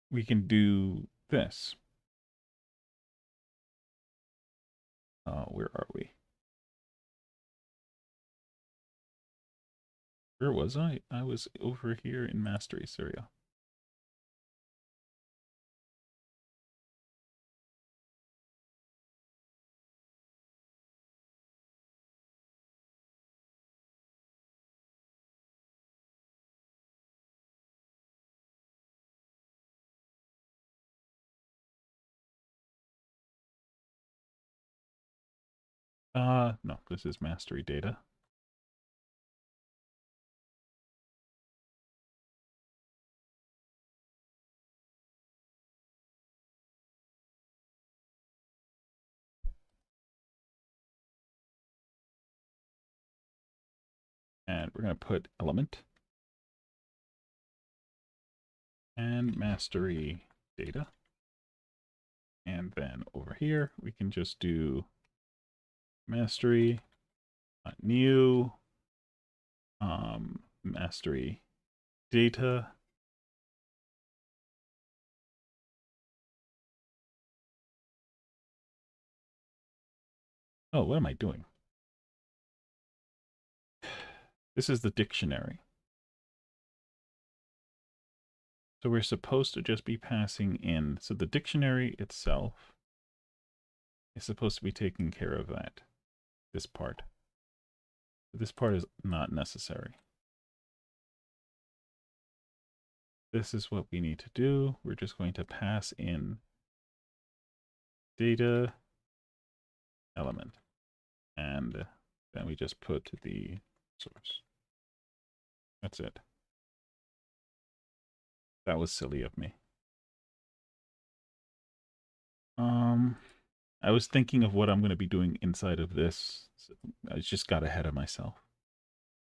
S1: we can do this. Where are we? Where was I? I was over here in Masteries area. No, this is mastery data. And we're going to put element and mastery data. And then over here, we can just do mastery, new, mastery data. Oh, what am I doing? This is the dictionary. So we're supposed to just be passing in. So the dictionary itself is supposed to be taking care of that, this part. This part is not necessary. This is what we need to do. We're just going to pass in data element. And then we just put the source. That's it. That was silly of me. I was thinking of what I'm going to be doing inside of this. So I just got ahead of myself.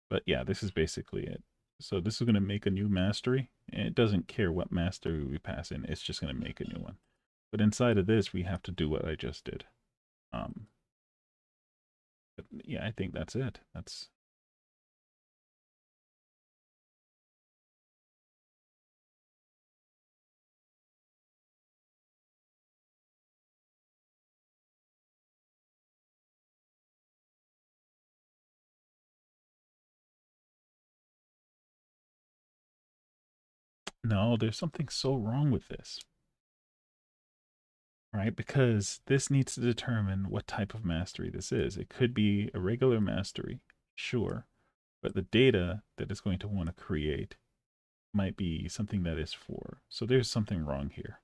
S1: But yeah, this is basically it. So this is going to make a new mastery. And it doesn't care what mastery we pass in. It's just going to make a new one. But inside of this, we have to do what I just did. But yeah, I think that's it. That's no, there's something so wrong with this. Right? Because this needs to determine what type of mastery this is. It could be a regular mastery, sure, but the data that it's going to want to create might be something that is for. So there's something wrong here.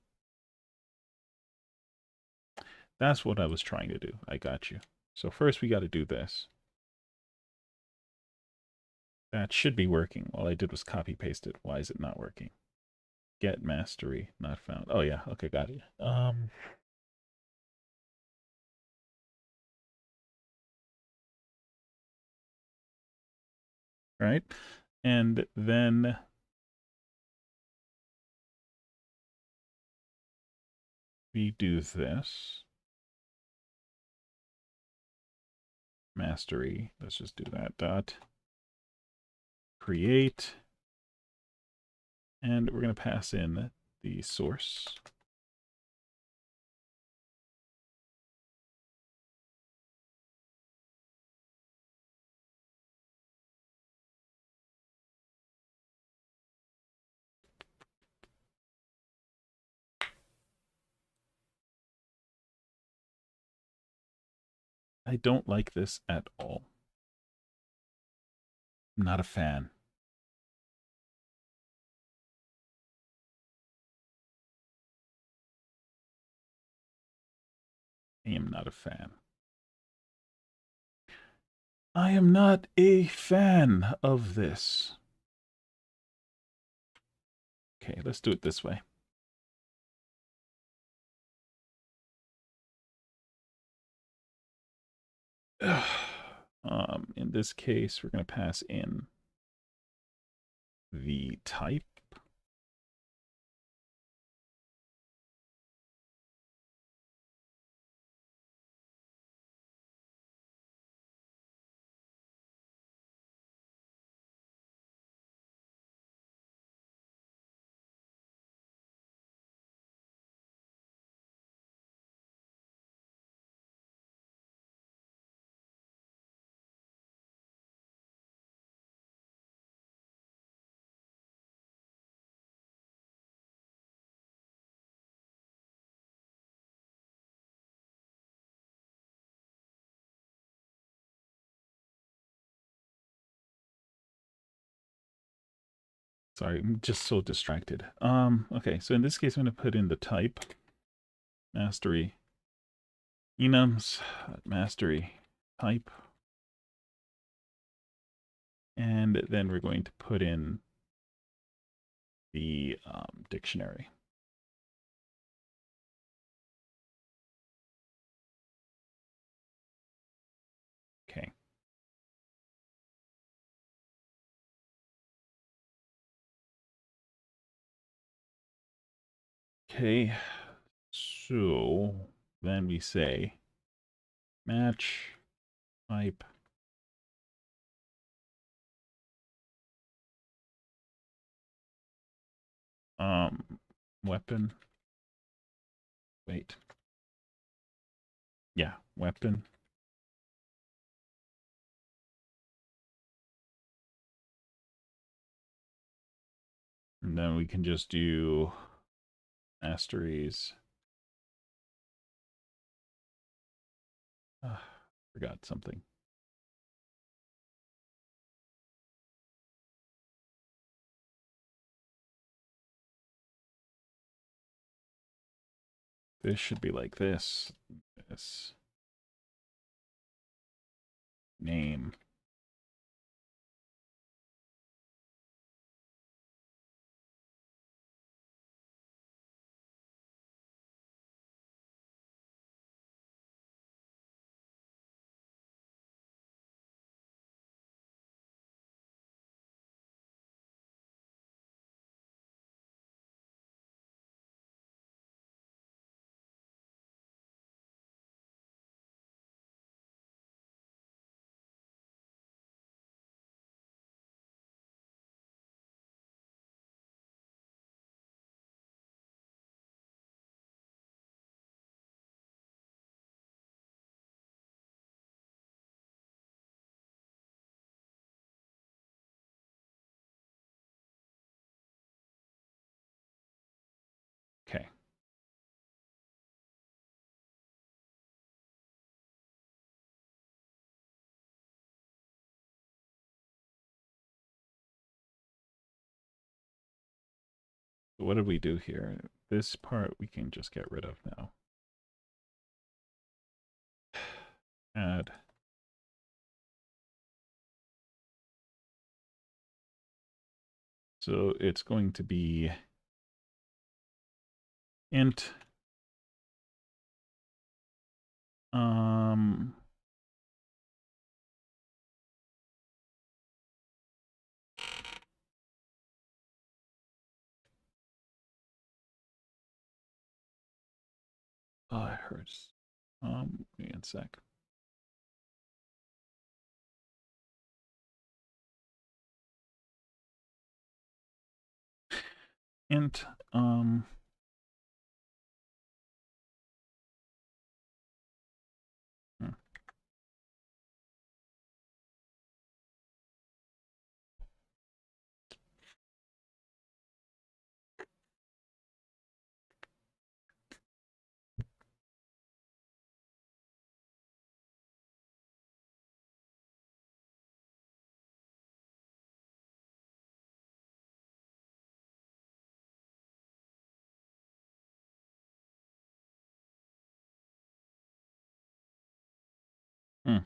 S1: That's what I was trying to do. I got you. So first we got to do this. That should be working. All I did was copy paste it. Why is it not working? Get mastery not found. Oh yeah, okay, got it. Right? And then we do this. Mastery. Let's just do that. Dot create. And we're going to pass in the source. I don't like this at all. I'm not a fan. I am not a fan. I am not a fan of this. Okay, let's do it this way. In this case, we're going to pass in the type. Sorry, I'm just so distracted. Okay, so in this case, I'm going to put in the type, mastery, enums, mastery, type, and then we're going to put in the dictionary. Okay. Okay, so then we say match type weapon. Wait. Yeah, weapon. And then we can just do masteries. Forgot something. This should be like this. This name. Okay. So what did we do here? This part we can just get rid of now. Add. So it's going to be int oh, it hurts. Give me a sec. Int hmm. Hmm.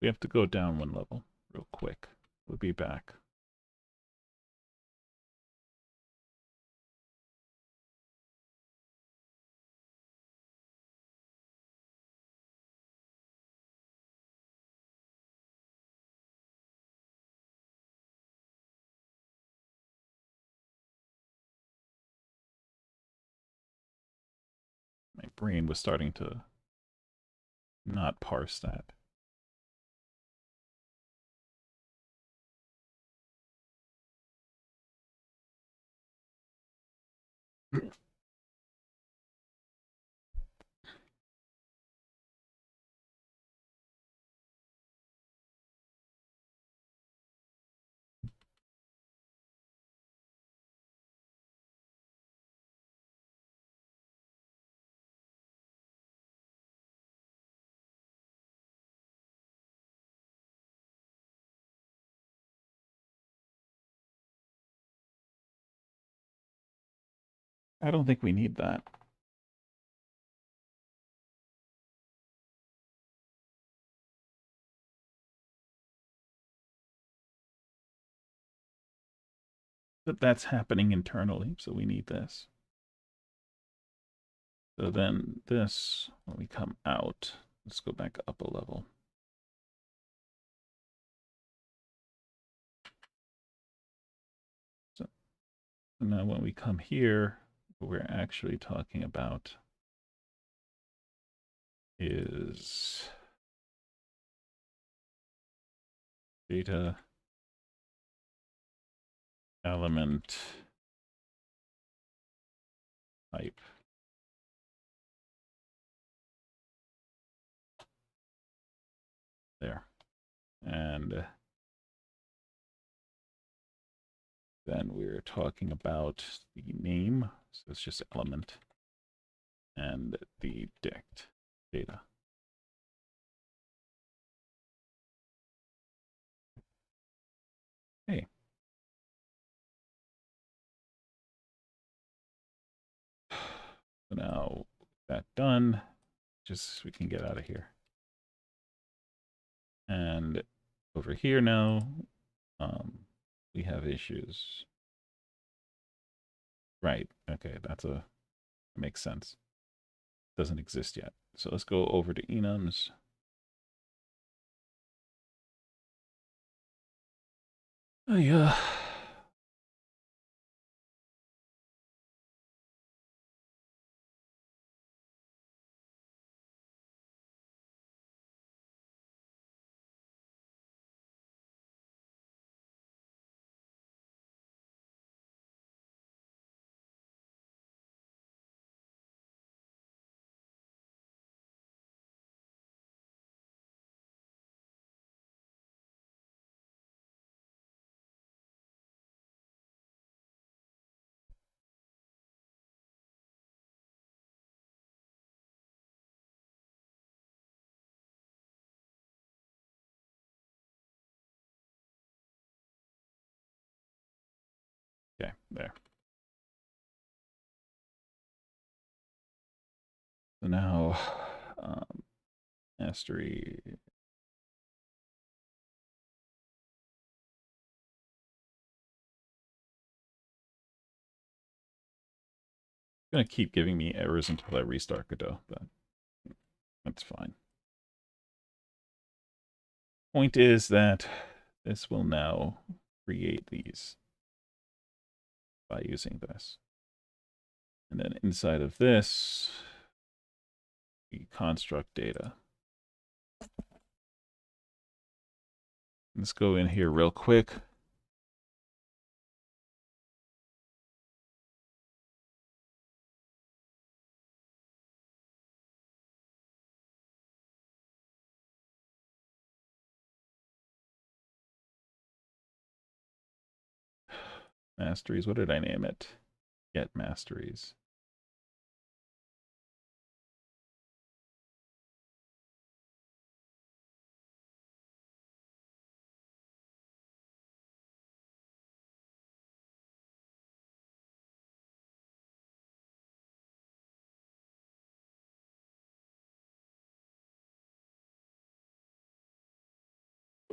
S1: We have to go down one level real quick. We'll be back. My brain was starting to not parse that. I don't think we need that. But that's happening internally, so we need this. So then this, when we come out, let's go back up a level. So now when we come here, what we're actually talking about is data element type. There. And then we're talking about the name. So it's just element and the dict data. Hey. So now that done, just we can get out of here. And over here now, we have issues. Right. Okay, makes sense. Doesn't exist yet. So let's go over to enums. Oh yeah. Okay, there. So now, mastery. It's gonna keep giving me errors until I restart Godot, but that's fine. Point is that this will now create these by using this. And then inside of this, we construct data. Let's go in here real quick. Masteries, what did I name it? Get masteries.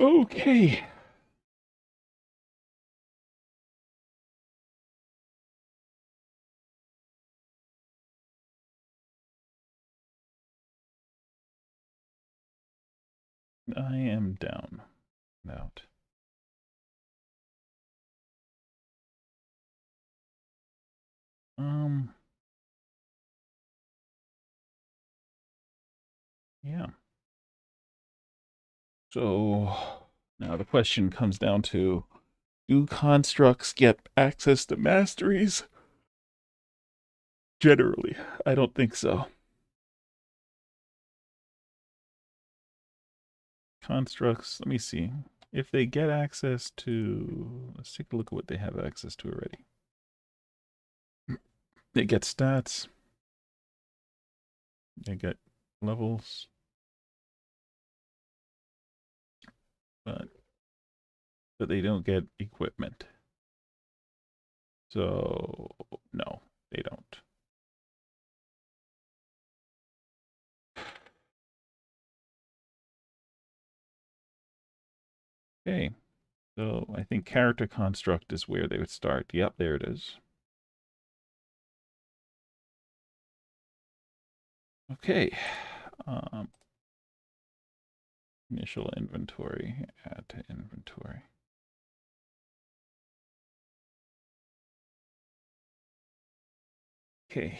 S1: Okay. I am down and out. Um, yeah. So now the question comes down to, do constructs get access to masteries? Generally, I don't think so. Constructs, let me see. If they get access to, let's take a look at what they have access to already. They get stats, they get levels, but they don't get equipment. So no, they don't. Okay, so I think character construct is where they would start. Yep, there it is. Okay. Um, Initial inventory, add to inventory. Okay.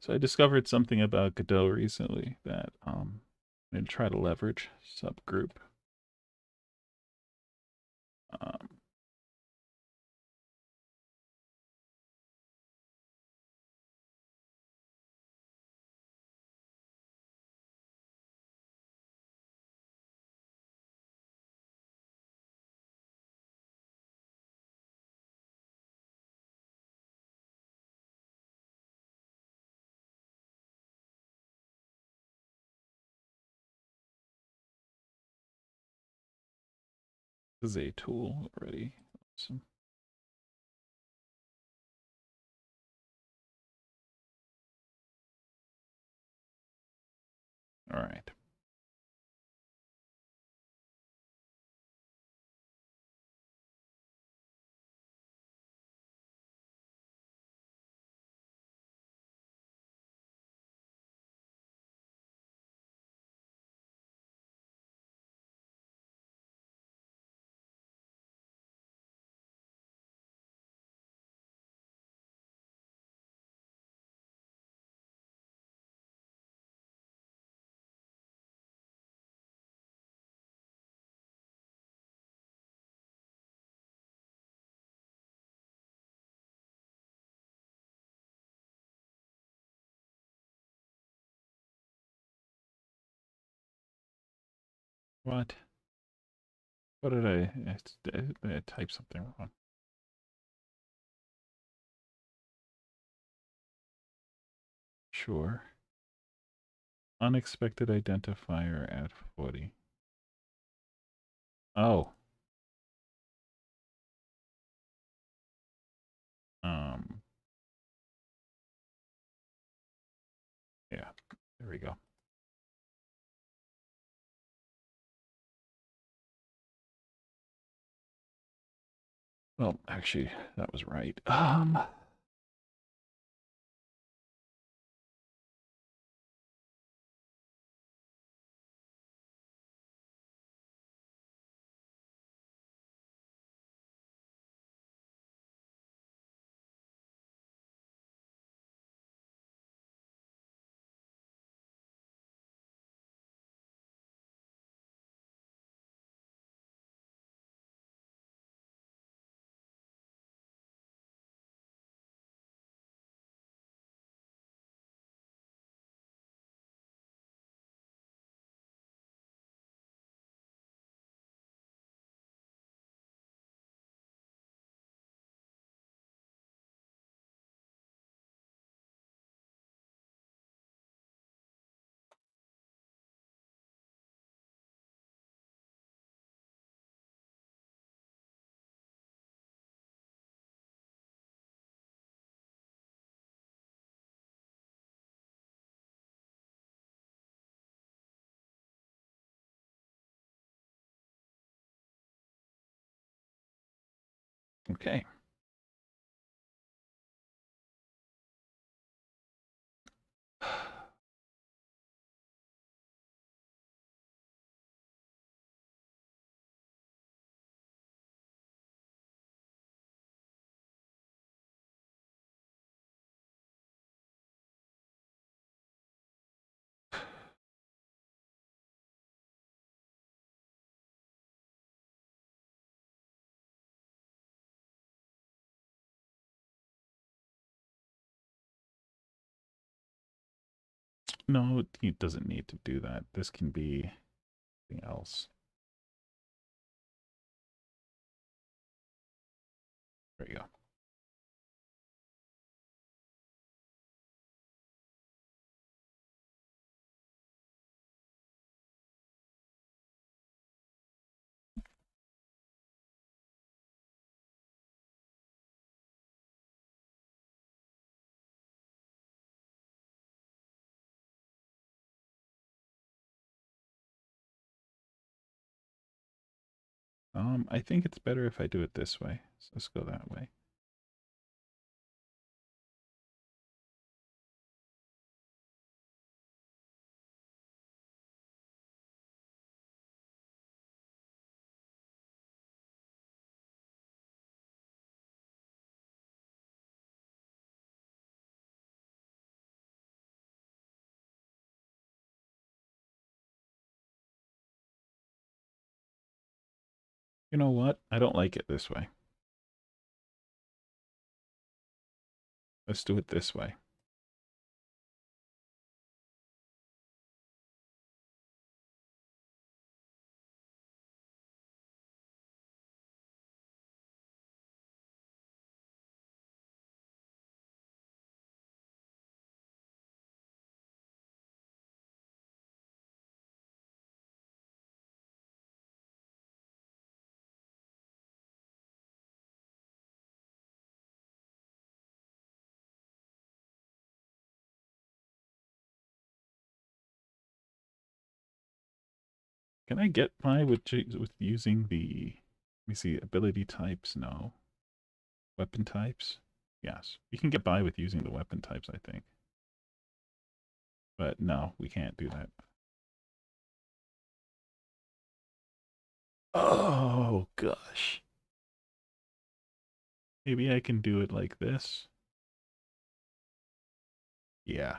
S1: So I discovered something about Godot recently that I'm going to try to leverage. Subgroup. Um, this is a tool already. Awesome. All right. What? What did I type something wrong? Sure. Unexpected identifier at 40. Oh. Um. Yeah. There we go. Well, actually, that was right. Okay. No, it doesn't need to do that. This can be something else. There you go. I think it's better if I do it this way. So let's go that way. You know what? I don't like it this way. Let's do it this way. Can I get by with using the, let me see, ability types? No. Weapon types? Yes. We can get by with using the weapon types, I think. But no, we can't do that. Oh, gosh. Maybe I can do it like this. Yeah.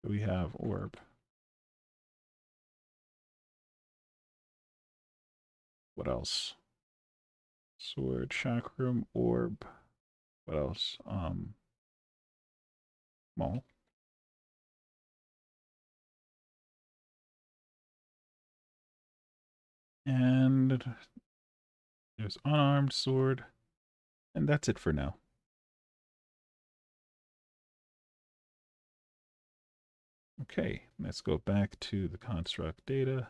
S1: We have orb. What else? Sword, chakram, orb. What else? Maul. And there's unarmed sword. And that's it for now. Okay, let's go back to the construct data.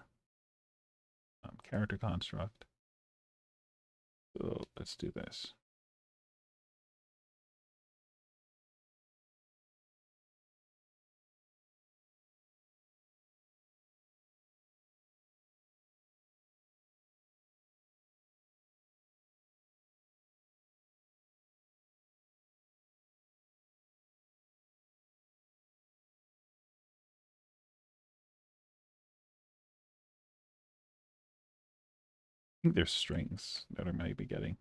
S1: Character construct. So let's do this. I think there's strings that I might be getting.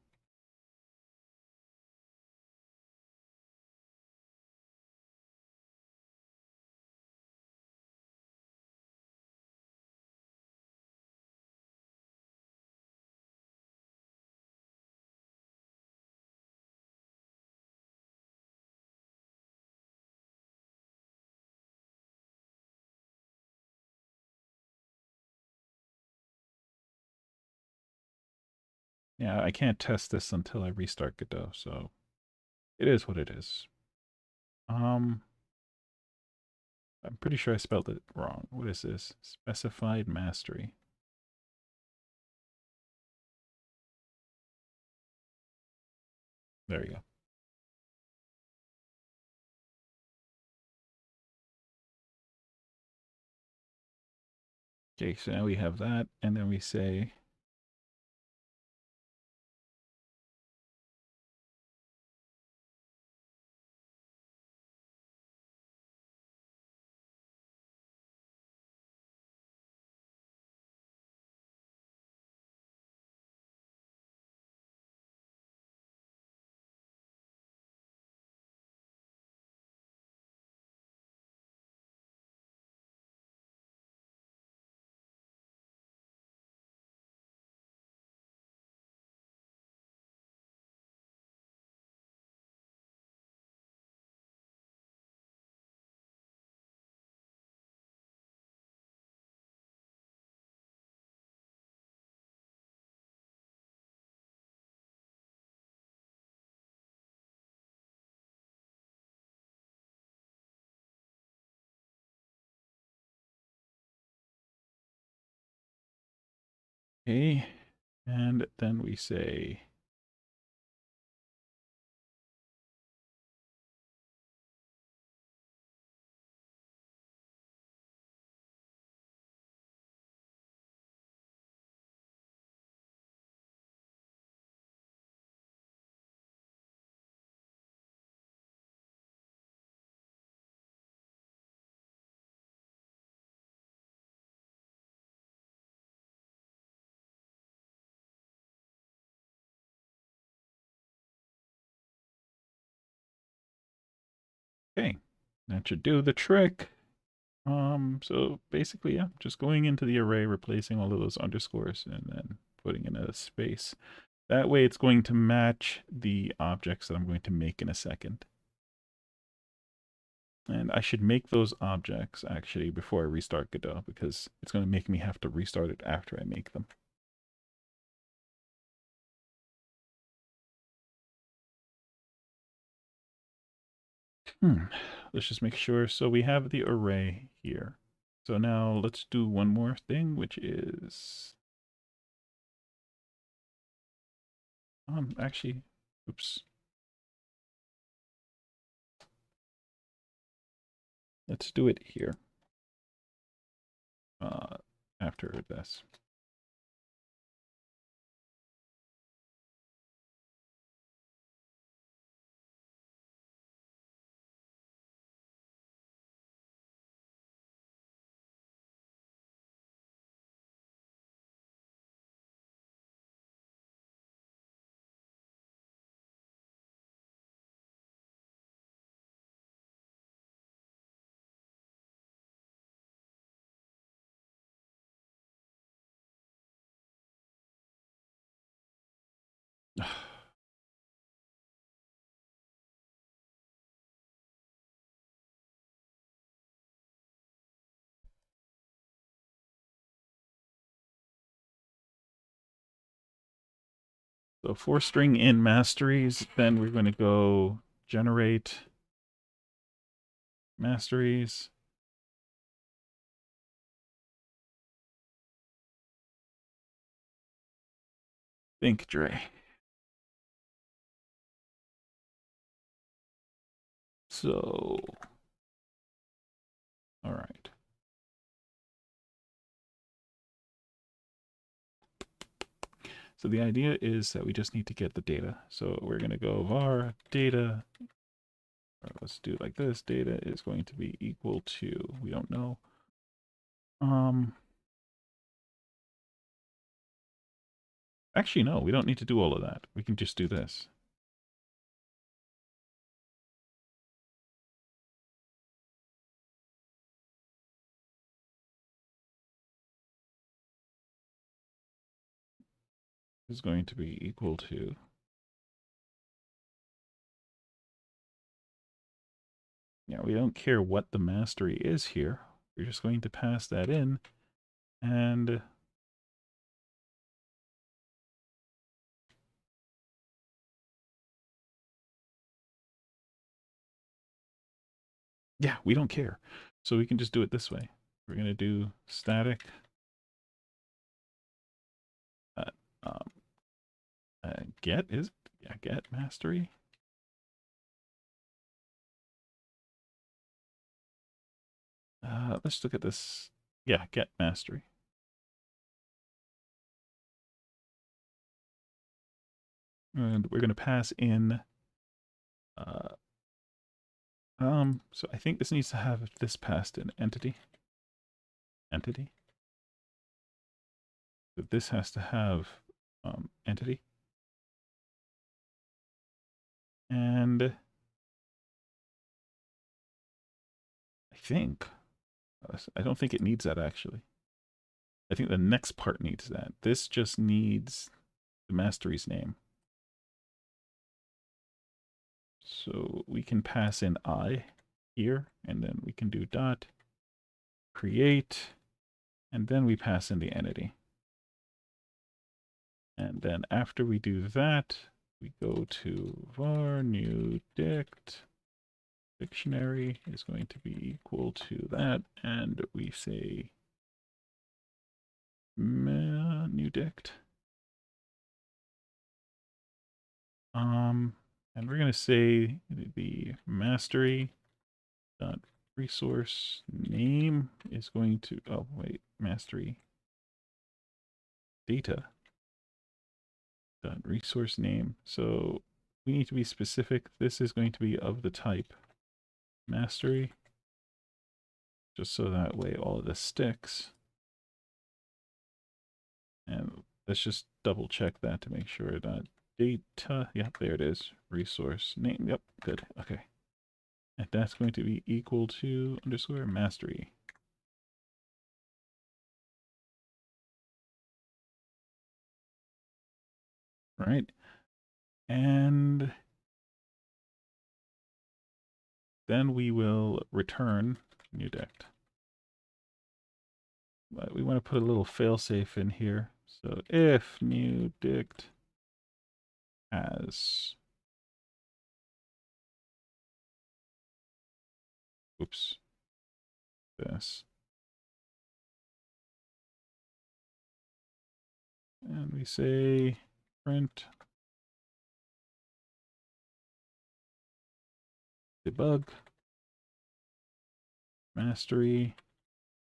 S1: Yeah, I can't test this until I restart Godot, so it is what it is. Um, I'm pretty sure I spelled it wrong. What is this? Specified mastery. There you go. Okay, so now we have that, and then we say, okay, and then we say, okay, that should do the trick. So basically, yeah, just going into the array, replacing all of those underscores, and then putting in a space. That way it's going to match the objects that I'm going to make in a second. And I should make those objects, actually, before I restart Godot, because it's going to make me have to restart it after I make them. Let's just make sure. So we have the array here. So now let's do one more thing, which is actually, oops. Let's do it here. After this. So for string in masteries, then we're going to go generate masteries. Think Dre. So, all right. So the idea is that we just need to get the data. So we're going to go var data. Or let's do it like this. Data is going to be equal to, we don't know. Actually, no, we don't need to do all of that. We can just do this. Is going to be equal to, yeah, we don't care what the mastery is here. We're just going to pass that in, and yeah, we don't care. So we can just do it this way. We're going to do static uh, um, get is, yeah, get mastery. Let's look at this. Yeah, get mastery. And we're going to pass in, uh, so I think this needs to have this passed in entity. Entity. So this has to have entity. And I think, I don't think it needs that actually. I think the next part needs that. This just needs the mastery's name. So we can pass in I here, and then we can do dot create, and then we pass in the entity. And then after we do that, we go to var new dict. Dictionary is going to be equal to that, and we say new dict. And we're going to say the mastery dot resource name is going to, oh wait, mastery data dot resource name. So we need to be specific. This is going to be of the type mastery, just so that way all of this sticks. And let's just double check that to make sure that data, yep, there it is, resource name, yep, good, okay. And that's going to be equal to underscore mastery. Right. And then we will return new dict. But we want to put a little failsafe in here. So if new dict has, oops, this. And we say print debug mastery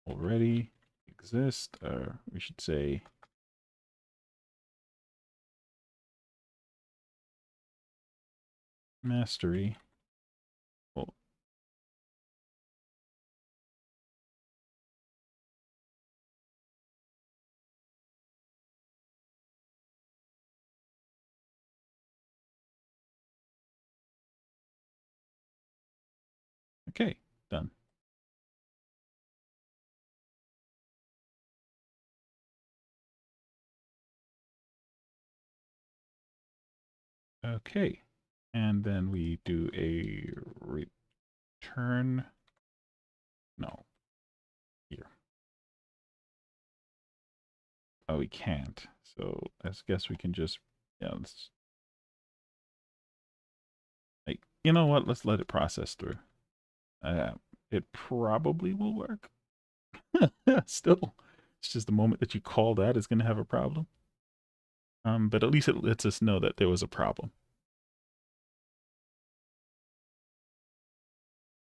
S1: already exist, or we should say mastery. Oh, okay, done. Okay, and then we do a return. No, here. Oh, we can't. So I guess we can just, yeah, let's, like, you know what? Let's let it process through. It probably will work. Still, it's just the moment that you call that is going to have a problem. But at least it lets us know that there was a problem.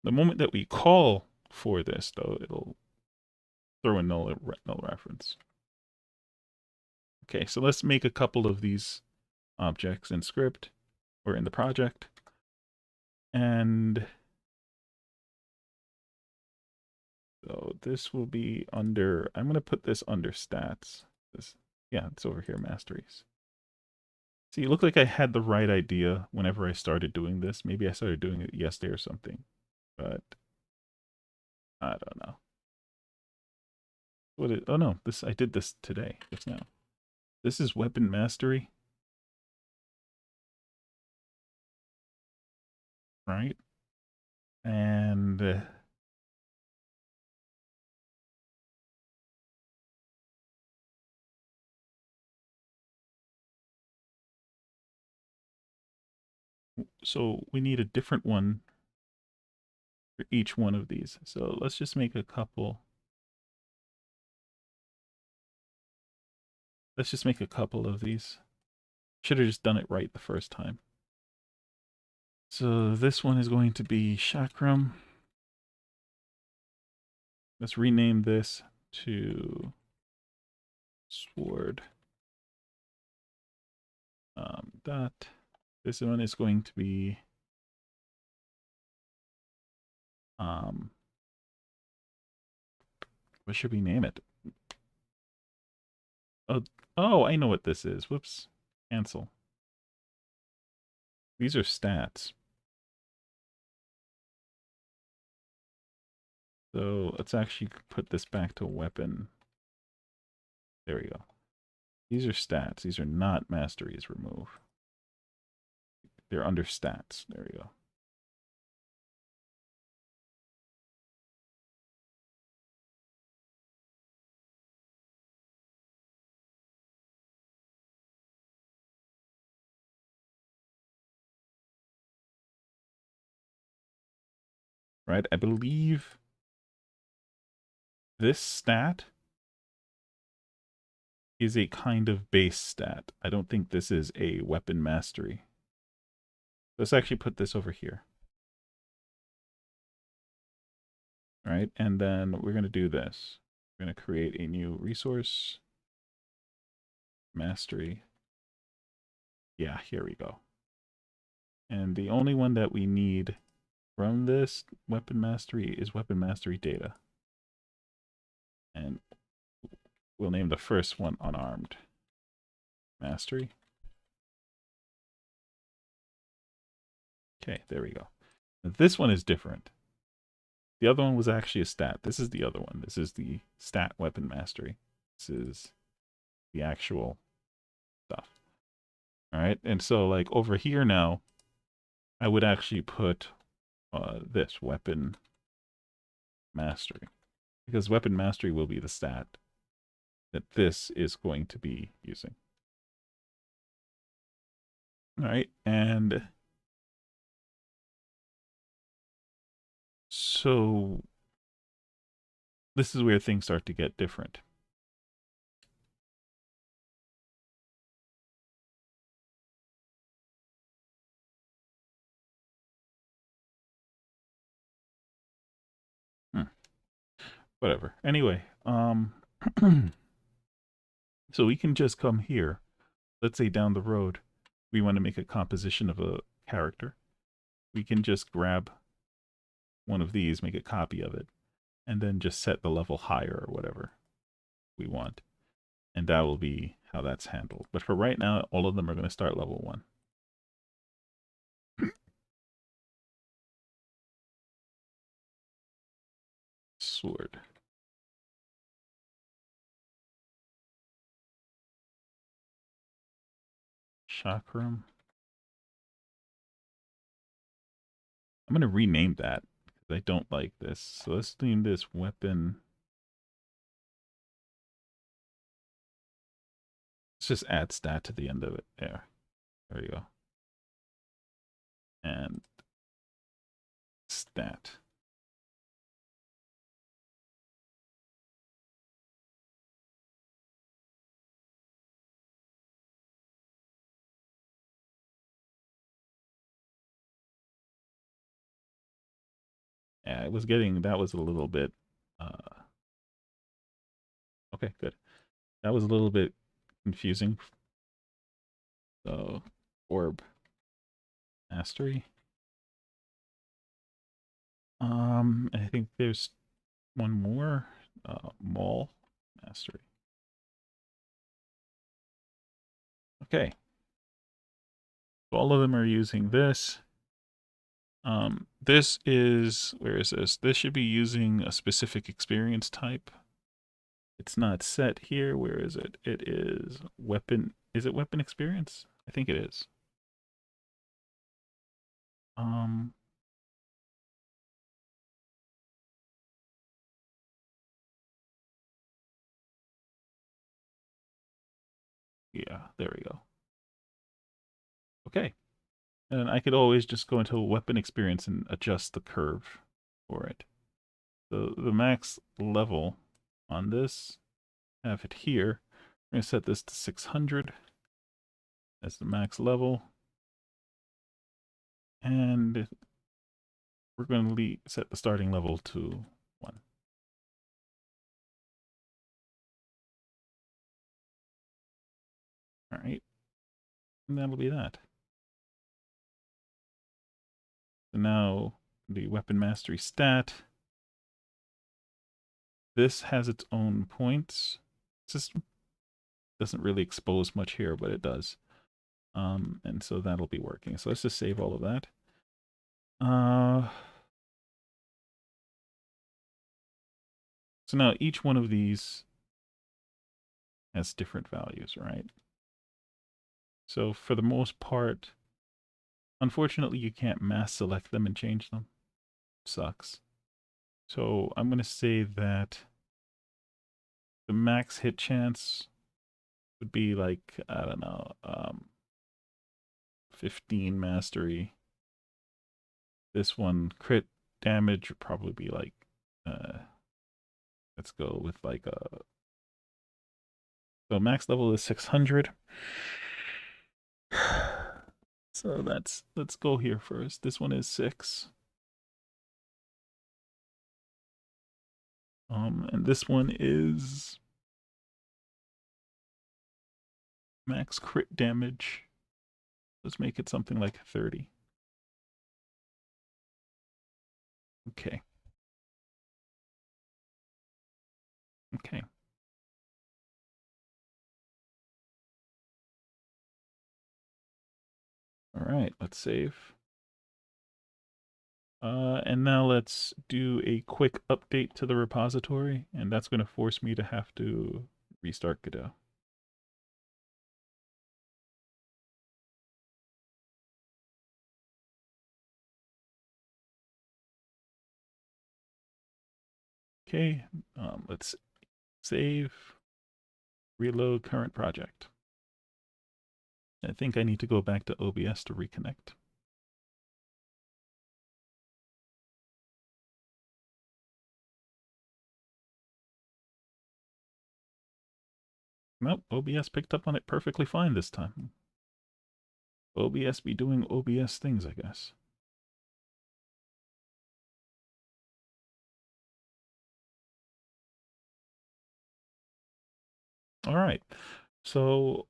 S1: The moment that we call for this, though, it'll throw a null reference. Okay, so let's make a couple of these objects in script or in the project. And so this will be under, I'm going to put this under stats. This, yeah, it's over here, masteries. See, it looked like I had the right idea whenever I started doing this. Maybe I started doing it yesterday or something, but I don't know. Oh no, I did this today, just now. This is weapon mastery, right? And so we need a different one for each one of these. So let's just make a couple. Let's just make a couple of these. Should have just done it right the first time. So this one is going to be chakram. Let's rename this to sword. Dot. This one is going to be what should we name it? Oh, oh, I know what this is. Whoops. Cancel. These are stats. So let's actually put this back to weapon. There we go. These are stats. These are not masteries. Remove. They're under stats. There we go. Right? I believe this stat is a kind of base stat. I don't think this is a weapon mastery. Let's actually put this over here. Right? And then we're going to do this. We're going to create a new resource. Mastery. Yeah, here we go. And the only one that we need from this weapon mastery is weapon mastery data. And we'll name the first one unarmed. Mastery. Okay, there we go. Now, this one is different. The other one was actually a stat. This is the other one. This is the stat weapon mastery. This is the actual stuff. All right, and so like over here now, I would actually put this weapon mastery, because weapon mastery will be the stat that this is going to be using. All right, and so this is where things start to get different. Whatever. Anyway, so we can just come here. Let's say down the road, we want to make a composition of a character. We can just grab one of these, make a copy of it, and then just set the level higher or whatever we want. And that will be how that's handled. But for right now, all of them are going to start level 1. Sword. Chakram. I'm going to rename that because I don't like this. So let's name this weapon. Let's just add stat to the end of it. There. There you go. And stat. Yeah, it was getting, that was a little bit, okay, good. That was a little bit confusing. So, orb mastery. I think there's one more, mall mastery. Okay. So all of them are using this. This is, where is this? This should be using a specific experience type. It's not set here. Where is it? It is weapon. Is it weapon experience? I think it is. Um, yeah, there we go. Okay. And I could always just go into weapon experience and adjust the curve for it. So the max level on this, have it here. I'm going to set this to 600 as the max level. And we're going to set the starting level to 1. All right. And that'll be that. So now the weapon mastery stat. This has its own points system. Doesn't really expose much here, but it does. And so that'll be working. So let's just save all of that. So now each one of these has different values, right? So for the most part, unfortunately, you can't mass select them and change them. Sucks. So I'm going to say that the max hit chance would be like, I don't know, 15 mastery. This one, crit damage would probably be like, let's go with like a, so max level is 600. So let's go here first. This one is 6. And this one is max crit damage. Let's make it something like 30. Okay. Okay. All right, let's save. And now let's do a quick update to the repository, and that's going to force me to have to restart Godot. Okay, let's save, reload current project. I think I need to go back to OBS to reconnect. Nope, OBS picked up on it perfectly fine this time. OBS be doing OBS things, I guess. All right, so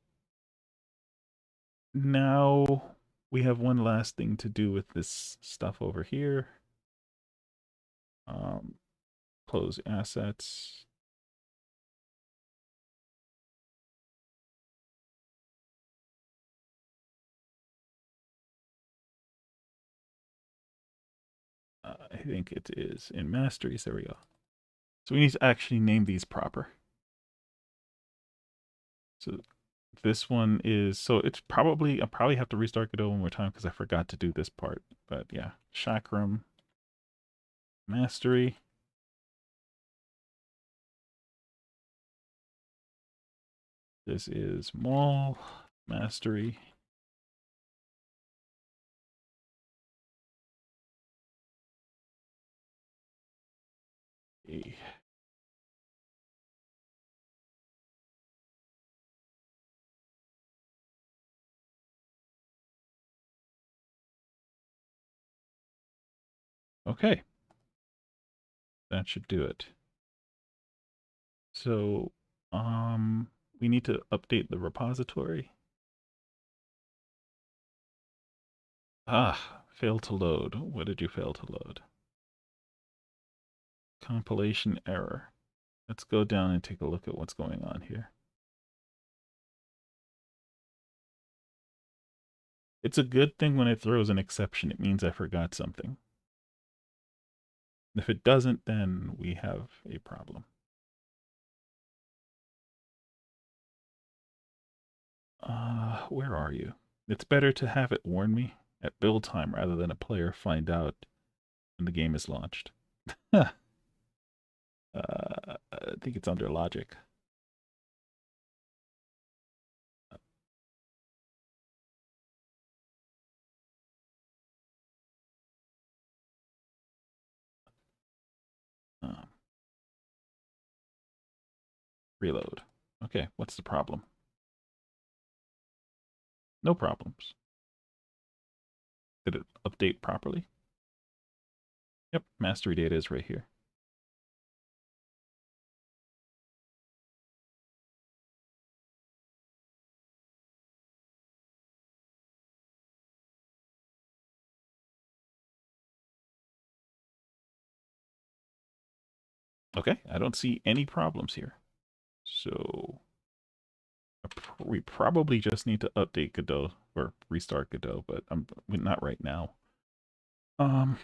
S1: now we have one last thing to do with this stuff over here. Close assets. I think it is in Masteries. There we go. So we need to actually name these proper. So this one is, so it's probably, I'll probably have to restart Godot one more time because I forgot to do this part. But yeah, Chakram Mastery. This is Mall Mastery. Okay. That should do it. So, we need to update the repository. Ah, failed to load. What did you fail to load? Compilation error. Let's go down and take a look at what's going on here. It's a good thing when it throws an exception. It means I forgot something. If it doesn't, then we have a problem. Where are you? It's better to have it warn me at build time rather than a player find out when the game is launched. I think it's under logic. Uh, Reload. Okay, what's the problem? No problems. Did it update properly? Yep, mastery data is right here. Okay, I don't see any problems here. So we probably just need to update Godot or restart Godot, but I'm not right now. Um,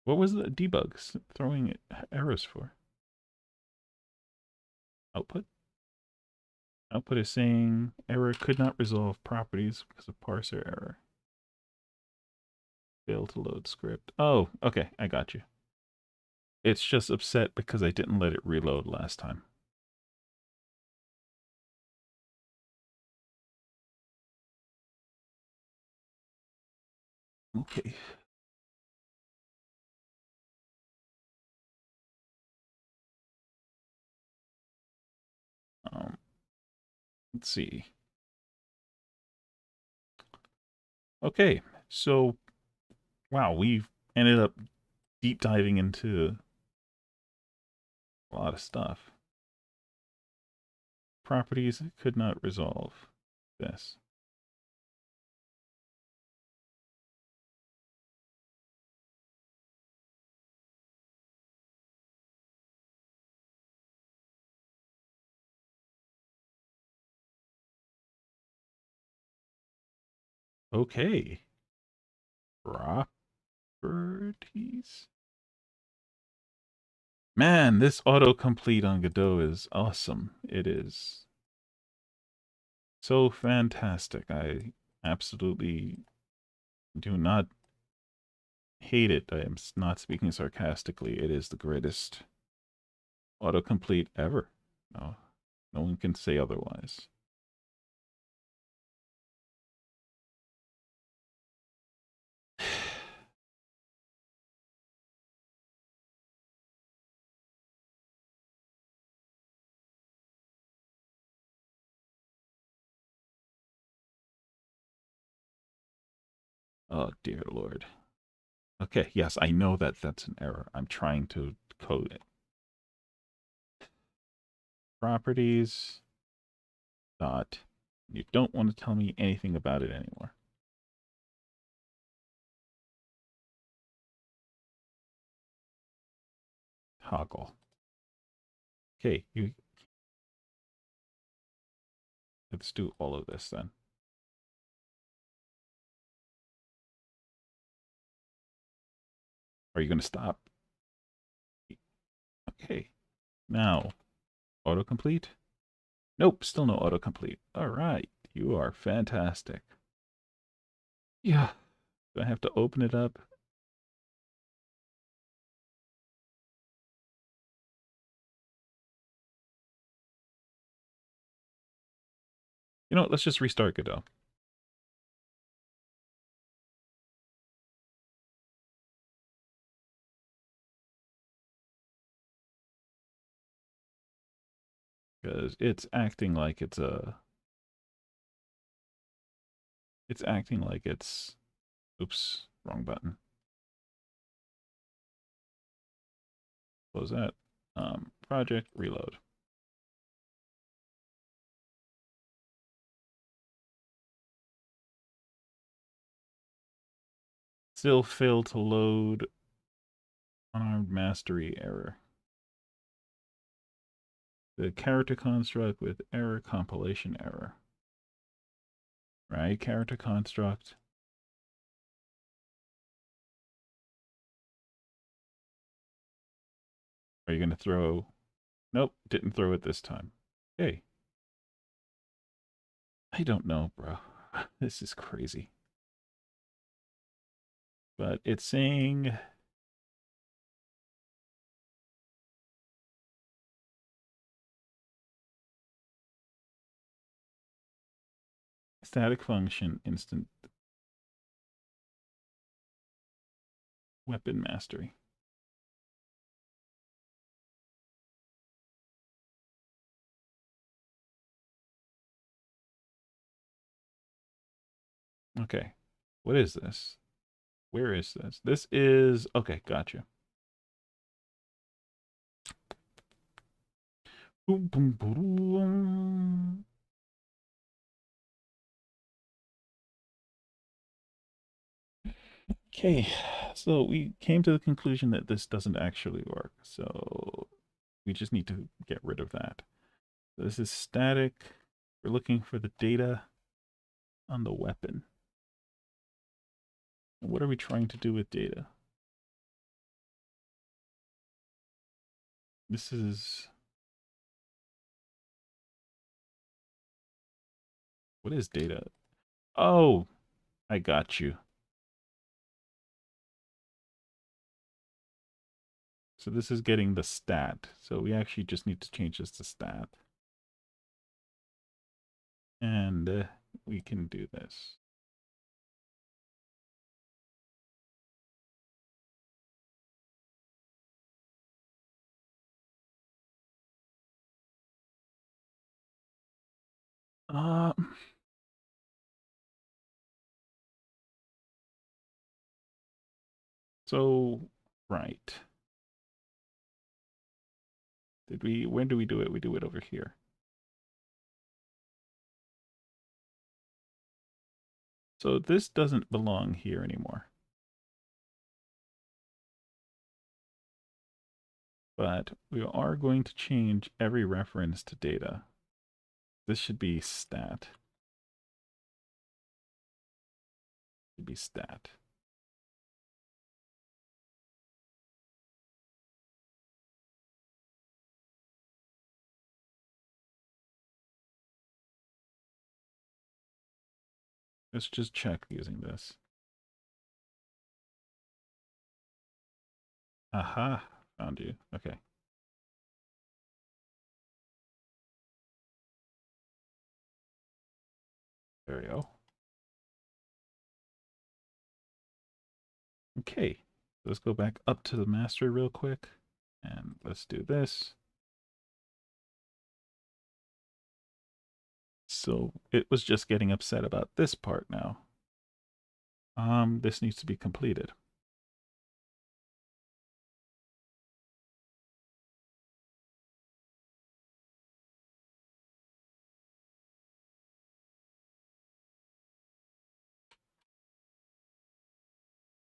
S1: what was the debugs throwing errors for? Output? Output is saying error could not resolve properties because of parser error. Failed to load script. Oh, okay, I got you. It's just upset because I didn't let it reload last time. Okay. Um, let's see. Okay, so wow, we've ended up deep diving into a lot of stuff. Properties could not resolve this. Okay. Properties. Man, this autocomplete on Godot is awesome. It is so fantastic. I absolutely do not hate it. I am not speaking sarcastically. It is the greatest autocomplete ever. No, no one can say otherwise. Oh, dear Lord. Okay, yes, I know that that's an error. I'm trying to code it. Properties dot. You don't want to tell me anything about it anymore. Toggle. Okay, let's do all of this then. Are you going to stop? Okay. Now, autocomplete? Nope, still no autocomplete. All right. You are fantastic. Yeah. Do I have to open it up? You know what? Let's just restart Godot. Because it's acting like it's a. It's acting like it's. Oops, wrong button. Close that. Project, reload. Still failed to load unarmed mastery error. The character construct with error compilation error. Right? Character construct. Are you going to throw? Nope, didn't throw it this time. Okay. I don't know, bro. This is crazy. But it's saying static function instant weapon mastery. Okay. What is this? Where is this? This is okay, gotcha. Boom, boom, boom. Okay, so we came to the conclusion that this doesn't actually work. So We just need to get rid of that. So this is static. We're looking for the data on the weapon. What are we trying to do with data? This is... What is data? Oh, I got you. So this is getting the stat. So we actually just need to change this to stat. And we can do this. Uh, so, right. When do we do it? We do it over here. So this doesn't belong here anymore. But we are going to change every reference to data. This should be stat. Should be stat. Let's just check using this. Aha, found you. Okay. There we go. Okay. Let's go back up to the master real quick. And let's do this. So it was just getting upset about this part now. This needs to be completed.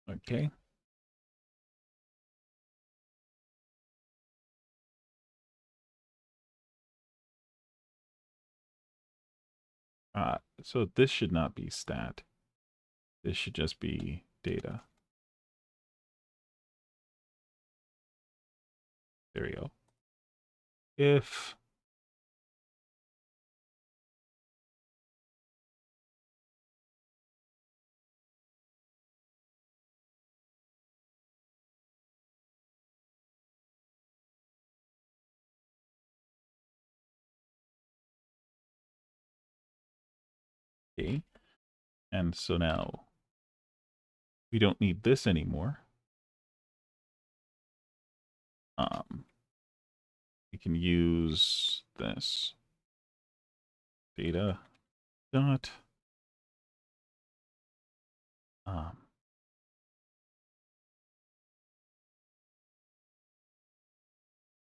S1: Okay. So this should not be stat. This should just be data. There we go. If okay, and so now we don't need this anymore. We can use this data dot um,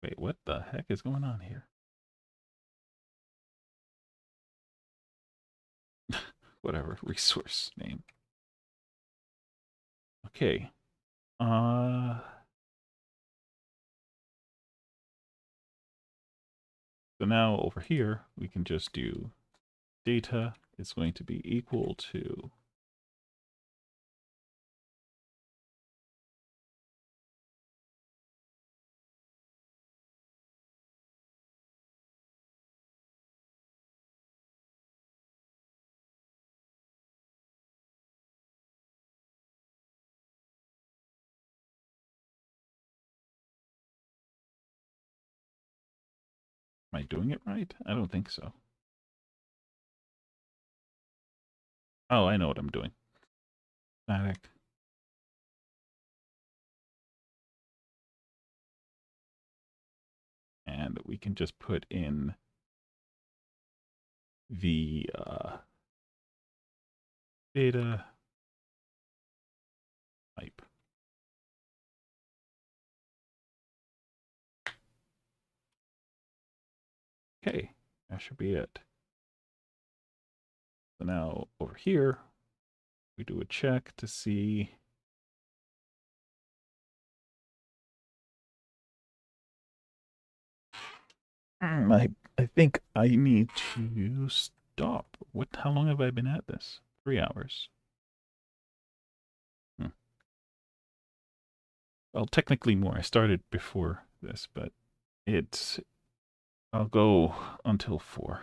S1: wait, what the heck is going on here? Whatever, resource name. Okay. So now over here, we can just do data is going to be equal to am I doing it right? I don't think so. Oh, I know what I'm doing. Static. And we can just put in the data type. Okay, that should be it. So now over here, we do a check to see I think I need to stop. How long have I been at this? 3 hours. Hmm. Well, technically more. I started before this, but it's I'll go until 4.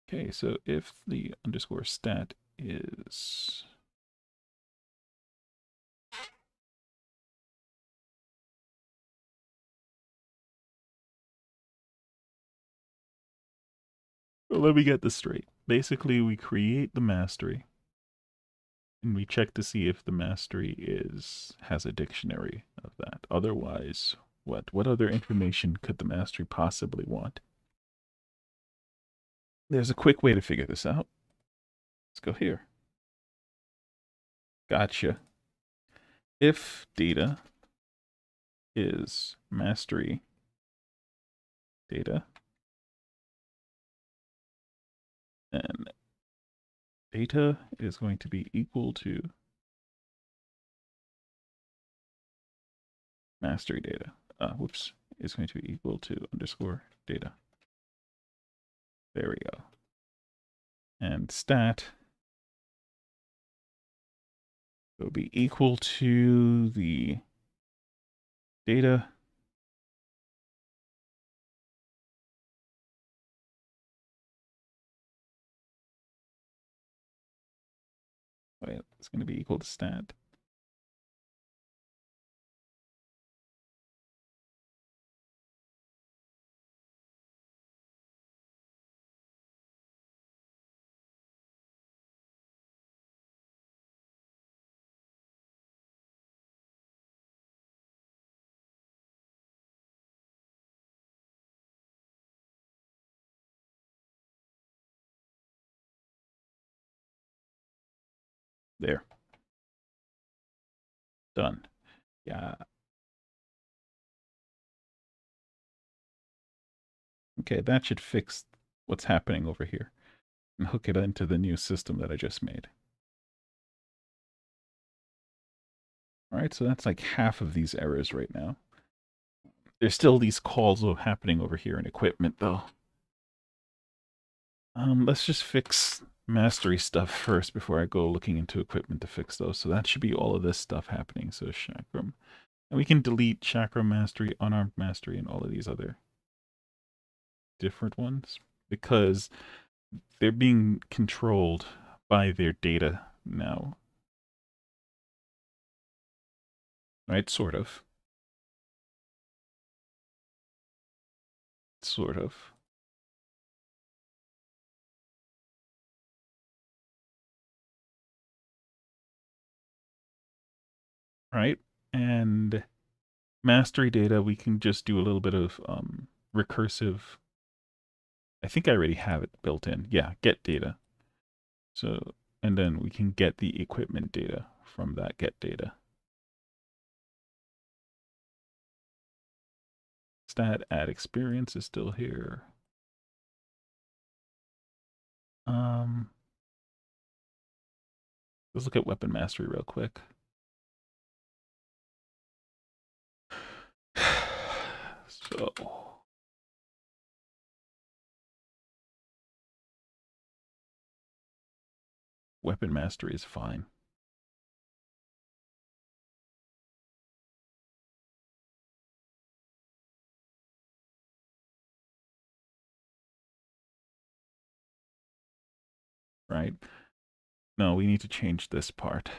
S1: Okay, so if the underscore stat is well, let me get this straight. Basically, we create the mastery and we check to see if the mastery has a dictionary of that. Otherwise, what other information could the mastery possibly want? There's a quick way to figure this out. Let's go here. Gotcha. If data is mastery data, then data is going to be equal to mastery data. Whoops, is going to be equal to underscore data. There we go. And stat will be equal to the data wait, it's going to be equal to stat. There. Done. Yeah. Okay, that should fix what's happening over here and hook it into the new system that I just made. All right, so that's like half of these errors right now. There's still these calls happening over here in equipment, though. Let's just fix mastery stuff first before I go looking into equipment to fix those. So that should be all of this stuff happening. So chakram. And we can delete chakra mastery, unarmed mastery, and all of these other different ones because they're being controlled by their data now. Right? Sort of. Sort of. Right? And mastery data, we can just do a little bit of recursive. I think I already have it built in. Yeah, get data. So, and then we can get the equipment data from that get data. Stat add experience is still here. Um, let's look at weapon mastery real quick. So, weapon mastery is fine. Right? No, we need to change this part.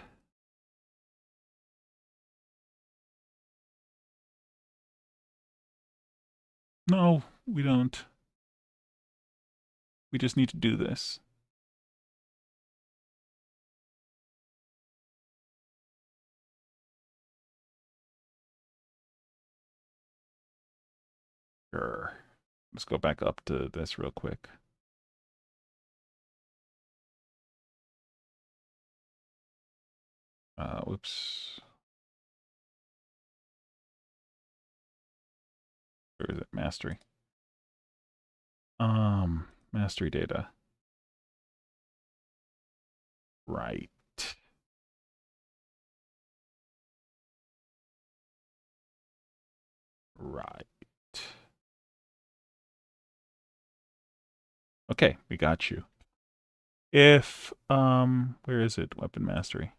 S1: No, we don't. We just need to do this. Sure. Let's go back up to this real quick. Whoops. Where is it? Mastery. Mastery data. Right. Right. Okay, we got you. If where is it? Weapon mastery.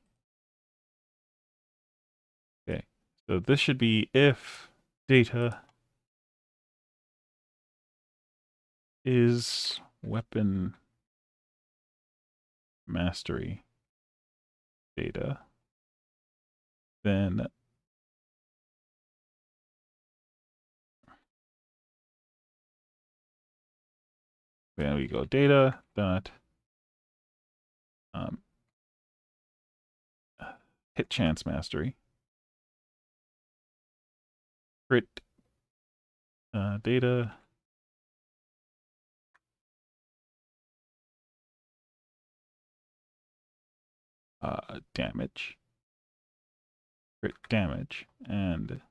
S1: Okay. So this should be if data is weapon mastery data, then there we go. Data dot um, hit chance mastery crit data damage crit damage and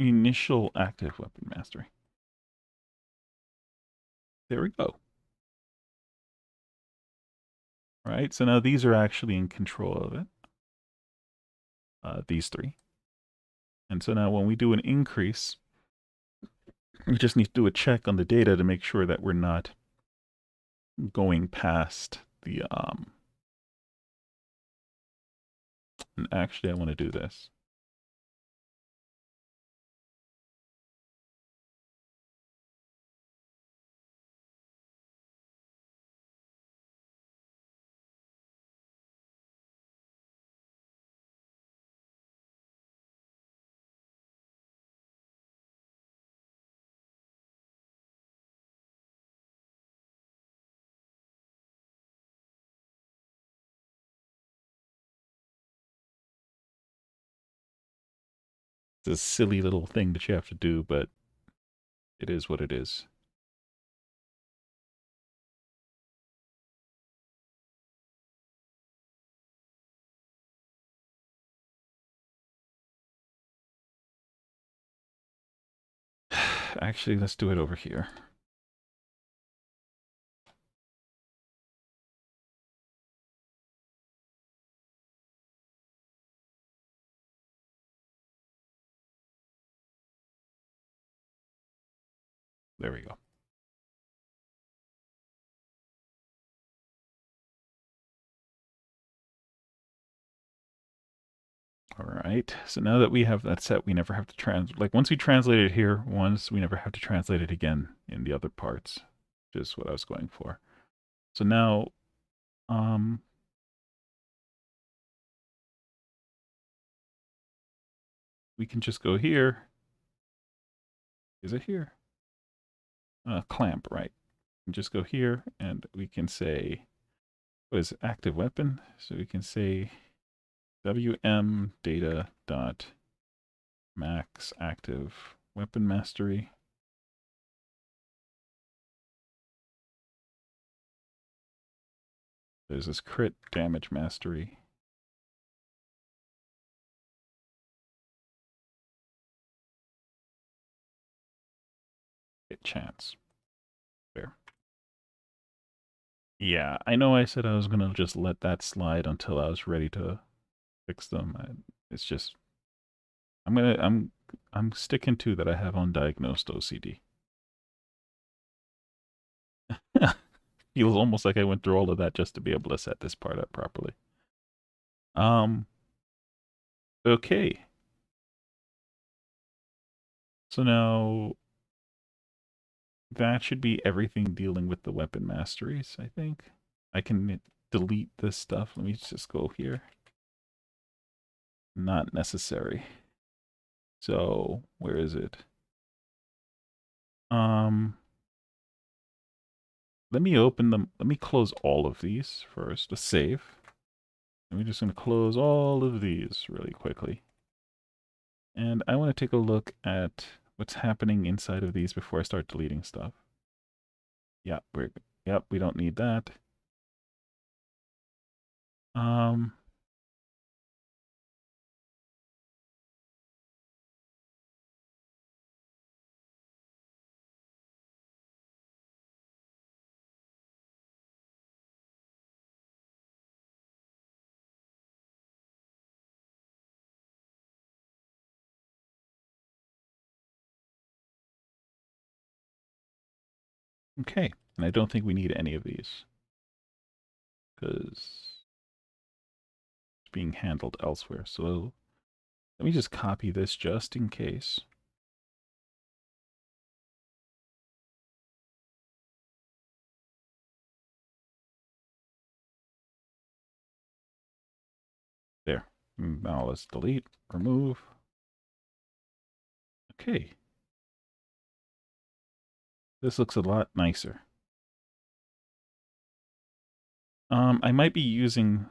S1: initial active weapon mastery. There we go. All right, so now these are actually in control of it. These three. And so now when we do an increase, we just need to do a check on the data to make sure that we're not going past the and actually I want to do this. It's a silly little thing that you have to do, but it is what it is. Actually, let's do it over here. There we go. All right. So now that we have that set, we never have to like once we translate it here once, we never have to translate it again in the other parts, which is what I was going for. So now, we can just go here. Is it here? Clamp, right? And just go here and we can say, what is it? Active weapon? So we can say WM data dot max active weapon mastery. There's this crit damage mastery. Hit chance. There. Yeah, I know I said I was going to just let that slide until I was ready to fix them. It's just I'm sticking to that I have undiagnosed OCD. Feels almost like I went through all of that just to be able to set this part up properly. Okay. So now that should be everything dealing with the weapon masteries, I think. I can delete this stuff. Let me just go here. Not necessary. So, where is it? Let me open them. Let me close all of these first to save. And we're just going to close all of these really quickly. And I want to take a look at what's happening inside of these before I start deleting stuff. Yeah, we don't need that. Um, Okay, and I don't think we need any of these because it's being handled elsewhere. So let me just copy this just in case. There. Now let's delete, remove. Okay. This looks a lot nicer. I might be using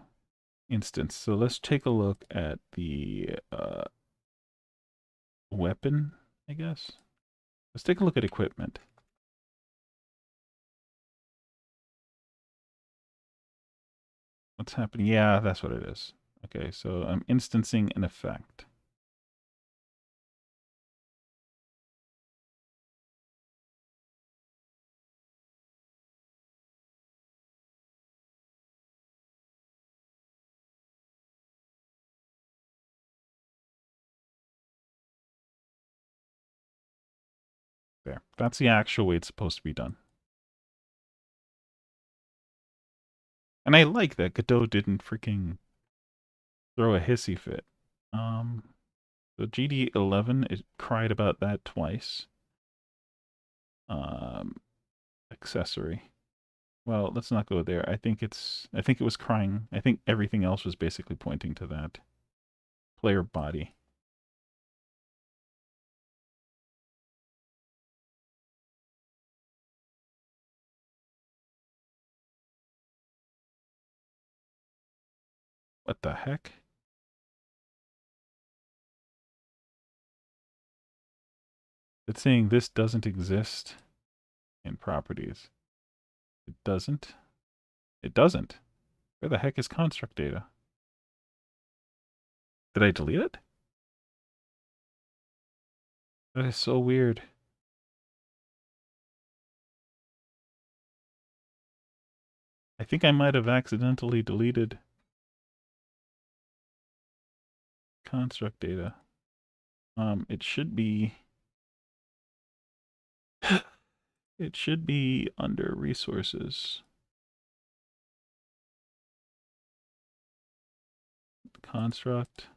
S1: instance. So let's take a look at the weapon, I guess. Let's take a look at equipment. What's happening? Yeah, that's what it is. Okay, so I'm instancing an effect. There. That's the actual way it's supposed to be done. And I like that Godot didn't freaking throw a hissy fit. So GD11, it cried about that twice. Um, accessory. Well, let's not go there. I think it was crying. I think everything else was basically pointing to that. Player body. What the heck? It's saying this doesn't exist in properties. It doesn't. It doesn't. Where the heck is construct data? Did I delete it? That is so weird. I think I might have accidentally deleted construct data. It should be it should be under resources. Construct.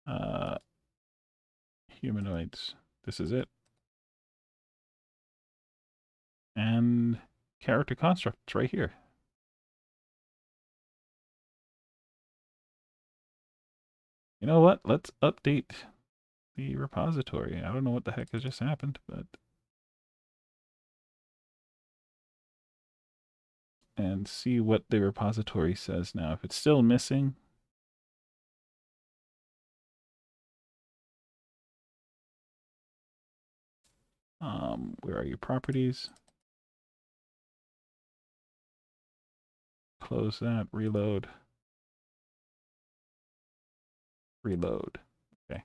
S1: Uh, humanoids. This is it. And character construct. It's right here. You know what? Let's update the repository. I don't know what the heck has just happened, but and see what the repository says now. If it's still missing, where are your properties? Close that, reload, reload. Okay.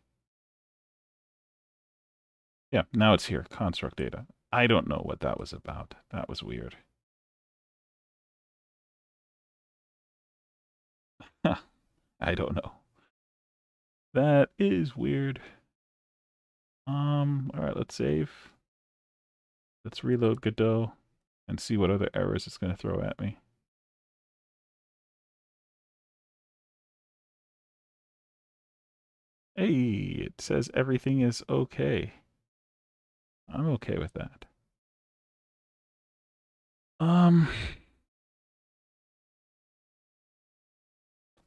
S1: Yeah, now it's here, construct data. I don't know what that was about. That was weird. I don't know. That is weird. All right, let's save. Let's reload Godot and see what other errors it's going to throw at me. Hey, it says everything is okay. I'm okay with that. Um,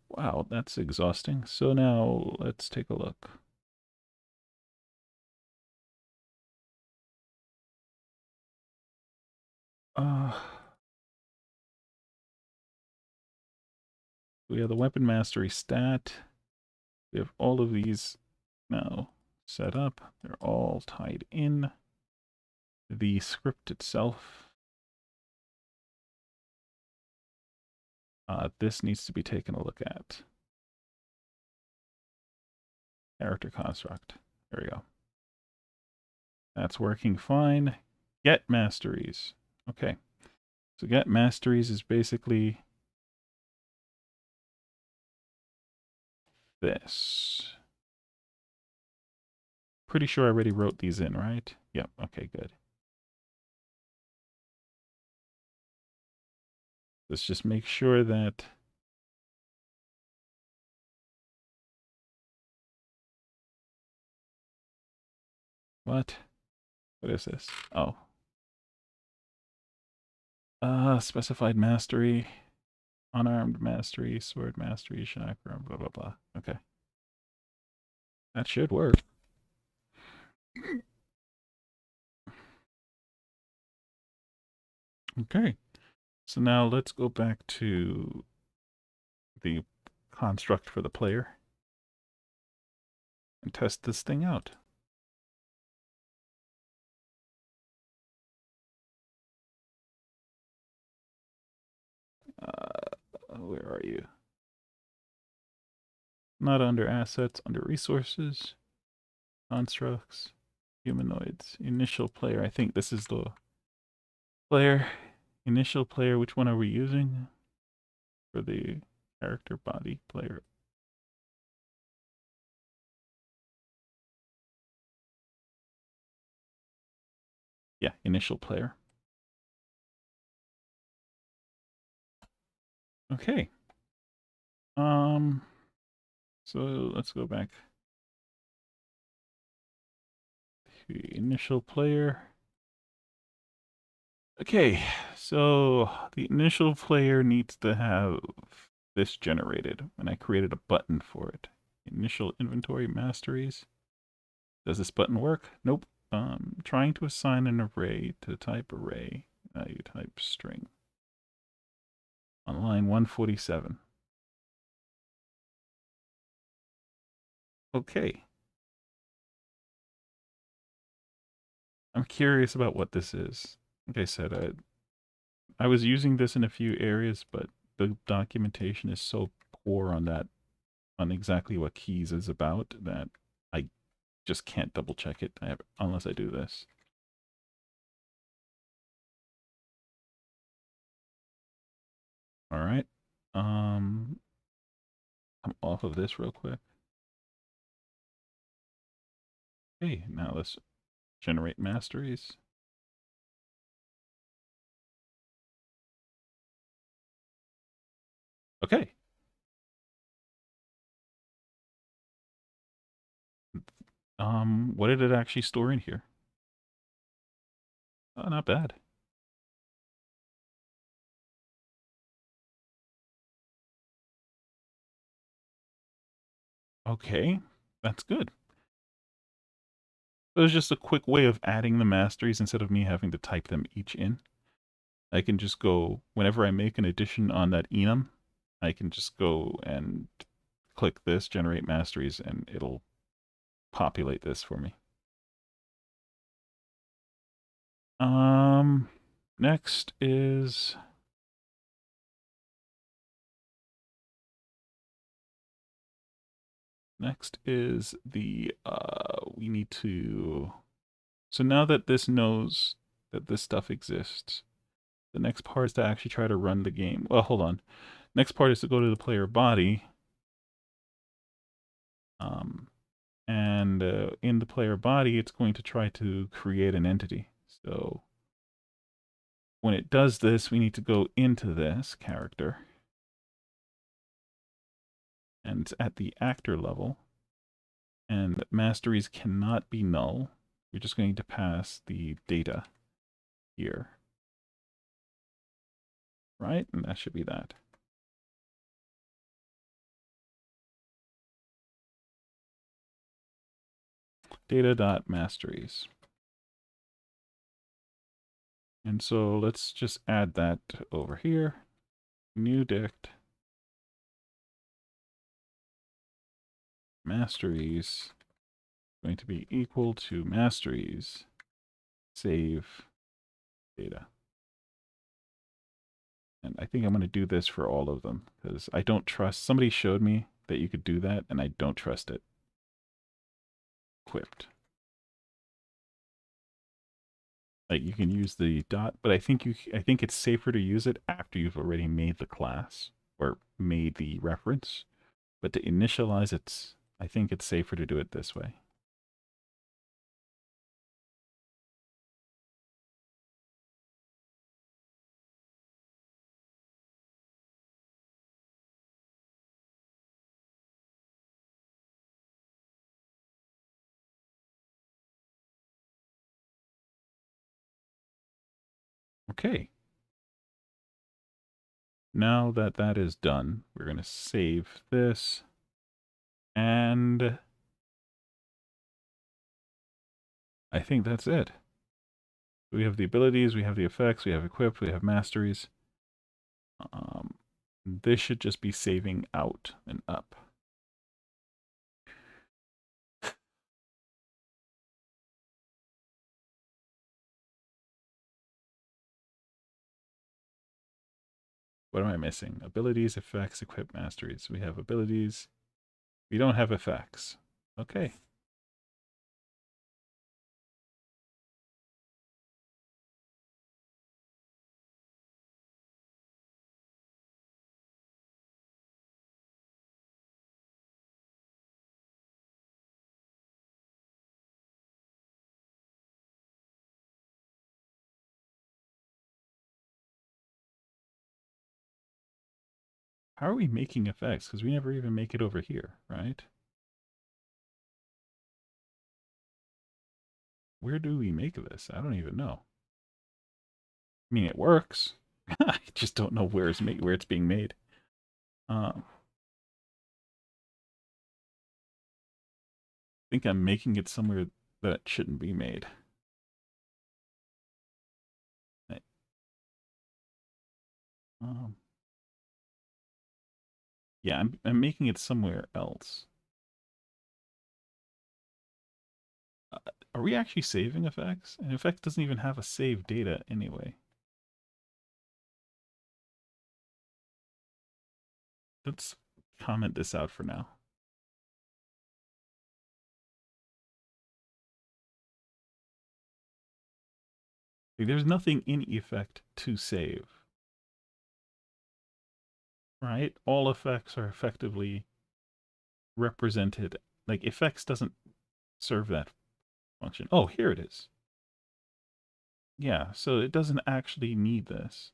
S1: wow, that's exhausting. So now let's take a look. Uh, we have the weapon mastery stat. We have all of these now set up. They're all tied in. The script itself. This needs to be taken a look at. Character construct. There we go. That's working fine. Get masteries. Okay. So get masteries is basically this. Pretty sure I already wrote these in, right? Yep, okay, good. Let's just make sure that what? What is this? Oh. Specified mastery, unarmed mastery, sword mastery, chakra, blah blah blah. Okay. That should work. Okay. So now let's go back to the construct for the player and test this thing out. Where are you? Not under assets, under resources, constructs, humanoids, initial player. I think this is the player. Initial player, which one are we using for the character body player? Yeah, initial player. Okay. So let's go back to initial player. Okay, so the initial player needs to have this generated, and I created a button for it. Initial inventory masteries. Does this button work? Nope. Trying to assign an array to type array, value type string. On line 147. Okay. I'm curious about what this is. Like I said, I was using this in a few areas, but the documentation is so poor on that, on exactly what keys is about, that I just can't double check it unless I do this. All right. I'm off of this real quick. Okay, now let's generate masteries. Okay. What did it actually store in here? Oh, not bad. Okay, that's good. It was just a quick way of adding the masteries instead of me having to type them each in. I can just go, whenever I make an addition on that enum, I can just go and click this, generate masteries, and it'll populate this for me. Um, next is the, we need to, so now that this knows that this stuff exists, the next part is to actually try to run the game. Well, hold on. Next part is to go to the player body. And in the player body, it's going to try to create an entity. So when it does this, we need to go into this character. And it's at the actor level. And masteries cannot be null. We're just going to pass the data here. Right? And that should be that. Data.masteries. And so let's just add that over here. New dict. Masteries going to be equal to masteries save data. And I think I'm going to do this for all of them because I don't trust, somebody showed me that you could do that and I don't trust it. Equipped. Like you can use the dot, but I think it's safer to use it after you've already made the class or made the reference, But to initialize it, I think it's safer to do it this way. Okay. Now that that is done, we're going to save this. And I think that's it. We have the abilities, we have the effects, we have equipped, we have masteries. This should just be saving out and up. What am I missing? Abilities, effects, equip, masteries. We have abilities. We don't have effects. Okay. How are we making effects? Because we never even make it over here, right? Where do we make this? I don't even know. I mean, it works. I just don't know where it's being made. I think I'm making it somewhere that it shouldn't be made. I- Um, yeah, I'm making it somewhere else. Uh, are we actually saving effects? An effect doesn't even have a save data anyway. Let's comment this out for now. Like, there's nothing in effect to save, right? All effects are effectively represented. Like, effects doesn't serve that function. Oh, here it is. Yeah, so it doesn't actually need this.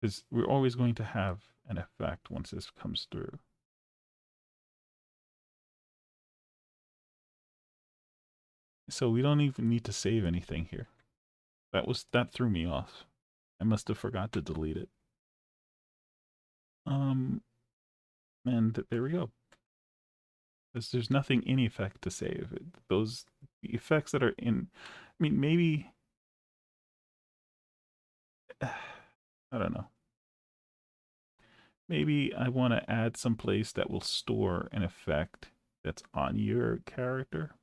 S1: Because we're always going to have an effect once this comes through. So we don't even need to save anything here. That threw me off. I must have forgot to delete it. Um, and there we go. There's nothing in effect to save. Those the effects that are in, I mean, maybe I don't know. Maybe I want to add some place that will store an effect that's on your character,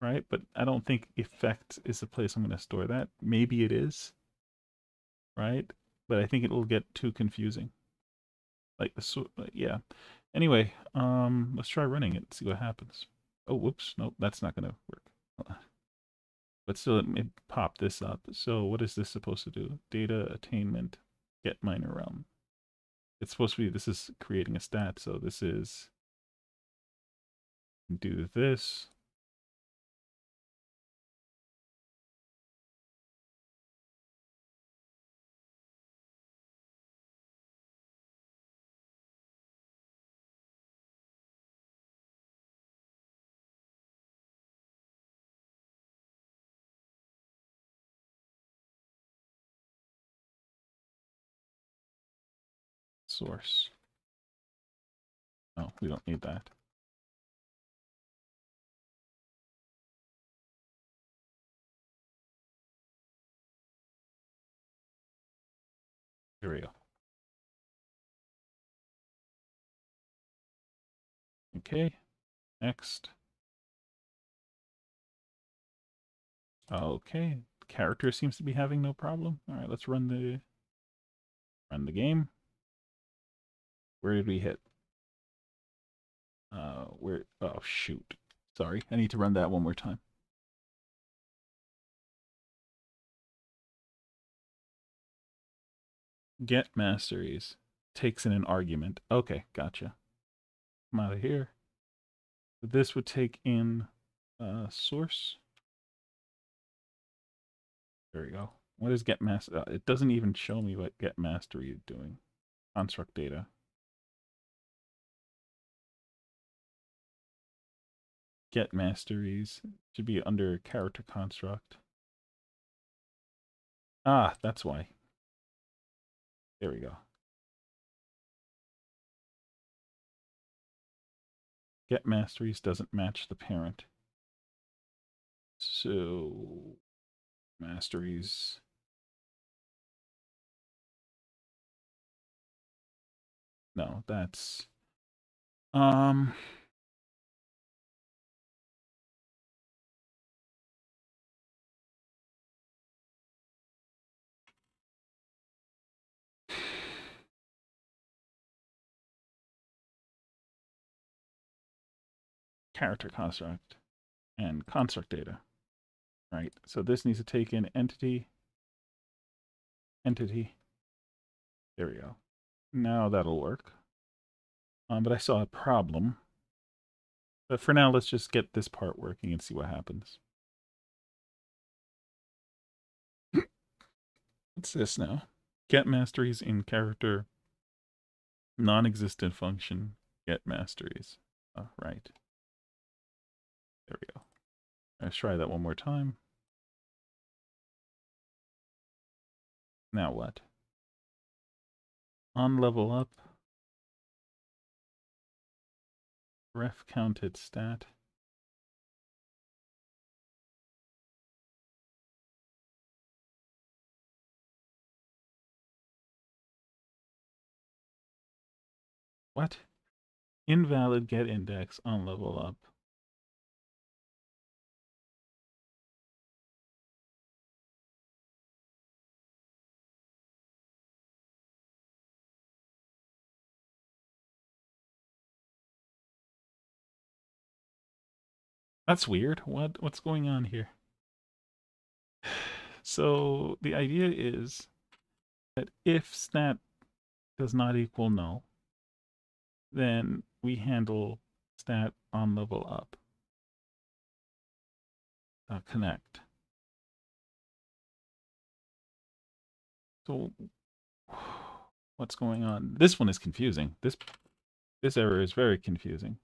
S1: right? But I don't think effect is the place I'm going to store that. Maybe it is, right? But I think it will get too confusing. Like yeah. Anyway, let's try running it, see what happens. Oh, whoops. Nope, that's not going to work. But still, it popped this up. So what is this supposed to do? Data attainment, get minor realm. It's supposed to be, this is creating a stat. So this is do this. Source. Oh, we don't need that. Here we go. Okay, next. Okay, character seems to be having no problem. All right, let's run the game. Where did we hit? Where? Oh shoot! Sorry, I need to run that one more time. Get masteries. takes in an argument. Okay, gotcha. Come out of here. This would take in source. There we go. What is get master? It doesn't even show me what get mastery is doing. Construct data. Get masteries should be under character construct. Ah, that's why. There we go. Get masteries doesn't match the parent. So masteries. No, that's um character construct and construct data. Right. So this needs to take in entity. There we go. Now that'll work. But I saw a problem. But for now, let's just get this part working and see what happens. What's this now? Get masteries in character non-existent function. Get masteries. Oh, right. There we go. Let's try that one more time. Now what? On level up. Ref counted stat. What? Invalid get index on level up. That's weird. What's going on here? So the idea is that if stat does not equal null, then we handle stat on level up. Connect. So what's going on? This one is confusing. This error is very confusing.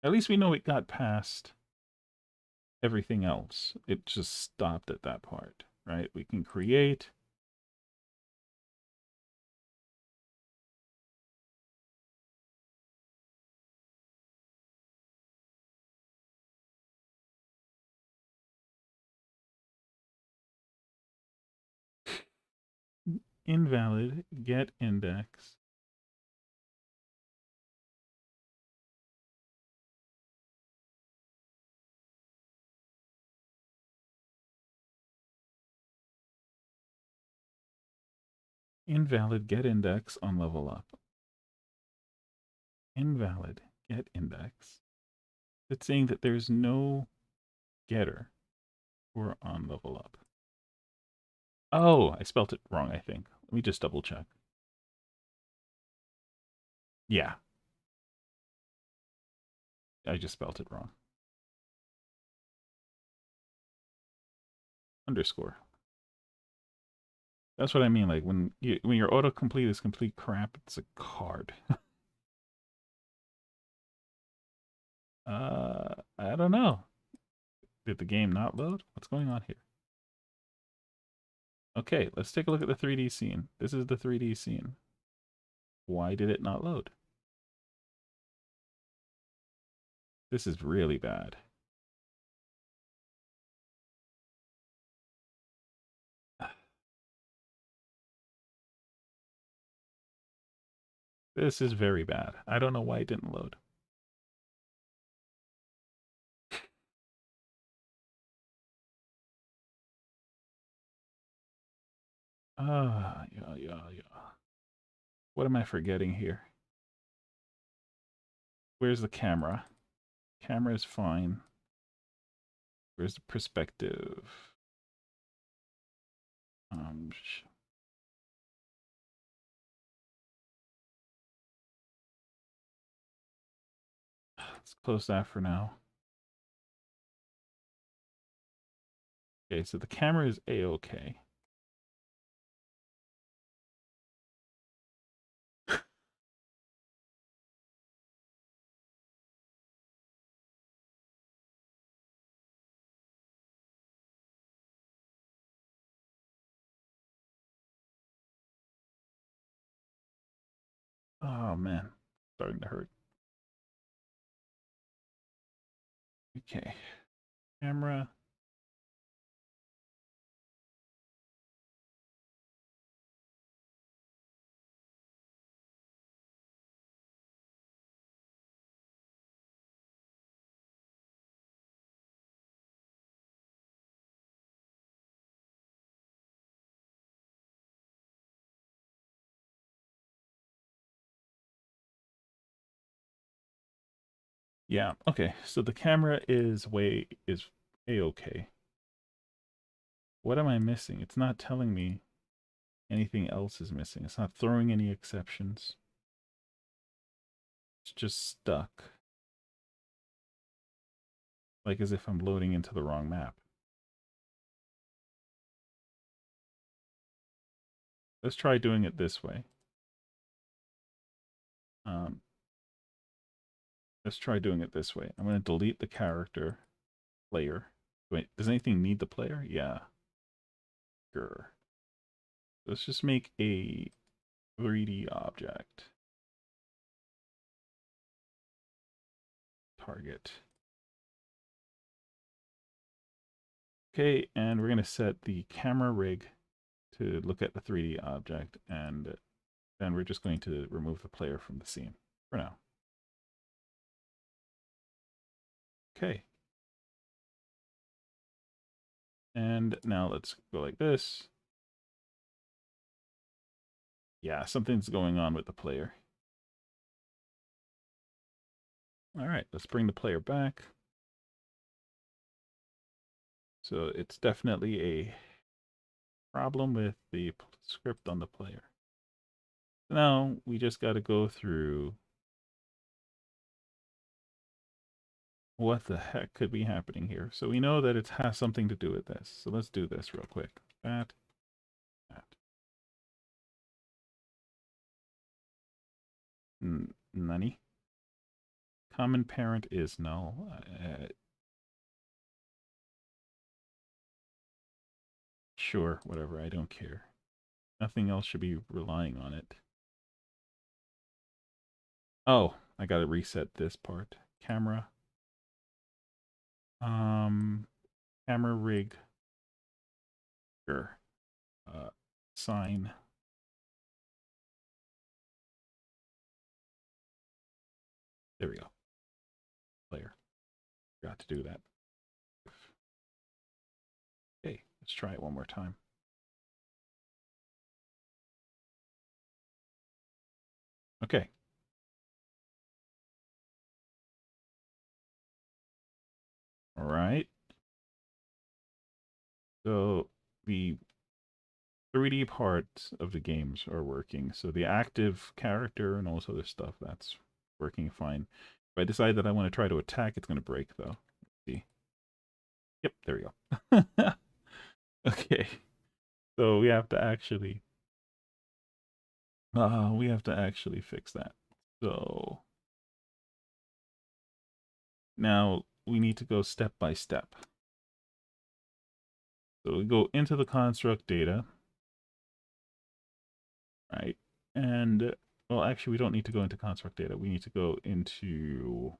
S1: At least we know it got past everything else. It just stopped at that part, right? We can create. Invalid get index. Invalid get index on level up. Invalid get index. It's saying that there's no getter for on level up. Oh, I spelt it wrong, I think. Let me just double check. Yeah. I just spelt it wrong. Underscore. That's what I mean. Like when your autocomplete is complete crap, it's a card. I don't know. Did the game not load? What's going on here? Okay, let's take a look at the 3D scene. This is the 3D scene. Why did it not load? This is really bad. This is very bad. I don't know why it didn't load. Yeah. What am I forgetting here? Where's the camera? Camera is fine. Where's the perspective? let's close that for now. Okay, so the camera is A-okay. Oh man, starting to hurt. Okay, camera. Yeah, okay. So the camera is A-okay. What am I missing? It's not telling me anything else is missing. It's not throwing any exceptions. It's just stuck. Like as if I'm loading into the wrong map. Let's try doing it this way. Um, let's try doing it this way. I'm going to delete the character player. Wait, does anything need the player? Yeah. Sure. Let's just make a 3D object. Target. Okay, and we're going to set the camera rig to look at the 3D object, and then we're just going to remove the player from the scene for now. Okay. And now let's go like this. Yeah, something's going on with the player. All right, let's bring the player back. So it's definitely a problem with the script on the player. Now we just got to go through what the heck could be happening here. So we know that it has something to do with this. So let's do this real quick. That. Nani? Common parent is null. Sure, whatever. I don't care. Nothing else should be relying on it. Oh, I gotta reset this part. Camera. Camera rig. Sure. Sign. There we go. Player. Forgot to do that. Okay, let's try it one more time. Okay. All right. So the 3D parts of the games are working. So the active character and all this other stuff, that's working fine. If I decide that I want to try to attack, it's going to break though. Let's see. Yep, there we go. Okay. So we have to actually fix that. So now we need to go step by step. So we go into the construct data, right? And well, actually, we don't need to go into construct data. We need to go into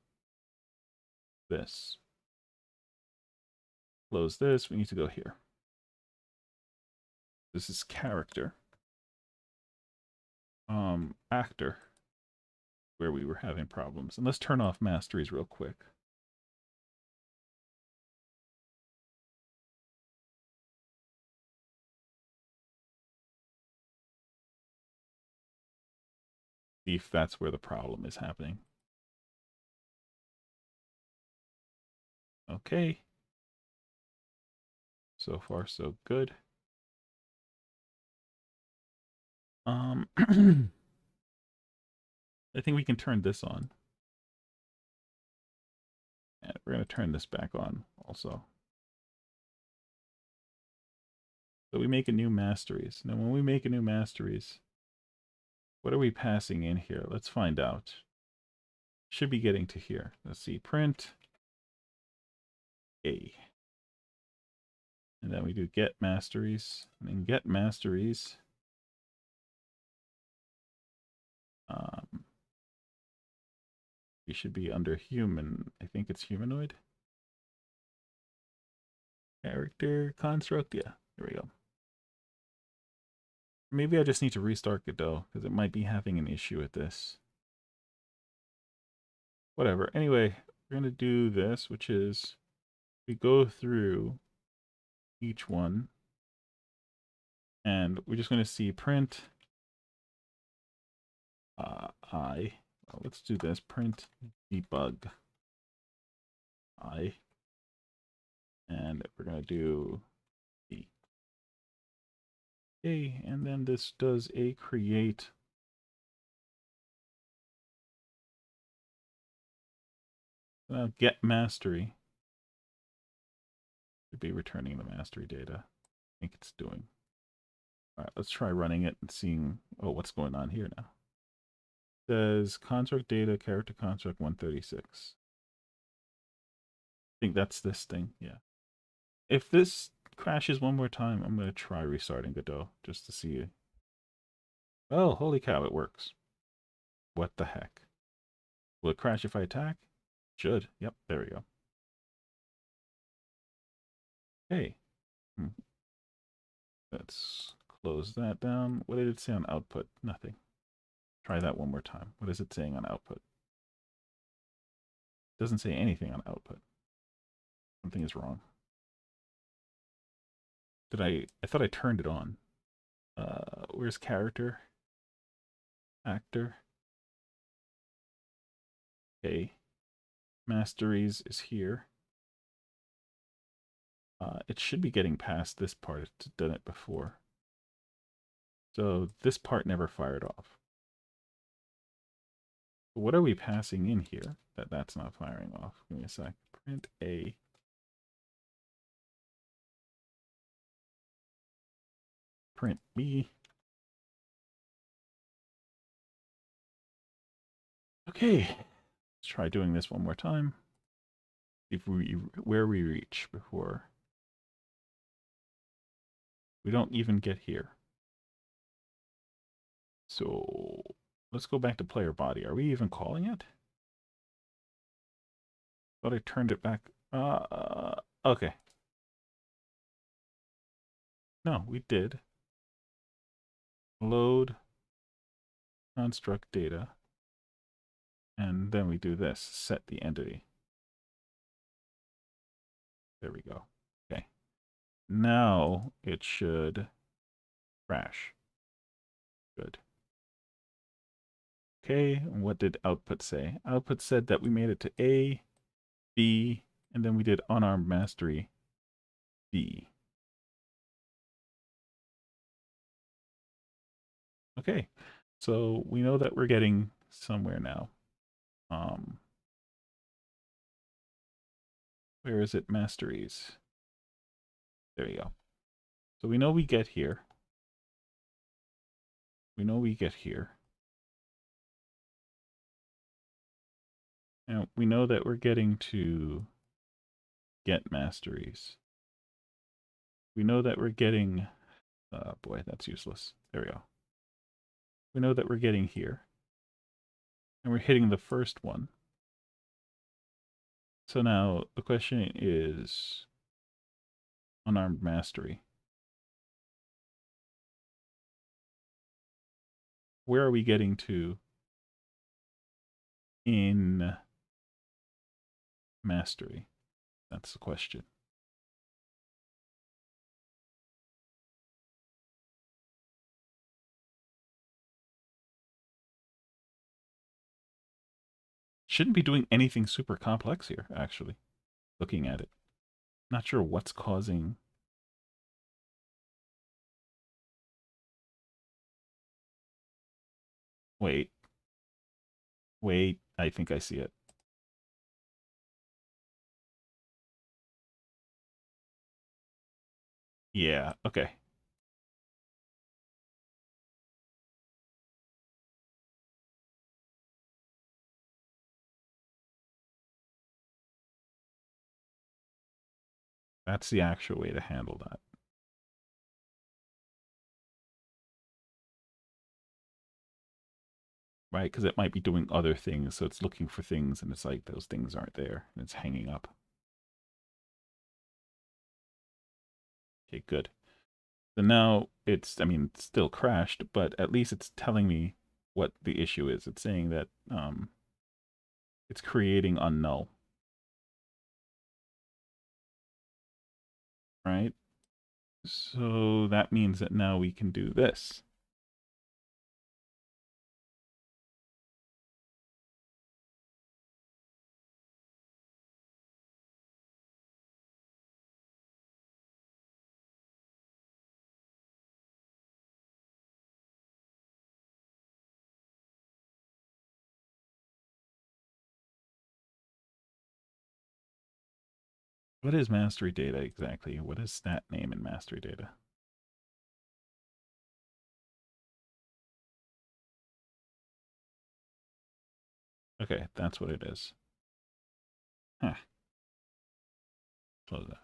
S1: this. Close this. We need to go here. This is character. Actor, where we were having problems. And let's turn off masteries real quick. See if that's where the problem is happening. Okay. So far, so good. I think we can turn this on. And we're going to turn this back on also. So we make a new masteries. Now when we make a new masteries, what are we passing in here? Let's find out. Should be getting to here. Let's see, print A. And then we do get masteries. And then get masteries. We should be under human. I think it's humanoid. Character construct. Yeah, there we go. Maybe I just need to restart Godot because it might be having an issue with this. Whatever. Anyway, we're going to do this, which is we go through each one and we're just going to see print I. Well, let's do this. Print debug I. And we're going to do B. A, and then this does a create. Get mastery. Should be returning the mastery data. I think it's doing. All right, let's try running it and seeing, oh, what's going on here now. It says construct data, character construct 136. I think that's this thing, yeah. If this crashes one more time, I'm going to try restarting Godot just to see. Oh, holy cow, it works. What the heck? Will it crash if I attack? Should. Yep, there we go. Hey. Let's close that down. What did it say on output? Nothing. Try that one more time. What is it saying on output? It doesn't say anything on output. Something is wrong. I thought I turned it on. Where's character? Actor. Okay. Masteries is here. It should be getting past this part. It's done it before. So this part never fired off. What are we passing in here that's not firing off? Give me a sec. Print A. Print B. Okay. Let's try doing this one more time. If where we reach before we don't even get here. So let's go back to player body. Are we even calling it? Thought I turned it back. Okay. No, we did. Load construct data. And then we do this, set the entity. There we go. Okay. Now it should crash. Good. Okay, and what did output say? Output said that we made it to A, B, and then we did unarmed mastery B. Okay, so we know that we're getting somewhere now. Where is it? Masteries. There you go. So we know we get here. We know we get here. And we know that we're getting to get masteries. We know that we're getting... boy, that's useless. There we go. We know that we're getting here. And we're hitting the first one. So now the question is unarmed mastery. Where are we getting to in mastery? That's the question. Shouldn't be doing anything super complex here, actually, looking at it. Not sure what's causing... Wait. Wait, I think I see it. Yeah, okay. That's the actual way to handle that. Right? Because it might be doing other things, so it's looking for things, and it's like those things aren't there, and it's hanging up. Okay, good. So now it's, I mean, it's still crashed, but at least it's telling me what the issue is. It's saying that it's creating on null, right? So that means that now we can do this. What is mastery data exactly? What is stat name in mastery data? Okay, that's what it is. Huh, close that.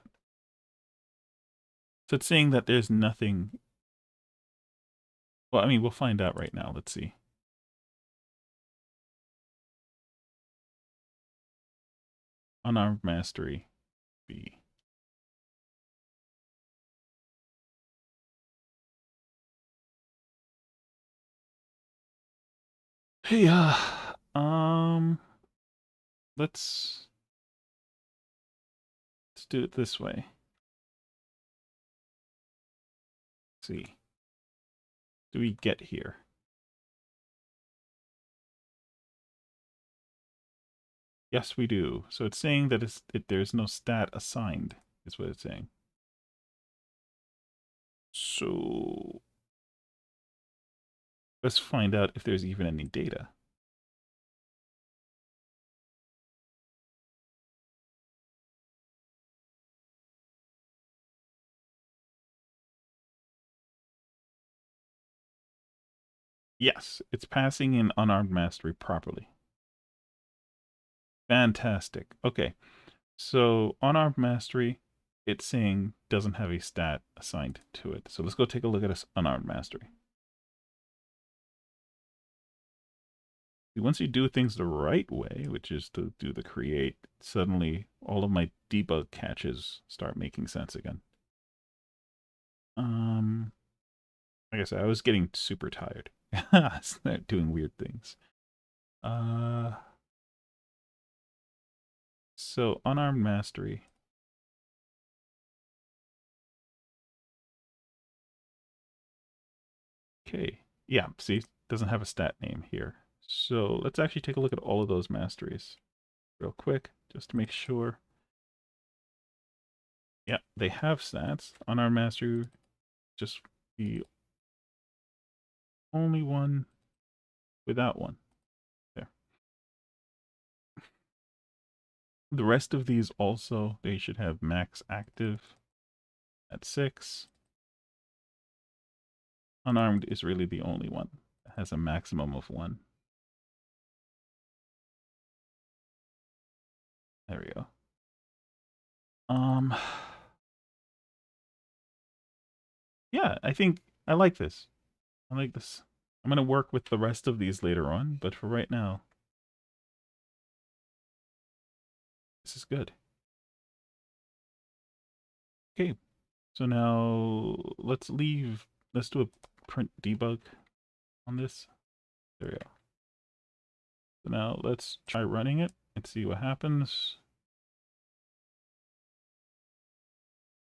S1: So it's saying that there's nothing. Well, I mean, we'll find out right now. Let's see. Unarmed mastery B. Hey, let's do it this way. Let's see. Do we get here? Yes, we do. So it's saying that there's no stat assigned, is what it's saying. So let's find out if there's even any data. Yes, it's passing in unarmed mastery properly. Fantastic. Okay, so unarmed mastery, it's saying doesn't have a stat assigned to it. So let's go take a look at this unarmed mastery. Once you do things the right way, which is to do the create, suddenly all of my debug catches start making sense again. Like I said, I was getting super tired. Start doing weird things. Uh, so unarmed mastery. Okay. Yeah, see, doesn't have a stat name here. So let's actually take a look at all of those masteries real quick, just to make sure. Yeah, they have stats. Unarmed mastery, just the only one without one. There. The rest of these also, they should have max active at 6. Unarmed is really the only one that has a maximum of 1. There we go. Um, yeah, I think I like this. I like this. I'm going to work with the rest of these later on, but for right now, this is good. Okay, so now let's do a print debug on this. There we go. So now let's try running it and see what happens.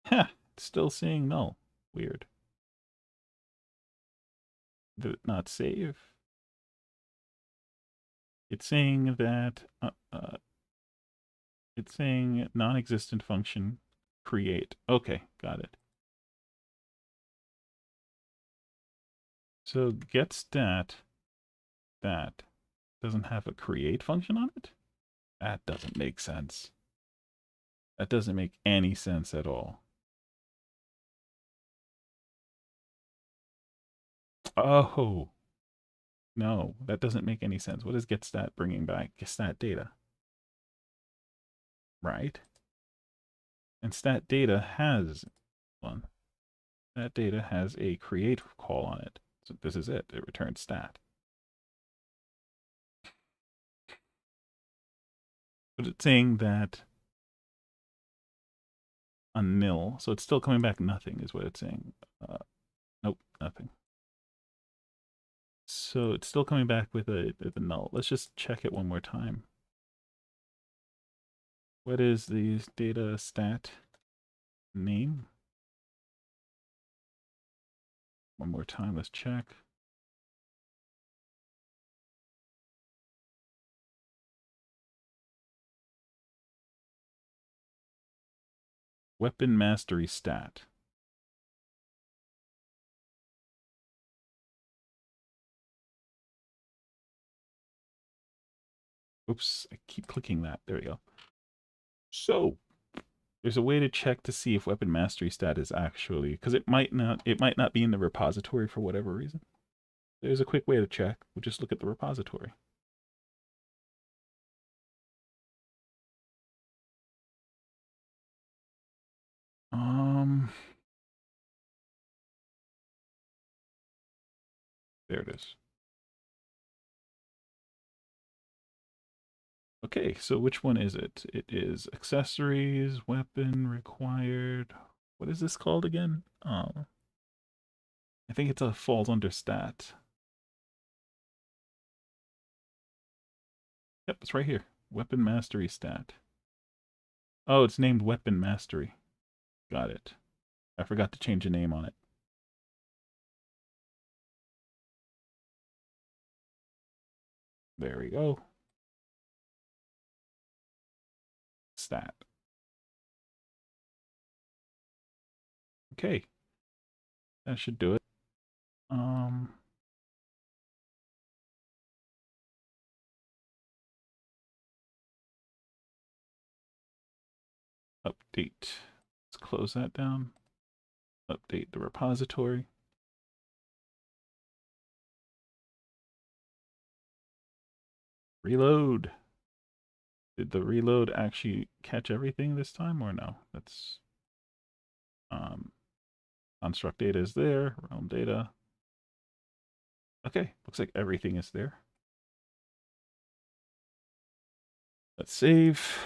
S1: Heh, it's still saying null. Weird. Did it not save? It's saying that it's saying non-existent function create. Okay, got it. So get stat that doesn't have a create function on it? That doesn't make sense. That doesn't make any sense at all. Oh, no, that doesn't make any sense. What is getStat bringing back? getStat data, right? And stat data has one. That data has a create call on it. So this is it. It returns stat. But it's saying that a nil, so it's still coming back nothing is what it's saying. Nope, nothing. So it's still coming back with a null. Let's just check it one more time. What is the data stat name? One more time, let's check. Weapon mastery stat. Oops, I keep clicking that. There we go. So there's a way to check to see if weapon mastery stat is actually, because it might not be in the repository for whatever reason. There's a quick way to check. We'll just look at the repository. There it is. Okay, so which one is it? It is accessories, weapon required. What is this called again? I think falls under stat. Yep, it's right here. Weapon mastery stat. Oh, it's named weapon mastery. Got it. I forgot to change the name on it. There we go. Stat. Okay. That should do it. Update. Let's close that down. Update the repository. Reload. Did the reload actually catch everything this time or no? That's construct data is there, realm data. Okay, looks like everything is there. Let's save.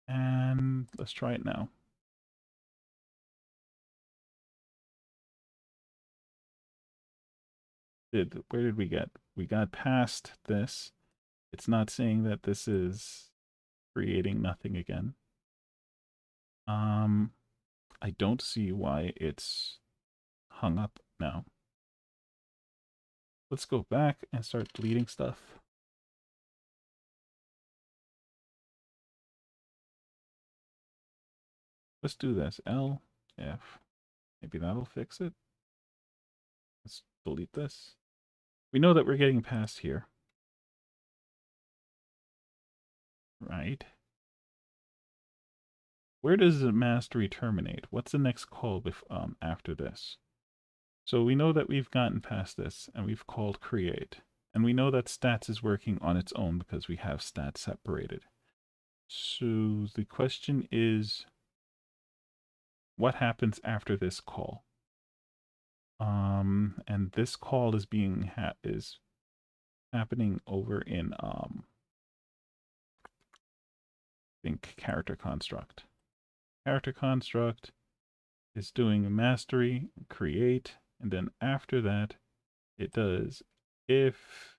S1: And let's try it now. Where did we get? We got past this. It's not saying that this is creating nothing again. I don't see why it's hung up now. Let's go back and start deleting stuff. Let's do this. L, F. Maybe that'll fix it. Let's delete this. We know that we're getting past here. Right? Where does the mastery terminate? What's the next call after this? So we know that we've gotten past this and we've called create. And we know that stats is working on its own because we have stats separated. So the question is, what happens after this call? And this call is is happening over in I think character construct. Character construct is doing mastery, create, and then after that, it does if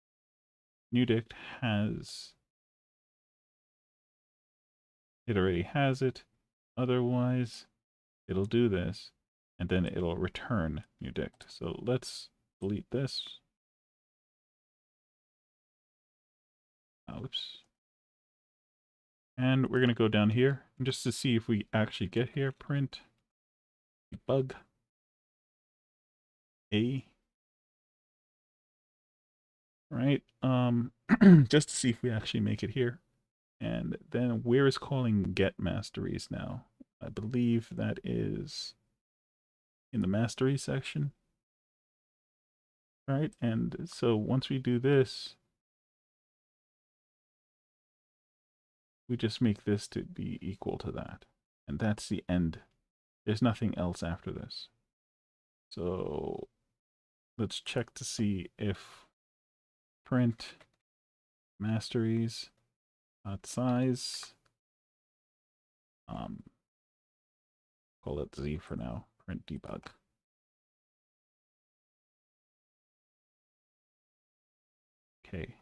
S1: NewDict has, it already has it, otherwise it'll do this, and then it'll return NewDict. So let's delete this. Oops. And we're going to go down here, and just to see if we actually get here, print bug A. Right? Just to see if we actually make it here. And then where is calling get masteries now? I believe that is in the mastery section. right? And so once we do this, we just make this to be equal to that. And that's the end. There's nothing else after this. So let's check to see if print masteries size, um, call it Z for now, print debug. Okay.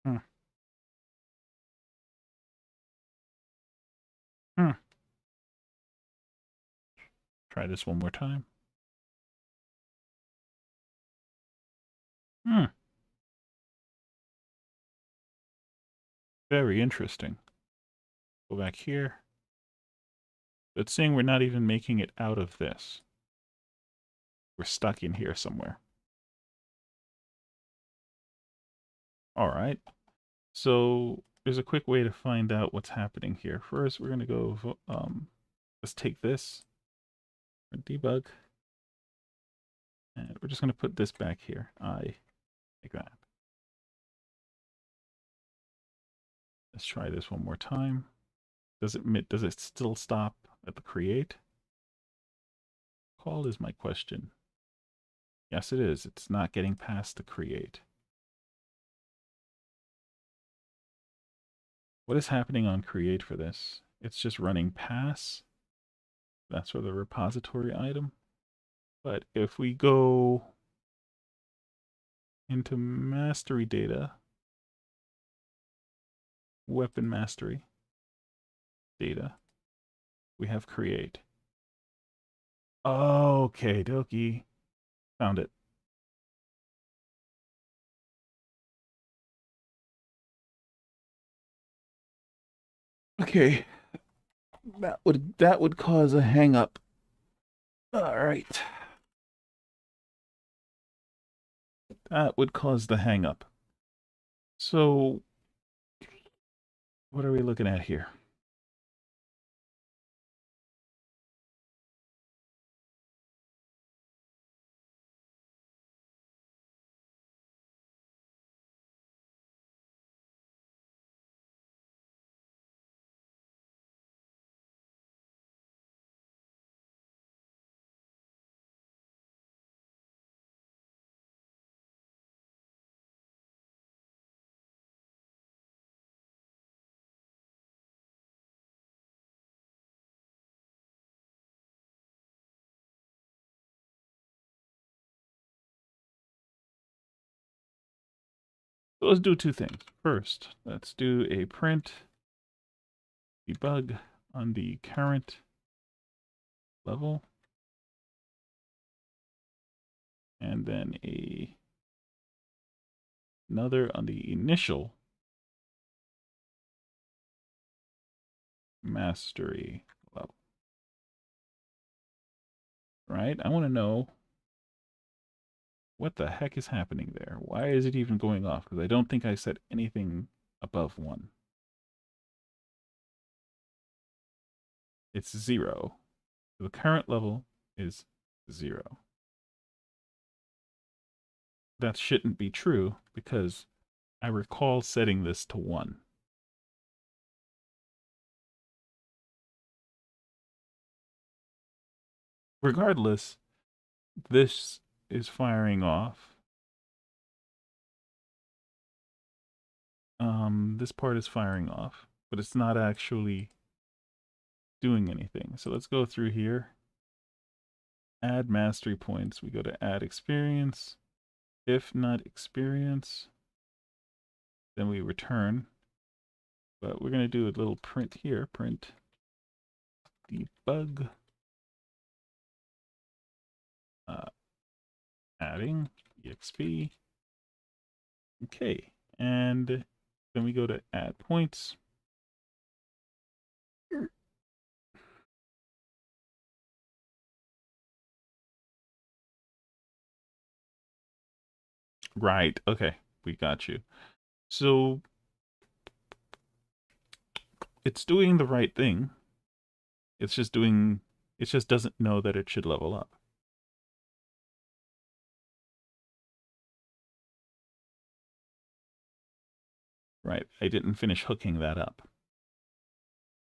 S1: Hmm. Hmm. Try this one more time. Hmm. Very interesting. Go back here. It's saying we're not even making it out of this. We're stuck in here somewhere. All right. So there's a quick way to find out what's happening here. First, we're going to go, let's take this, debug, and we're just going to put this back here. Like that. Let's try this one more time. Does it still stop at the create? Call is my question. Yes, it is. It's not getting past the create. What is happening on create for this? It's just running pass. That's for the repository item. But if we go into mastery data, weapon mastery data, we have create. Okay, dokie. Found it. Okay. That would cause a hang up. All right. That would cause the hang up. So what are we looking at here? So let's do two things. First, let's do a print debug on the current level, and then another on the initial mastery level. Right? I want to know what the heck is happening there. Why is it even going off? Because I don't think I set anything above 1. It's 0. The current level is 0. That shouldn't be true because I recall setting this to 1. Regardless, this is firing off. This part is firing off, but it's not actually doing anything. So let's go through here. Add mastery points. We go to add experience. If not experience, then we return. But we're going to do a little print here. Print debug. Adding exp. Okay. And then we go to add points. Right. Okay. We got you. So it's doing the right thing. It's just doing It just doesn't know that it should level up. Right, I didn't finish hooking that up.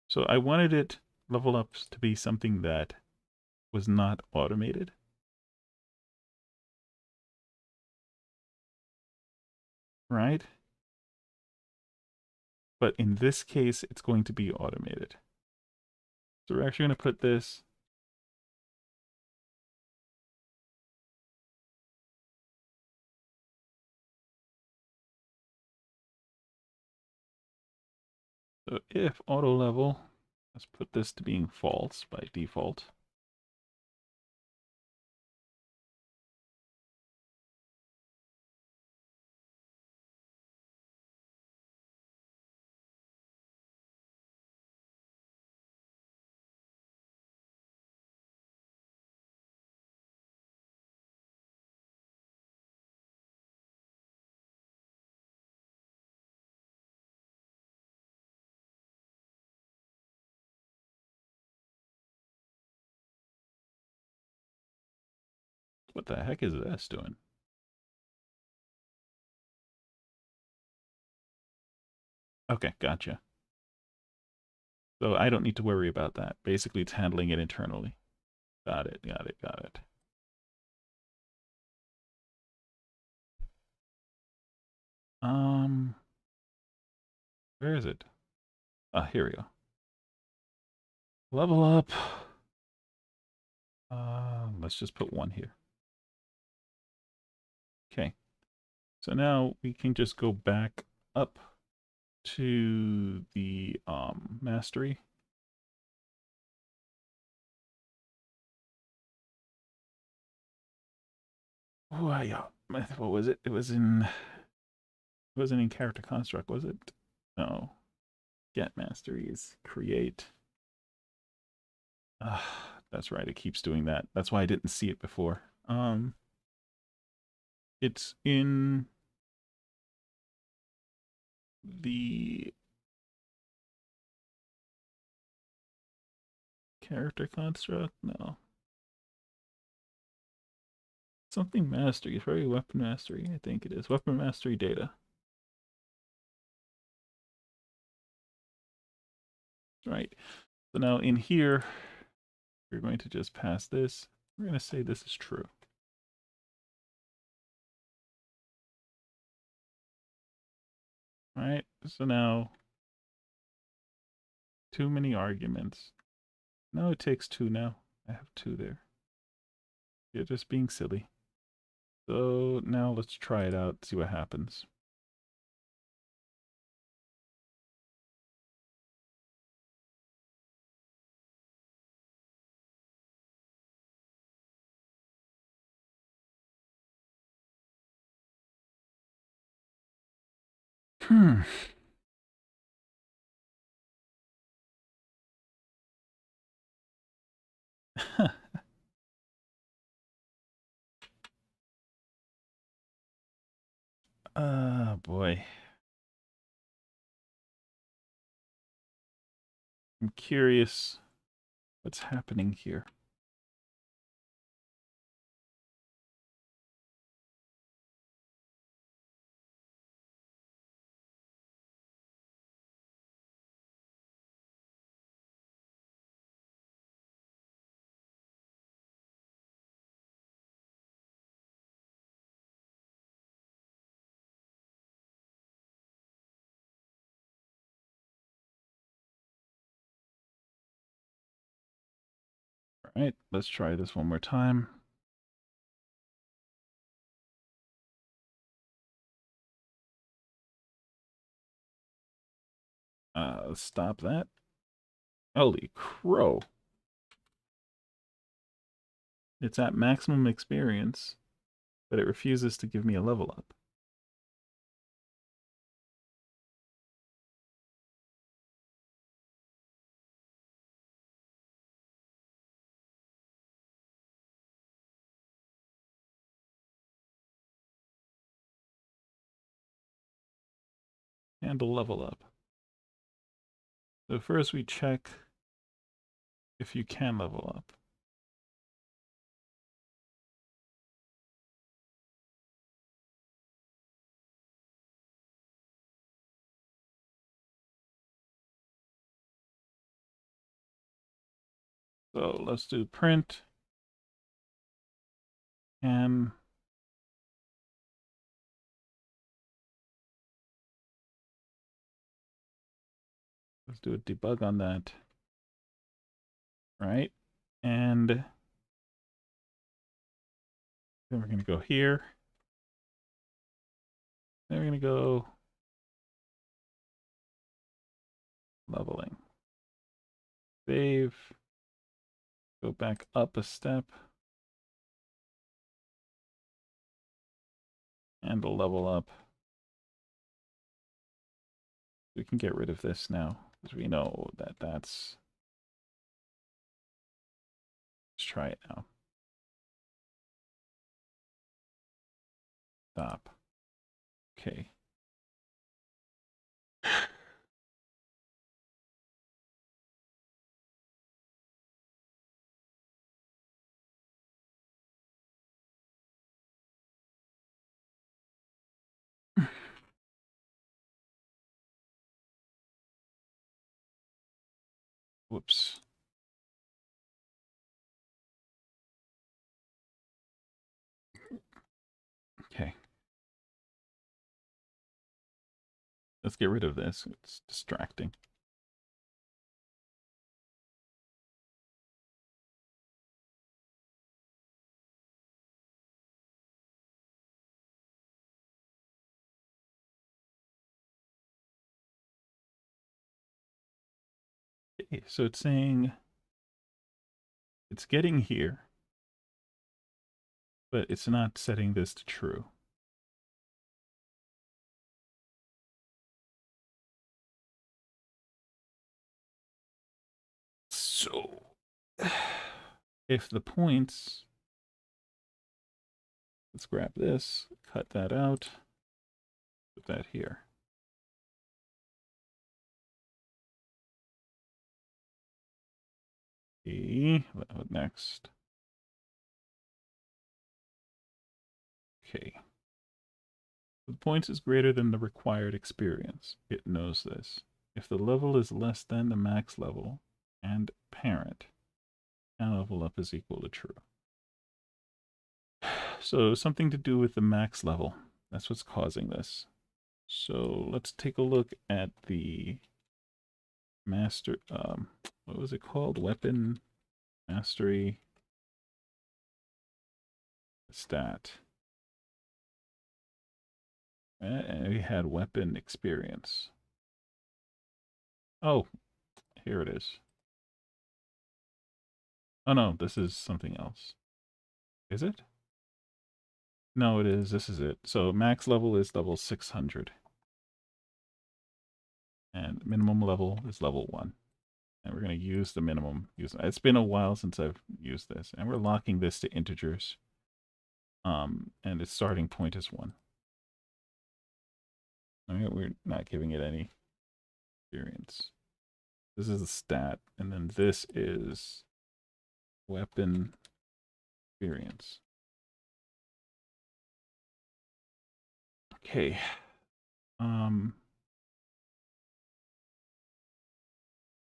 S1: So I wanted it level ups to be something that was not automated. Right? But in this case, it's going to be automated. So we're actually going to put this. So if auto level, let's put this to being false by default. What the heck is this doing? Okay, gotcha. So I don't need to worry about that. Basically, it's handling it internally. Got it, got it, got it. Um, where is it? Ah, here we go. Level up. Let's just put 1 here. Okay. So now we can just go back up to the mastery. Oh, yeah. What was it? It wasn't in character construct, was it? No. Get masteries. Create. That's right. It keeps doing that. That's why I didn't see it before. It's in the character construct. No. Something mastery. It's probably weapon mastery. I think it is. Weapon mastery data. Right. So now in here, we're going to just pass this. We're going to say this is true. All right. So now, too many arguments. No, it takes 2 now. I have 2 there. You're just being silly. So now let's try it out, see what happens. Hmm. Boy. I'm curious what's happening here. All right, let's try this one more time. Let's stop that. Holy crow. It's at maximum experience, but it refuses to give me a level up. Handle level up. So first we check if you can level up. So let's do print and let's do a debug on that. Right. And then we're going to go here. Then we're going to go leveling. Save. Go back up a step. And level up. We can get rid of this now, because we know that that's... Let's try it now. Stop. Okay. Whoops. Okay. Let's get rid of this. It's distracting. Okay, so it's saying it's getting here, but it's not setting this to true. So if the points, let's grab this, cut that out, put that here. Okay, what next? Okay. The points is greater than the required experience. It knows this. If the level is less than the max level and parent, and level up is equal to true. So something to do with the max level. That's what's causing this. So let's take a look at the master, what was it called? Weapon mastery stat. And we had weapon experience. Oh, here it is. Oh no, this is something else. Is it? No, it is. This is it. So max level is level 600. And minimum level is level 1. And we're going to use the minimum. It's been a while since I've used this. And we're locking this to integers. And its starting point is 1. I mean, we're not giving it any experience. This is a stat. And then this is weapon experience. Okay.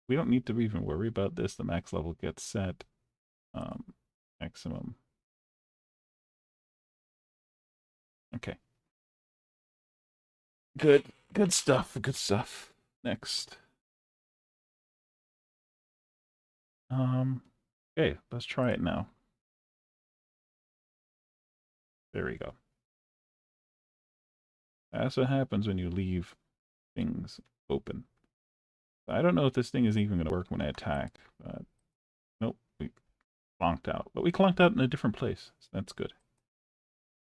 S1: We don't need to even worry about this. The max level gets set. Maximum. Okay. Good. Good stuff. Good stuff. Next. Okay, let's try it now. There we go. That's what happens when you leave things open. I don't know if this thing is even going to work when I attack. Nope, we clonked out. But we clonked out in a different place. So that's good.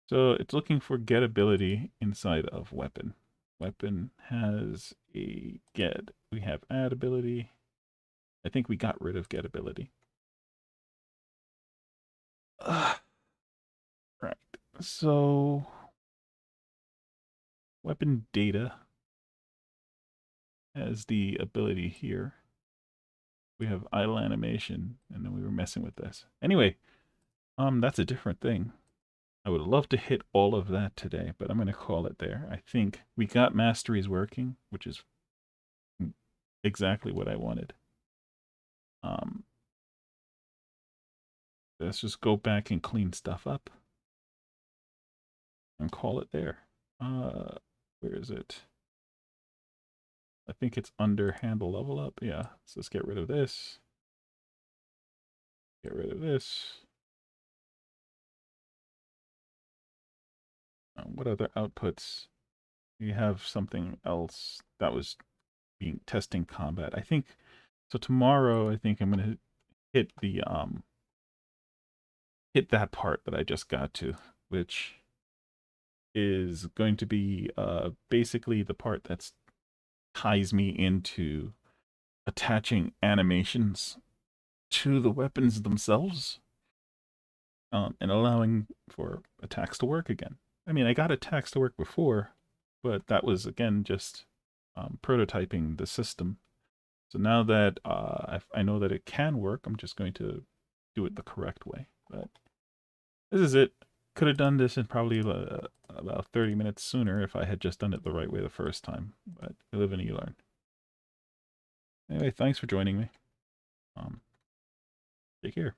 S1: So it's looking for get ability inside of weapon. Weapon has a get. We have add ability. I think we got rid of get ability. Right. So weapon data has the ability here. We have idle animation, and then we were messing with this. Anyway, that's a different thing. I would love to hit all of that today, but I'm going to call it there. I think we got Masteries working, which is exactly what I wanted. Um, let's just go back and clean stuff up and call it there. Where is it? I think it's under handle level up. Yeah, so let's get rid of this. Get rid of this. What other outputs? We have something else that was being testing combat. I think so. Tomorrow, I think I'm gonna hit the hit that part that I just got to, which is going to be basically the part that ties me into attaching animations to the weapons themselves, and allowing for attacks to work again. I mean, I got attacks to work before, but that was again just prototyping the system. So now that I know that it can work, I'm just going to do it the correct way. But this is it. Could have done this in probably about 30 minutes sooner if I had just done it the right way the first time. But you live and you learn. Anyway, thanks for joining me. Take care.